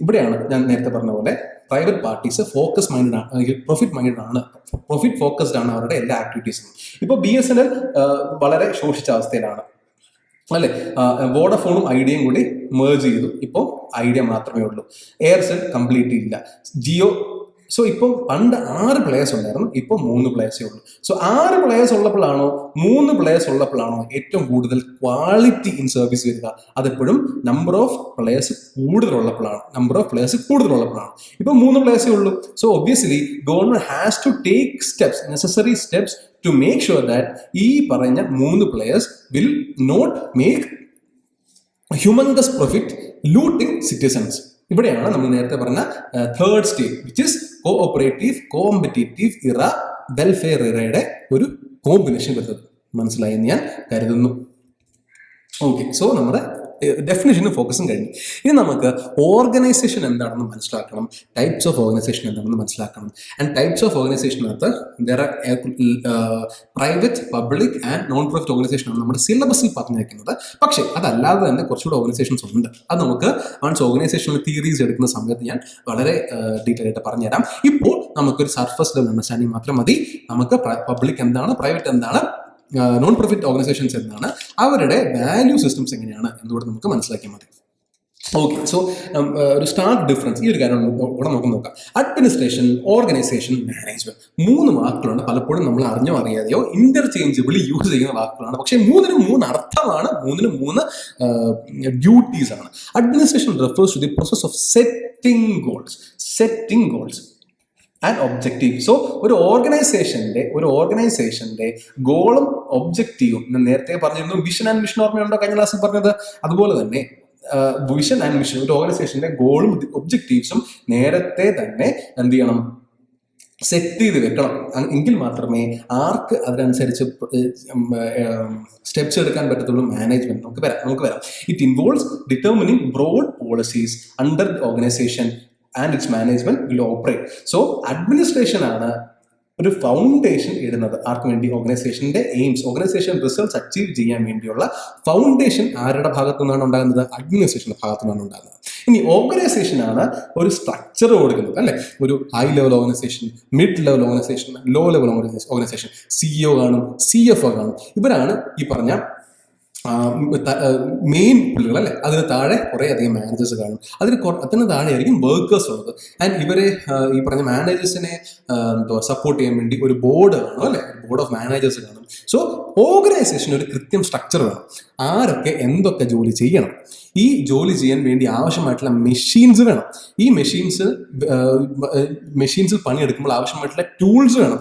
ഇവിടെയാണ് ഞാൻ നേരത്തെ പറഞ്ഞ പോലെ പ്രൈവറ്റ് പാർട്ടീസ് ഫോക്കസ് മൈൻഡഡ് ആണ്, പ്രോഫിറ്റ് ഫോക്കസ്ഡ് ആണ് അവരുടെ എല്ലാ ആക്ടിവിറ്റീസും. ഇപ്പോൾ BSNL വളരെ ശോഷിച്ച അവസ്ഥയിലാണ് അല്ലെ. വോഡഫോണും ഐഡിയയും കൂടി മേർജ് ചെയ്തു. ഇപ്പോൾ ഐഡിയ മാത്രമേ ഉള്ളൂ. എയർസെൽ കംപ്ലീറ്റ് ഇല്ല. ജിയോ. സോ ഇപ്പം പണ്ട് 6 പ്ലേയേഴ്സ് ഉണ്ടായിരുന്നു, ഇപ്പം 3 പ്ലേയേഴ്സേ ഉള്ളൂ. സോ 6 പ്ലേയേഴ്സ് ഉള്ളപ്പോഴാണോ 3 പ്ലേയേഴ്സ് ഉള്ളപ്പോഴാണോ ഏറ്റവും കൂടുതൽ ക്വാളിറ്റി ഇൻ സർവീസ് വരിക? അതെപ്പോഴും നമ്പർ ഓഫ് പ്ലേയേഴ്സ് കൂടുതലുള്ളപ്പോഴാണ്. ഇപ്പം 3 പ്ലേയേഴ്സേ ഉള്ളൂ. So obviously government has to take necessary steps to make sure that ഈ പറഞ്ഞ 3 players will not make humongous profit looting citizens. ഇവിടെയാണ് നമ്മൾ നേരത്തെ പറഞ്ഞ third stage, which is cooperative competitive era welfare ഇറയുടെ ഒരു കോമ്പിനേഷൻ വരുന്നത്. മനസ്സിലായെന്ന് ഞാൻ കരുതുന്നു. ഓക്കെ, സോ നമ്മുടെ ഡെഫിനേഷനും ഫോക്കസും കഴിഞ്ഞു. ഇനി നമുക്ക് ഓർഗനൈസേഷൻ എന്താണെന്ന് മനസ്സിലാക്കണം, ടൈപ്സ് ഓഫ് ഓർഗനൈസേഷൻ എന്താണെന്ന് മനസ്സിലാക്കണം. ആൻഡ് ടൈപ്സ് ഓഫ് ഓർഗനൈസേഷനകത്ത് private, public and non profit organisation ആണ് നമ്മുടെ സിലബസിൽ പറഞ്ഞിരിക്കുന്നത്. പക്ഷേ അതല്ലാതെ തന്നെ കുറച്ചുകൂടെ ഓർഗനൈസേഷൻസ് ഉണ്ട്. അത് നമുക്ക് ഓർഗനൈസേഷണൽ തിയറീസ് എടുക്കുന്ന സമയത്ത് ഞാൻ വളരെ ഡീറ്റെയിൽ ആയിട്ട് പറഞ്ഞുതരാം. ഇപ്പോൾ നമുക്കൊരു സർഫസ് ലെവൽ അണ്ടർസ്റ്റാൻഡിങ് മാത്രം മതി. നമുക്ക് പബ്ലിക് എന്താണ്, പ്രൈവറ്റ് എന്താണ്, നോൺ പ്രോഫിറ്റ് ഓർഗനൈസേഷൻസ് എന്താണ്, അവരുടെ വാല്യൂ സിസ്റ്റംസ് എങ്ങനെയാണ് എന്നുകൂടെ നമുക്ക് മനസ്സിലാക്കിയാൽ മതി. ഓക്കെ, സോ ഒരു സ്റ്റാർട്ട് ഡിഫറൻസ് ഈ ഒരു കാര്യം കൂടെ നമുക്ക് നോക്കാം. Administration, organisation, management, 3 വാക്കുകളുണ്ട്. പലപ്പോഴും നമ്മൾ അറിഞ്ഞോ അറിയാതെയോ ഇന്റർചേഞ്ചബിളി യൂസ് ചെയ്യുന്ന വാക്കുകളാണ്. പക്ഷേ 3-നും 3 അർത്ഥമാണ്, 3-നും 3 ഡ്യൂട്ടീസ് ആണ്. Administration refers to the process of setting goals. And objective. So ഒരു ഓർഗനൈസേഷന്റെ ഗോളും ഒബ്ജക്റ്റീവും ഞാൻ നേരത്തെ പറഞ്ഞിരുന്നു. വിഷൻ ആൻഡ് മിഷൻ ഓർമ്മയുണ്ടോ കഴിഞ്ഞ ക്ലാസ്സിൽ പറഞ്ഞത്? അതുപോലെ തന്നെ വിഷൻ ആൻഡ് മിഷൻ, ഒരു ഓർഗനൈസേഷന്റെ ഗോളും ഒബ്ജക്റ്റീവ്സും നേരത്തെ തന്നെ എന്ത് ചെയ്യണം, സെറ്റ് ചെയ്ത് വെക്കണം. എങ്കിൽ മാത്രമേ ആർക്ക് അതിനനുസരിച്ച് സ്റ്റെപ്സ് എടുക്കാൻ പറ്റത്തുള്ളൂ. മാനേജ്മെന്റ് നമുക്ക് വരാം. It involves determining broad policies under the organisation and its management will operate. So administration ആണ് ഒരു ഫൗണ്ടേഷൻ ഇടുന്നത്. ആർക്ക് വേണ്ടി? ഓർഗനൈസേഷന്റെ എയിംസ്, ഓർഗനൈസേഷൻ റിസൾട്ട്സ് അച്ചീവ് ചെയ്യാൻ വേണ്ടിയുള്ള ഫൗണ്ടേഷൻ ആരുടെ ഭാഗത്തു നിന്നാണ് ഉണ്ടാകുന്നത്? അഡ്മിനിസ്ട്രേഷന്റെ ഭാഗത്തു നിന്നാണ് ഉണ്ടാകുന്നത്. ഇനി ഓർഗനൈസേഷൻ ആണ് ഒരു സ്ട്രക്ചർ കൊടുക്കുന്നത്, അല്ലെ? ഒരു high level organisation, mid level organisation, low level organisation, CEO കാണും, CFO കാണും. ഇവരാണ് ഈ പറഞ്ഞ മെയിൻ പുള്ളികൾ, അല്ലെ? അതിന് താഴെ കുറെ അധികം മാനേജേഴ്സ് കാണും. അതിന് താഴെ ആയിരിക്കും വർക്കേഴ്സ് ഉള്ളത്. ആൻഡ് ഇവരെ ഈ പറഞ്ഞ മാനേജേഴ്സിനെ സപ്പോർട്ട് ചെയ്യാൻ വേണ്ടി ഒരു ബോർഡ് കാണും, അല്ലെ? ബോർഡ് ഓഫ് മാനേജേഴ്സ് കാണും. സോ ഓർഗനൈസേഷൻ ഒരു കൃത്യം സ്ട്രക്ചർ വേണം. ആരൊക്കെ എന്തൊക്കെ ജോലി ചെയ്യണം, ഈ ജോലി ചെയ്യാൻ വേണ്ടി ആവശ്യമായിട്ടുള്ള മെഷീൻസ് വേണം. ഈ മെഷീൻസിൽ പണിയെടുക്കുമ്പോൾ ആവശ്യമായിട്ടുള്ള ടൂൾസ് വേണം.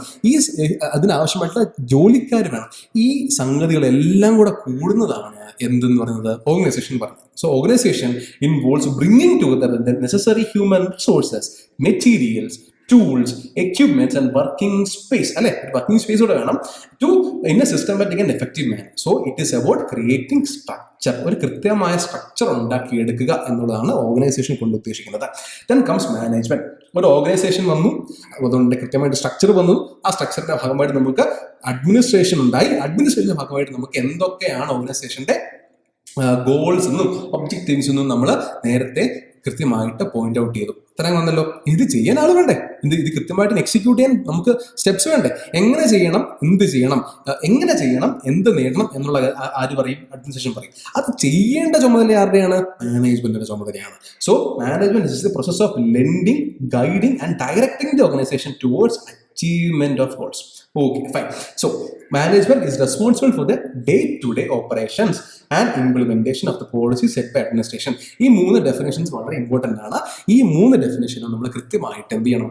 അതിനാവശ്യമായിട്ടുള്ള ജോലിക്കാർ വേണം. ഈ സംഗതികളെല്ലാം കൂടെ കൂടുന്നതാണ് എന്തെന്ന് പറയുന്നത് ഓർഗനൈസേഷൻ പറയുന്നത്. So organisation involves bringing together the necessary human resources, materials, tools, equipments and working space, അല്ലെ? വർക്കിംഗ് സ്പേസ് കൂടെ വേണം to in a systematic and effective manner. So it is about creating structure, ഒരു കൃത്യമായ structure ഉണ്ടാക്കിയെടുക്കുക എന്നുള്ളതാണ് organisation കൊണ്ട് ഉദ്ദേശിക്കുന്നത്. Then comes management. ഒരു ഓർഗനൈസേഷൻ വന്നു, അതുകൊണ്ട് കൃത്യമായിട്ട് സ്ട്രക്ചർ വന്നു. ആ സ്ട്രക്ചറിന്റെ ഭാഗമായിട്ട് നമുക്ക് അഡ്മിനിസ്ട്രേഷൻ ഉണ്ടായി. അഡ്മിനിസ്ട്രേഷന്റെ ഭാഗമായിട്ട് നമുക്ക് എന്തൊക്കെയാണ് ഓർഗനൈസേഷന്റെ ഗോൾസ് എന്നും ഒബ്ജക്റ്റീവ്സ് എന്നും നമ്മൾ നേരത്തെ കൃത്യമായിട്ട് പോയിന്റ് ഔട്ട് ചെയ്തു. ഇത്രയും വന്നല്ലോ. ഇത് ചെയ്യാൻ ആൾ വേണ്ടേ? ഇത് കൃത്യമായിട്ട് എക്സിക്യൂട്ട് ചെയ്യാൻ നമുക്ക് സ്റ്റെപ്സ് വേണ്ടേ? എങ്ങനെ ചെയ്യണം, എന്ത് ചെയ്യണം, എങ്ങനെ ചെയ്യണം, എന്ത് നേടണം എന്നുള്ള ആര് പറയും? അഡ്മിനിസ്ട്രേഷൻ പറയും. അത് ചെയ്യേണ്ട ചുമതല ആരുടെയാണ്? മാനേജ്മെന്റിന്റെ ചുമതലയാണ്. So management is the process of lending, guiding and directing the organisation towards achievement of goals. Okay, fine. So management is responsible for the day-to-day operations and implementation of the policy set by administration. ഈ 3 definitions വളരെ important ആണ്. ഈ 3 ഡെഫിനേഷനും നമ്മൾ കൃത്യമായിട്ട് എന്ത് ചെയ്യണം,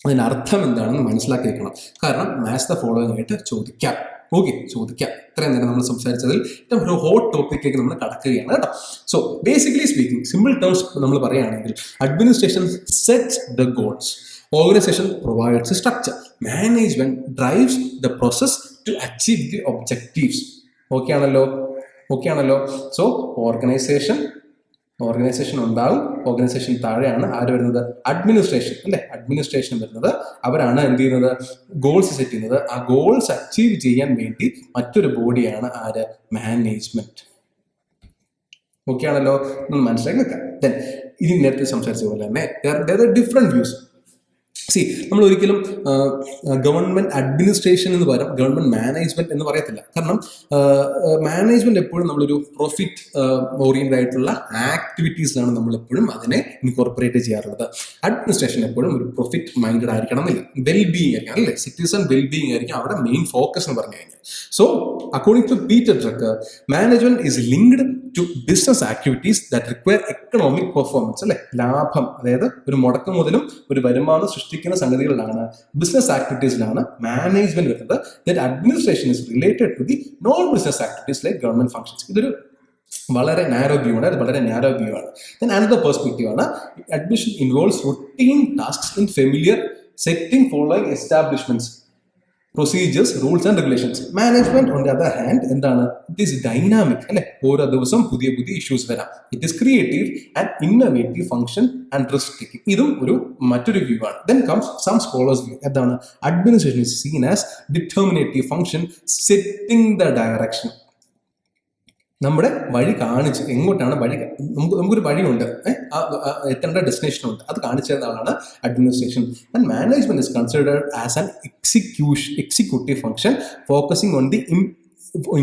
അതിനർത്ഥം എന്താണെന്ന് മനസ്സിലാക്കി വെക്കണം. കാരണം മാച്ച് ദ ഫോളോയിങ് ആയിട്ട് ചോദിക്കാം. ഓക്കെ, ചോദിക്കാം. ഇത്രയും നേരം നമ്മൾ സംസാരിച്ചതിൽ ഒരു ഹോട്ട് ടോപ്പിക്കേക്ക് നമ്മൾ കടക്കുകയാണ് കേട്ടോ. So basically speaking, simple terms നമ്മൾ പറയുകയാണെങ്കിൽ, administration sets the goals, organization provides a structure, management drives the process to achieve the objectives. Okay ആണല്ലോ. സോ ഓർഗനൈസേഷൻ ഉണ്ടാവും. ഓർഗനൈസേഷൻ താഴെയാണ് ആര് വരുന്നത്? അഡ്മിനിസ്ട്രേഷൻ, അല്ലെ? അഡ്മിനിസ്ട്രേഷൻ വരുന്നത്. അവരാണ് എന്ത് ചെയ്യുന്നത്? ഗോൾസ് സെറ്റ് ചെയ്യുന്നത്. ആ ഗോൾസ് അച്ചീവ് ചെയ്യാൻ വേണ്ടി മറ്റൊരു ബോഡിയാണ് ആര്? മാനേജ്മെന്റ്. ഓക്കെ ആണല്ലോ, മനസ്സിലാക്കി വെക്കാം. ദെൻ ഇനി നേരത്തെ സംസാരിച്ച പോലെ തന്നെ ഡിഫറെന്റ് വ്യൂസ്. നമ്മൾ ഒരിക്കലും ഗവൺമെന്റ് അഡ്മിനിസ്ട്രേഷൻ എന്ന് പകരം ഗവൺമെന്റ് മാനേജ്മെന്റ് എന്ന് പറയത്തില്ല. കാരണം മാനേജ്മെന്റ് എപ്പോഴും നമ്മളൊരു പ്രോഫിറ്റ് ഓറിയന്റഡ് ആയിട്ടുള്ള ആക്ടിവിറ്റീസിലാണ് നമ്മൾ എപ്പോഴും അതിനെ ഇൻകോർപ്പറേറ്റ് ചെയ്യാറുള്ളത്. അഡ്മിനിസ്ട്രേഷൻ എപ്പോഴും ഒരു പ്രോഫിറ്റ് മൈൻഡഡ് ആയിരിക്കണം എന്നില്ല, വെൽബീയിങ് ആയിരിക്കണം, അല്ലേ? സിറ്റിസൺ വെൽബീയിങ് ആയിരിക്കും അവിടെ മെയിൻ ഫോക്കസ് എന്ന് പറഞ്ഞു കഴിഞ്ഞാൽ. So according to Peter Drucker, management is linked to business activities that require economic performance, അല്ലെ? ലാഭം, അതായത് ഒരു മുടക്ക് മുതലും ഒരു വരുമാനം സൃഷ്ടിക്കുന്ന സംഗതികളിലാണ്, ബിസിനസ് ആക്ടിവിറ്റീസിലാണ് മാനേജ്മെന്റ് വരുന്നത്. That administration is related to the non business activities like government functions. ഇതൊരു വളരെ നാരോ വ്യൂ ആണ്. Then another perspective ആണ്, admission involves routine tasks in familiar setting following establishments, procedures, rules and regulations. Management on the other hand എന്താണ്? It is dynamic, അല്ലെ? ഓരോ ദിവസം പുതിയ issues വരാം. It is creative and innovative function and risk taking. ഇതും മറ്റൊരു view ആണ്. Then comes some scholars view. എന്താണ്? Administration is seen as determinative function, setting the direction. നമ്മുടെ വഴി കാണിച്ച്, എങ്ങോട്ടാണ് വഴി, നമുക്കൊരു വഴിയുണ്ട്, എത്തേണ്ട ഡെസ്റ്റിനേഷൻ ഉണ്ട്, അത് കാണിച്ചു തരുന്ന ആളാണ് administration. And management is considered as an executive function focusing on the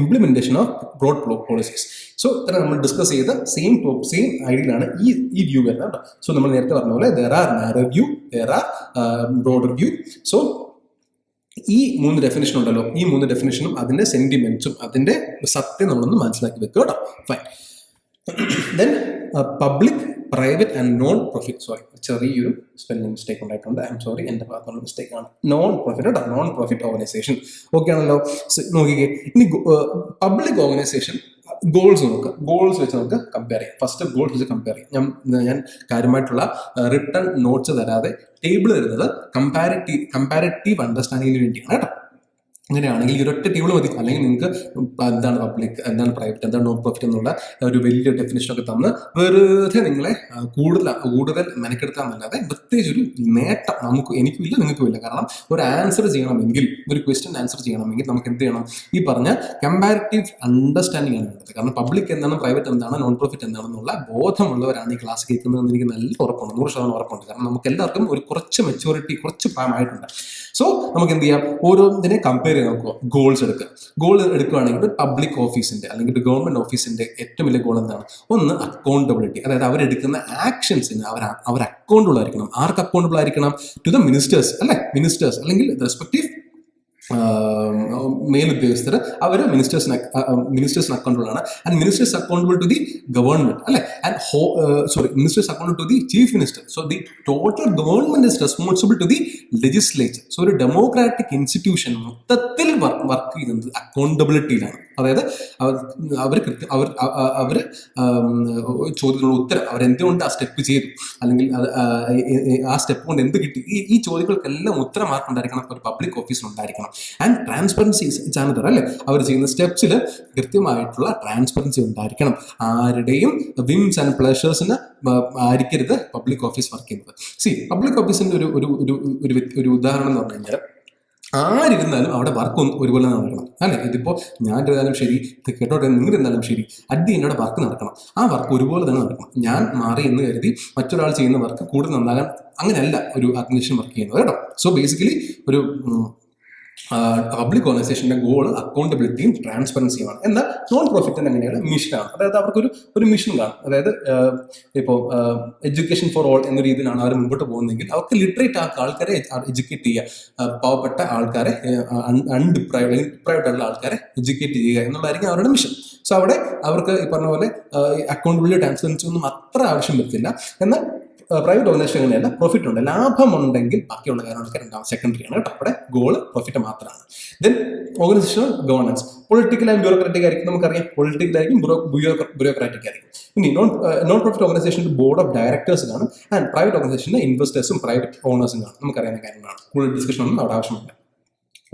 implementation of broad policies. So ഇത്ര നമ്മൾ ഡിസ്കസ് ചെയ്ത സെയിം ഐഡിയയിലാണ് ഈ വ്യൂ വരുന്നത്. സോ നമ്മൾ നേരത്തെ പറഞ്ഞ പോലെ there are narrow view, there are broader view. So ഈ 3 ഡെഫിനേഷൻ ഉണ്ടല്ലോ, ഈ 3 ഡെഫിനേഷനും അതിന്റെ സെന്റിമെന്റ്സും അതിന്റെ സത്യം നമ്മളൊന്ന് മനസ്സിലാക്കി വെക്കുക കേട്ടോ. Fine. Then public private and non profit, sorry ചെറിയൊരു സ്പെല്ലിംഗ് മിസ്റ്റേക്ക് ഉണ്ടായിട്ടുണ്ട്, ഐ എം സോറി, എൻ്റെ ഭാഗത്തുള്ള മിസ്റ്റേക്ക് ആണ്. നോൺ പ്രോഫിറ്റ് കേട്ടോ, നോൺ പ്രോഫിറ്റ് ഓർഗനൈസേഷൻ. ഓക്കെ ആണല്ലോ. നോക്കിക്കേ, ഇനി പബ്ലിക് ഓർഗനൈസേഷൻ ഗോൾസ് നോക്കുക. ഗോൾസ് വെച്ച് നമുക്ക് കമ്പയർ ചെയ്യാം. ഫസ്റ്റ് ഗോൾസ് വെച്ച് കമ്പയർ ചെയ്യാം. ഞാൻ കാര്യമായിട്ടുള്ള റിട്ടേൺ നോട്ട്സ് തരാതെ ടേബിൾ തരുന്നത് കമ്പാരിറ്റീവ് അണ്ടർസ്റ്റാൻഡിങ്ങിന് വേണ്ടിയാണ് കേട്ടോ. അങ്ങനെയാണെങ്കിൽ ഈ ഒരൊറ്റ ടേബിൾ മതി. അല്ലെങ്കിൽ നിങ്ങൾക്ക് എന്താണ് പബ്ലിക്, എന്താണ് പ്രൈവറ്റ്, എന്താണ് നോൺ പ്രോഫിറ്റ് എന്നുള്ള ഒരു വലിയ ഡെഫിനേഷനൊക്കെ തന്ന് വെറുതെ നിങ്ങളെ കൂടുതൽ മെനക്കെടുത്താന്നല്ലാതെ പ്രത്യേകിച്ച് ഒരു നേട്ടം എനിക്കും ഇല്ല, നിങ്ങൾക്കും ഇല്ല. കാരണം ഒരു ആൻസർ ചെയ്യണമെങ്കിൽ, ഒരു ക്വസ്റ്റ്യൻ ആൻസർ ചെയ്യണമെങ്കിൽ നമുക്ക് എന്ത് ചെയ്യണം? ഈ പറഞ്ഞ കമ്പാരിറ്റീവ് അണ്ടർസ്റ്റാൻഡിംഗ് ആണ് വേണ്ടത്. കാരണം പബ്ലിക് എന്താണ്, പ്രൈവറ്റ് എന്താണ്, നോൺ പ്രോഫിറ്റ് എന്താണെന്നുള്ള ബോധമുള്ളവരാണ് ഈ ക്ലാസ് കേൾക്കുന്നതെന്ന് എനിക്ക് നല്ല ഉറപ്പുണ്ട്, 100% ഉറപ്പുണ്ട്. കാരണം നമുക്ക് എല്ലാവർക്കും ഒരു കുറച്ച് മെച്യൂരിറ്റി, കുറച്ച് പ്രായമായിട്ടുണ്ട്. സോ നമുക്ക് എന്ത് ചെയ്യാം? ഓരോന്നിനെ കമ്പയർ ചെയ്ത് നോക്കുക. ഗോൾസ് എടുക്കുക. ഗോൾ എടുക്കുകയാണെങ്കിൽ ഒരു പബ്ലിക് ഓഫീസിന്റെ അല്ലെങ്കിൽ ഒരു ഗവൺമെന്റ് ഓഫീസിന്റെ ഏറ്റവും വലിയ ഗോൾ എന്താണ്? ഒന്ന് അക്കൗണ്ടബിലിറ്റി, അതായത് അവരെടുക്കുന്ന ആക്ഷൻസിന് അവർ അക്കൗണ്ടബിൾ ആയിരിക്കണം. ആർക്ക് അക്കൗണ്ടബിൾ ആയിരിക്കണം? ടു ദ മിനിസ്റ്റേഴ്സ്, അല്ലെ? മിനിസ്റ്റേഴ്സ് അല്ലെങ്കിൽ റെസ്പെക്റ്റീവ് മേലുദ്യോഗസ്ഥർ, അവർ മിനിസ്റ്റേഴ്സിന് അക്കൗണ്ടബിൾ ആണ്. And ministers accountable to the government, അല്ലെ? And ministers accountable to the chief minister. So the total government is responsible to the legislature. So ഒരു ഡെമോക്രാറ്റിക് ഇൻസ്റ്റിറ്റ്യൂഷൻ മൊത്തത്തിൽ work ചെയ്യുന്നത് അക്കൗണ്ടബിലിറ്റിയിലാണ്. അതായത് അവർ ചോദ്യങ്ങളുടെ ഉത്തരം അവരെന്തുകൊണ്ട് ആ സ്റ്റെപ്പ് ചെയ്തു, അല്ലെങ്കിൽ ആ സ്റ്റെപ്പ് കൊണ്ട് എന്ത് കിട്ടി, ഈ ചോദ്യങ്ങൾക്കെല്ലാം ഉത്തരം ആർക്കുണ്ടായിരിക്കണം? ഒരു പബ്ലിക് ഓഫീസിനുണ്ടായിരിക്കണം. ആൻഡ് ട്രാൻസ്പെറൻസി ഇസ് അനദർ, അല്ലെ? അവർ ചെയ്യുന്ന സ്റ്റെപ്സിൽ കൃത്യമായിട്ടുള്ള ട്രാൻസ്പെറൻസി ഉണ്ടായിരിക്കണം. ആരുടെയും വിംസ് ആൻഡ് പ്ലഷേഴ്സിന് ആയിരിക്കരുത് പബ്ലിക് ഓഫീസ് വർക്ക് ചെയ്യുന്നത്. പബ്ലിക് ഓഫീസിന്റെ ഒരു ഉദാഹരണം എന്ന് പറഞ്ഞു കഴിഞ്ഞാൽ, ആരിരുന്നാലും അവിടെ വർക്ക് ഒരുപോലെ നടക്കണം, അല്ലെ? ഇതിപ്പോൾ ഞാൻ ഇരുന്നാലും ശരി, കേട്ടോട്ടെ നിങ്ങളിരുന്നാലും ശരി, അറ്റ് എന്നോട് വർക്ക് നടക്കണം. ആ വർക്ക് ഒരുപോലെ തന്നെ നടക്കണം. ഞാൻ മാറി എന്ന് കരുതി മറ്റൊരാൾ ചെയ്യുന്ന വർക്ക് കൂടുതൽ നന്നാകാൻ അങ്ങനെയല്ല ഒരു ഓർഗനൈസേഷൻ വർക്ക് ചെയ്യുന്നത് കേട്ടോ. സോ ബേസിക്കലി ഒരു പബ്ലിക് ഓർഗനൈസേഷന്റെ ഗോൾ അക്കൗണ്ടബിലിറ്റിയും ട്രാൻസ്പെറൻസിയുമാണ്. എന്നാൽ നോൺ പ്രോഫിറ്റിന്റെ അങ്ങനെയാണ് മിഷനാണ്. അതായത് അവർക്കൊരു മിഷൻ കാണും. അതായത് ഇപ്പോൾ എഡ്യൂക്കേഷൻ ഫോർ ഓൾ എന്ന രീതിയിലാണ് അവർ മുമ്പോട്ട് പോകുന്നതെങ്കിൽ അവർക്ക് ലിറ്ററേറ്റ് ആൾക്കാരെ എഡ്യൂക്കേറ്റ് ചെയ്യുക, പാവപ്പെട്ട ആൾക്കാരെ, ഡിപ്രൈവ്ഡ് ആയിട്ടുള്ള ആൾക്കാരെ എഡ്യൂക്കേറ്റ് ചെയ്യുക എന്നുള്ളതായിരിക്കും അവരുടെ മിഷൻ. സോ അവിടെ അവർക്ക് ഈ പറഞ്ഞ പോലെ അക്കൗണ്ടബിലിറ്റി ട്രാൻസ്പെറൻസി ഒന്നും അത്ര ആവശ്യം വരത്തില്ല. എന്നാൽ പ്രൈവറ്റ് ഓർഗനൈസേഷൻ അങ്ങനെയല്ല, പ്രോഫിറ്റ് ഉണ്ട്. ലാഭമുണ്ടെങ്കിൽ ബാക്കിയുള്ള കാര്യങ്ങളൊക്കെ സെക്കൻഡറി ആണ് കേട്ടോ. അവിടെ ഗോള് പ്രോഫിറ്റ് മാത്രമാണ്. Then organisational governance political and bureaucratic ആയിരിക്കും. നമുക്കറിയാം, പൊളിറ്റിക്കലായിരിക്കും, ബ്യൂറോക്രാറ്റിക് ആയിരിക്കും. ഇനി നോൺ പ്രോഫിറ്റ് ഓർഗനൈസേഷൻ്റെ ബോർഡ് ഓഫ് ഡയറക്ടേഴ്സ് കാണും. ആൻഡ് പ്രൈവറ്റ് ഓർഗനൈസേഷൻ്റെ ഇൻവെസ്റ്റേഴ്സും പ്രൈവറ്റ് ഓണേഴ്സും കാണും. നമുക്കറിയുന്ന കാര്യങ്ങളാണ്, കൂടുതൽ ഡിസ്കഷൻ ഒന്നും അവിടെ ആവശ്യമില്ല.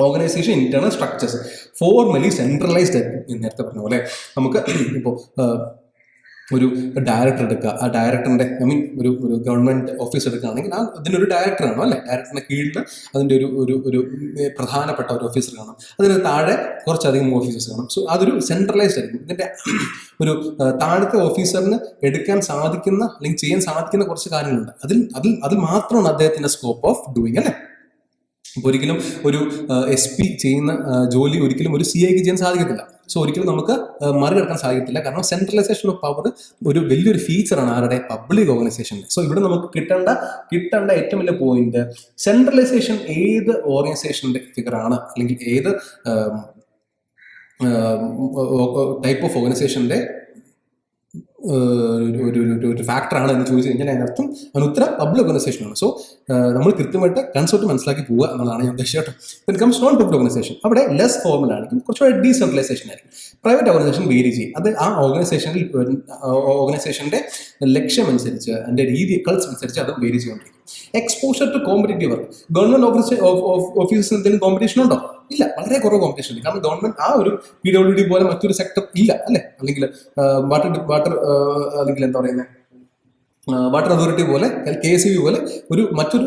Organisation internal structures formally centralised ആയിരിക്കും. നേരത്തെ പറഞ്ഞ പോലെ നമുക്ക് ഇപ്പോൾ ഒരു ഡയറക്ടർ എടുക്കുക. ആ ഡയറക്ടറിന്റെ ഒരു ഗവൺമെന്റ് ഓഫീസ് എടുക്കുകയാണെങ്കിൽ അതിനൊരു ഡയറക്ടറാണ്, അല്ലെ? ഡയറക്ടറിന്റെ കീഴിൽ അതിൻ്റെ ഒരു പ്രധാനപ്പെട്ട ഒരു ഓഫീസർ കാണും. അതിന് താഴെ കുറച്ചധികം ഓഫീസേഴ്സ് കാണും. സോ അതൊരു സെൻട്രലൈസ്ഡ് ആയിരിക്കും. ഇതിന്റെ ഒരു താഴത്തെ ഓഫീസറിന് എടുക്കാൻ സാധിക്കുന്ന അല്ലെങ്കിൽ ചെയ്യാൻ സാധിക്കുന്ന കുറച്ച് കാര്യങ്ങളുണ്ട്. അതിൽ മാത്രമാണ് അദ്ദേഹത്തിന്റെ സ്കോപ്പ് ഓഫ് ഡൂയിങ്, അല്ലെ? ഒരിക്കലും ഒരു SP ചെയ്യുന്ന ജോലി ഒരിക്കലും ഒരു CIക്ക് ചെയ്യാൻ സാധിക്കത്തില്ല. സോ ഒരിക്കലും നമുക്ക് മറികടക്കാൻ സാധിക്കത്തില്ല. കാരണം സെൻട്രലൈസേഷൻ ഓഫ് പവർ ഒരു വലിയൊരു ഫീച്ചറാണ് ആരുടെ? പബ്ലിക് ഓർഗനൈസേഷനിൽ. സോ ഇവിടെ നമുക്ക് കിട്ടേണ്ട ഏറ്റവും വലിയ പോയിന്റ്, സെൻട്രലൈസേഷൻ ഏത് ഓർഗനൈസേഷന്റെ ഫിഗറാണ്, അല്ലെങ്കിൽ ഏത് ടൈപ്പ് ഓഫ് ഓർഗനൈസേഷന്റെ ഒരു ഫാക്ടറാണ് എന്ന് ചോദിച്ചു കഴിഞ്ഞാൽ അതിനർത്ഥം ഉത്തരം പബ്ലിക് ഓർഗനൈസേഷനാണ്. സോ നമ്മൾ കൃത്യമായിട്ട് കൺസെപ്റ്റ് മനസ്സിലാക്കി പോവുക എന്നുള്ളതാണ് ഞാൻ ഉദ്ദേശിച്ചത്. When comes non public organisation, അവിടെ ലെസ് ഫോർമൽ ആയിരിക്കും, കുറച്ചുകൂടെ ഡീസെൻട്രലൈസേഷൻ ആയിരിക്കും. പ്രൈവറ്റ് ഓർഗനൈസേഷൻ വേരി ചെയ്യും. അത് ആ ഓർഗനൈസേഷന്റെ ലക്ഷ്യം അനുസരിച്ച്, അതിന്റെ രീതി കൾച്ചർ അനുസരിച്ച് അത് വേരി ചെയ്തുകൊണ്ടിരിക്കും. Exposure to competitive work, government ഓഫീസിൽ എന്തെങ്കിലും കോമ്പറ്റീഷൻ ഉണ്ടോ? ഇല്ല, വളരെ കുറവ് കോമ്പറ്റീഷൻ ഉണ്ട്. കാരണം ഗവൺമെന്റ് ആ ഒരു PWD പോലെ മറ്റൊരു സെക്ടർ ഇല്ല, അല്ലെ? അല്ലെങ്കിൽ വാട്ടർ അല്ലെങ്കിൽ എന്താ പറയുന്നത്, വാട്ടർ അതോറിറ്റി പോലെ, KSEB പോലെ മറ്റൊരു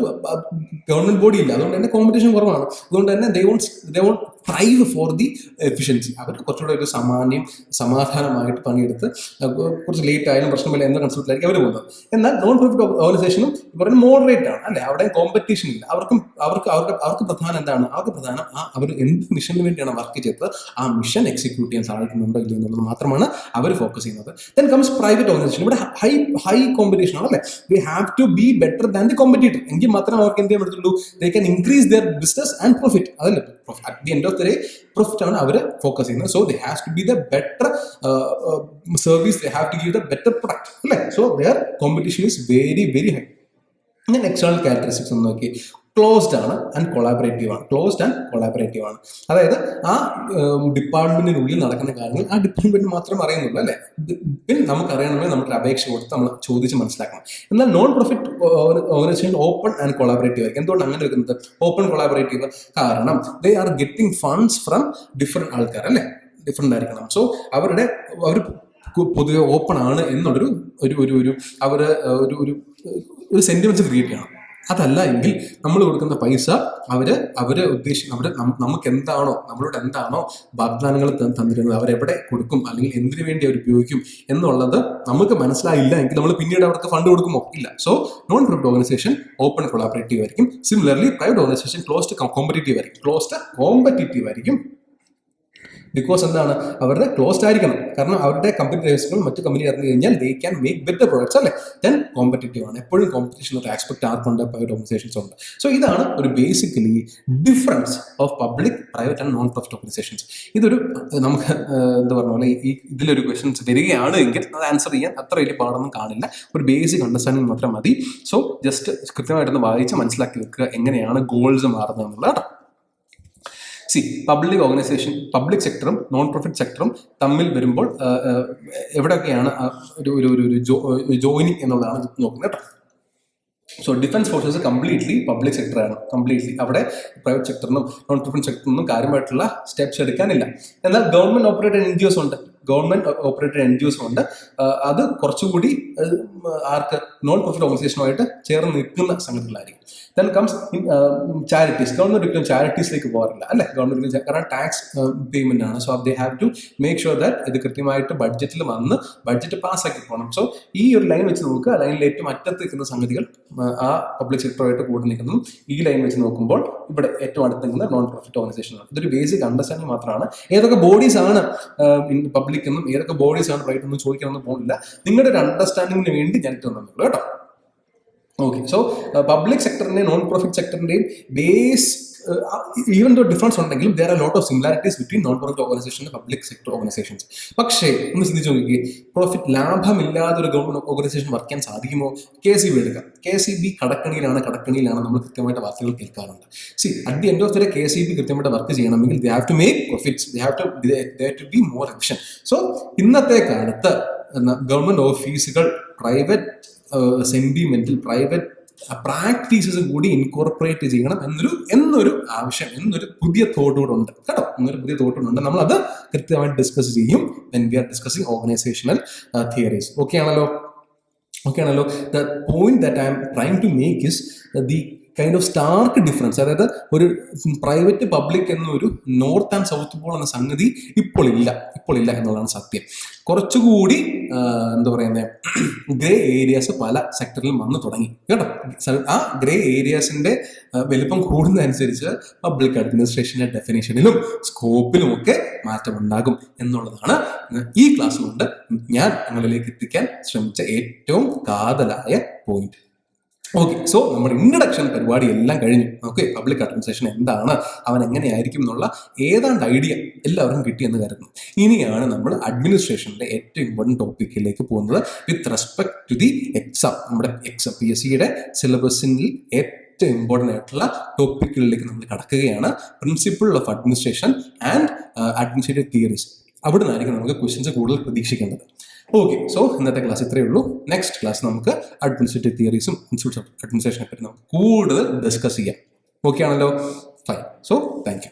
ഗവൺമെന്റ് ബോഡി ഇല്ല. അതുകൊണ്ട് തന്നെ കോമ്പറ്റീഷൻ കുറവാണ്. അതുകൊണ്ട് തന്നെ they won't thrive for the efficiency. അവർ കുറച്ചുകൂടെ ഒരു സമാധാനമായിട്ട് പണിയെടുത്ത് കുറച്ച് ലേറ്റ് ആയാലും പ്രശ്നമില്ല എന്ന കൺസെപ്റ്റിലായിരിക്കും അവർ പോകുന്നത്. എന്നാൽ നോൺ പ്രോഫിറ്റ് ഓർഗനൈസേഷനും പറയുന്നത് മോഡറേറ്റ് ആണ്, അല്ലെ? അവിടെ കോമ്പറ്റീഷൻ ഇല്ല. അവർക്ക് പ്രധാനം എന്താണ്? അവർക്ക് പ്രധാനം അവർ എന്ത് മിഷന് വേണ്ടിയാണ് വർക്ക് ചെയ്തത്, ആ മിഷൻ എക്സിക്യൂട്ട് ചെയ്യാൻ സാധിക്കുന്നുണ്ടോ ഇല്ല എന്നുള്ളത് മാത്രമാണ് അവർ ഫോക്കസ് ചെയ്യുന്നത്. Then comes private organisation. ഇവിടെ ഹൈ കോമ്പറ്റീഷൻ ആണ്, അല്ലെ? They have to be better than the competitor. എങ്കിൽ മാത്രമേ അവർക്ക് എന്ത് ചെയ്യാൻ പറ്റുള്ളൂ? They can increase their business and profit. അതല്ലേ at the end of of the day profit ആണ് അവർ ഫോക്കസ് ചെയ്യുന്നത്. So they has to be the better service, they have to give the better product അല്ലേ. So there competition is very very high. ഞാൻ external characteristics ഒന്ന് നോക്കി. Closed ആണ് and collaborative ആണ്. Closed and collaborative ആണ്. അതായത് ആ ഡിപ്പാർട്ട്മെന്റിനുള്ളിൽ നടക്കുന്ന കാര്യങ്ങൾ ആ ഡിപ്പാർട്ട്മെന്റ് മാത്രം അറിയുന്നുള്ളൂ അല്ലേ. പിന്നെ നമുക്ക് അറിയണമെങ്കിൽ നമ്മുടെ അപേക്ഷ കൊടുത്ത് നമ്മൾ ചോദിച്ച് മനസ്സിലാക്കണം. എന്നാൽ non profit organisation open and collaborative ആയിരിക്കും. എന്തുകൊണ്ട് അങ്ങനെ വെക്കുന്നത് ഓപ്പൺ കൊളാബറേറ്റീവ്? കാരണം they are getting funds from different ആൾക്കാർ അല്ലേ, ഡിഫറെന്റ് ആയിരിക്കണം. സോ അവർ പൊതുവെ ഓപ്പൺ ആണ് എന്നുള്ളൊരു ഒരു സെന്റിമെന്റ്സ് ക്രിയേറ്റ് ചെയ്യണം. അതല്ല എങ്കിൽ നമ്മൾ കൊടുക്കുന്ന പൈസ നമുക്ക് എന്താണോ, നമ്മളോട് എന്താണോ വാഗ്ദാനങ്ങൾ തന്നിരുന്നത് അവരെവിടെ കൊടുക്കും അല്ലെങ്കിൽ എന്തിനു വേണ്ടി അവർ ഉപയോഗിക്കും എന്നുള്ളത് നമുക്ക് മനസ്സിലായില്ല എങ്കിൽ നമ്മൾ പിന്നീട് അവർക്ക് ഫണ്ട് കൊടുക്കുമോ? ഇല്ല. So non profit organisation open collaborative ആയിരിക്കും. Similarly private organisation closed competitive ആയിരിക്കും. ബിക്കോസ് എന്താണ്, അവരുടെ ക്ലോസ്ഡ് ആയിരിക്കണം. കാരണം അവരുടെ കമ്പനി രജിസ്റ്ററുകൾ മറ്റു കമ്പനി ഇറങ്ങി കഴിഞ്ഞാൽ they can make better products അല്ലേ. ദെൻ കോമ്പറ്റീറ്റീവ് ആണ്. എപ്പോഴും കോമ്പറ്റീഷൻ ഒരു ആസ്പെക്ട് ആർക്കുണ്ട്, പ്രൈവറ്റ് ഓർഗനൈസേഷൻസ് ഉണ്ട്. സോ ഇതാണ് ഒരു basically difference of public, private and non profit organisations. ഇതൊരു നമുക്ക് എന്താ പറഞ്ഞ പോലെ ഇതിലൊരു ക്വസ്റ്റൻസ് വരികയാണ് എങ്കിൽ അത് ആൻസർ ചെയ്യാൻ അത്ര വലിയ പാടൊന്നും കാണില്ല. ഒരു ബേസിക് അണ്ടർസ്റ്റാൻഡിങ് മാത്രം മതി. സോ ജസ്റ്റ് കൃത്യമായിട്ടൊന്ന് വായിച്ച് മനസ്സിലാക്കി വെക്കുക എങ്ങനെയാണ് ഗോൾസ് മാറുന്നത് എന്നുള്ളത്. പബ്ലിക് ഓർഗനൈസേഷൻ, പബ്ലിക് സെക്ടറും നോൺ പ്രോഫിറ്റ് സെക്ടറും തമ്മിൽ വരുമ്പോൾ എവിടെയൊക്കെയാണ് ഒരു ജോയിനിങ് എന്നുള്ളതാണ് നോക്കുന്നത് കേട്ടോ. So defence forces completely public സെക്ടറാണ്. കംപ്ലീറ്റ്ലി അവിടെ പ്രൈവറ്റ് സെക്ടറിനും നോൺ പ്രോഫിറ്റ് സെക്ടറിനും കാര്യമായിട്ടുള്ള സ്റ്റെപ്സ് എടുക്കാനില്ല. എന്നാൽ government operated N G Os ഉണ്ട്. അത് കുറച്ചുകൂടി ആർക്ക് നോൺ പ്രോഫിറ്റ് ഓർഗനൈസേഷനുമായിട്ട് ചേർന്ന് നിൽക്കുന്ന സംഗതികളായിരിക്കും. Then comes charities. ഗവൺമെന്റ് ഒരിക്കലും ചാരിറ്റീസിലേക്ക് പോകാറില്ല അല്ലെ. ഗവൺമെന്റ് കാരണം ടാക്സ് പേയ്മെന്റ് ആണ്. So they have to make sure that ഇത് കൃത്യമായിട്ട് ബഡ്ജറ്റിൽ വന്ന് ബഡ്ജറ്റ് പാസ്സാക്കി പോകണം. സോ ഈ ഒരു ലൈൻ വെച്ച് നോക്കുക. ലൈനിൽ ഏറ്റവും അറ്റത്ത് നിൽക്കുന്ന സംഗതികൾ ആ പബ്ലിക് സെക്ടറുമായിട്ട് കൂടെ നിൽക്കുന്നതും ഈ ലൈൻ വെച്ച് നോക്കുമ്പോൾ ഇവിടെ ഏറ്റവും അടുത്ത് നിൽക്കുന്ന നോൺ പ്രോഫിറ്റ് ഓർഗനൈസേഷനാണ്. ഇതൊരു ബേസിക് അണ്ടർസ്റ്റാൻഡിംഗ് മാത്രമാണ്. ഏതൊക്കെ ബോഡീസ് ആണ് പബ്ലിക് എന്നും ഏതൊക്കെ ബോഡീസ് ആണ് പ്രൈവറ്റ് ഒന്നും ചോദിക്കാനൊന്നും പോകുന്നില്ല. നിങ്ങളുടെ ഒരു അണ്ടർസ്റ്റാൻഡിങ്ങിന് വേണ്ടി ഞാൻ ഇട്ട് തന്നുള്ളൂ കേട്ടോ. ഓക്കെ. സോ പബ്ലിക് സെക്ടറിന്റെയും നോൺ പ്രോഫിറ്റ് സെക്ടറിന്റെയും ബേസ് ഈവൻ ദോ ഡിഫറൻസ് ഉണ്ടെങ്കിലും there are a lot of similarities between non profit organization and public sector organizations. പക്ഷേ ഒന്ന് ചിന്തിച്ചു നോക്കിയേ, പ്രോഫിറ്റ് ലാഭമില്ലാതെ ഒരു ഗവൺമെന്റ് ഓർഗനൈസേഷൻ വർക്ക് ചെയ്യാൻ സാധിക്കുമോ? KCB എടുക്കാം. KCB കടക്കണിയിലാണ് നമ്മൾ കൃത്യമായിട്ട് വാർത്തകൾ കേൾക്കാറുണ്ട്. At the end of the day KCB കൃത്യമായിട്ട് വർക്ക് ചെയ്യണമെങ്കിൽ they have to make profits, they have to be more efficient. So ഇന്നത്തെ കാലത്ത് ഗവൺമെന്റ് ഓഫീസുകൾ പ്രൈവറ്റ് സെന്റിമെന്റൽ പ്രൈവറ്റ് പ്രാക്ടീസസ് കൂടി ഇൻകോർപ്പറേറ്റ് ചെയ്യണം എന്നൊരു ആവശ്യം, എന്നൊരു പുതിയ തോട്ടുകൂടുണ്ട് കേട്ടോ. നമ്മൾ അത് കൃത്യമായിട്ട് ഡിസ്കസ് ചെയ്യും when we are discussing organizational theories. Okay ആണല്ലോ. The point that I am trying to make is the kind of stark difference. അതായത് ഒരു പ്രൈവറ്റ് പബ്ലിക് എന്നൊരു നോർത്ത് ആൻഡ് സൗത്ത് പോൾ എന്ന സംഗതി ഇപ്പോൾ ഇല്ല എന്നുള്ളതാണ് സത്യം. കുറച്ചുകൂടി എന്താ പറയുന്നത്, ഗ്രേ ഏരിയാസ് പല സെക്ടറിലും വന്നു തുടങ്ങി കേട്ടോ. ആ ഗ്രേ ഏരിയാസിന്റെ വലിപ്പം കൂടുന്നതനുസരിച്ച് പബ്ലിക് അഡ്മിനിസ്ട്രേഷന്റെ ഡെഫിനേഷനിലും സ്കോപ്പിലും ഒക്കെ മാറ്റമുണ്ടാകും എന്നുള്ളതാണ് ഈ ക്ലാസ് കൊണ്ട് ഞാൻ നിങ്ങളിലേക്ക് എത്തിക്കാൻ ശ്രമിച്ച ഏറ്റവും കാതലായ പോയിന്റ്. ഓക്കെ. സോ നമ്മുടെ ഇൻട്രഡക്ഷൻ പരിപാടി എല്ലാം കഴിഞ്ഞു. ഓക്കെ. പബ്ലിക് അഡ്മിനിസ്ട്രേഷൻ എന്താണ്, അവൻ എങ്ങനെയായിരിക്കും എന്നുള്ള ഏതാണ്ട് ഐഡിയ എല്ലാവർക്കും കിട്ടിയെന്ന് കരുതുന്നു. ഇനിയാണ് നമ്മൾ അഡ്മിനിസ്ട്രേഷന്റെ ഏറ്റവും ഇമ്പോർട്ടൻറ്റ് ടോപ്പിക്കിലേക്ക് പോകുന്നത് with respect to the exam. നമ്മുടെ PSCയുടെ സിലബസിൽ ഏറ്റവും ഇമ്പോർട്ടൻ്റ് ആയിട്ടുള്ള ടോപ്പിക്കുകളിലേക്ക് നമ്മൾ കടക്കുകയാണ്. Principle of administration and administrative theories. അവിടെ നിന്നായിരിക്കും നമുക്ക് ക്വസ്റ്റ്യൻസ് കൂടുതൽ പ്രതീക്ഷിക്കേണ്ടത്. ഓക്കെ. സോ ഇന്നത്തെ ക്ലാസ് ഇത്രയേ ഉള്ളൂ. നെക്സ്റ്റ് ക്ലാസ് നമുക്ക് അഡ്മിനിസ്ട്രേറ്റീവ് തിയറീസും പ്രിൻസിപ്പിൾസ് ഓഫ് അഡ്മിനിസ്ട്രേഷനെ പറ്റി നമുക്ക് കൂടുതൽ ഡിസ്കസ് ചെയ്യാം. ഓക്കെ ആണല്ലോ. ഫൈൻ. So thank U.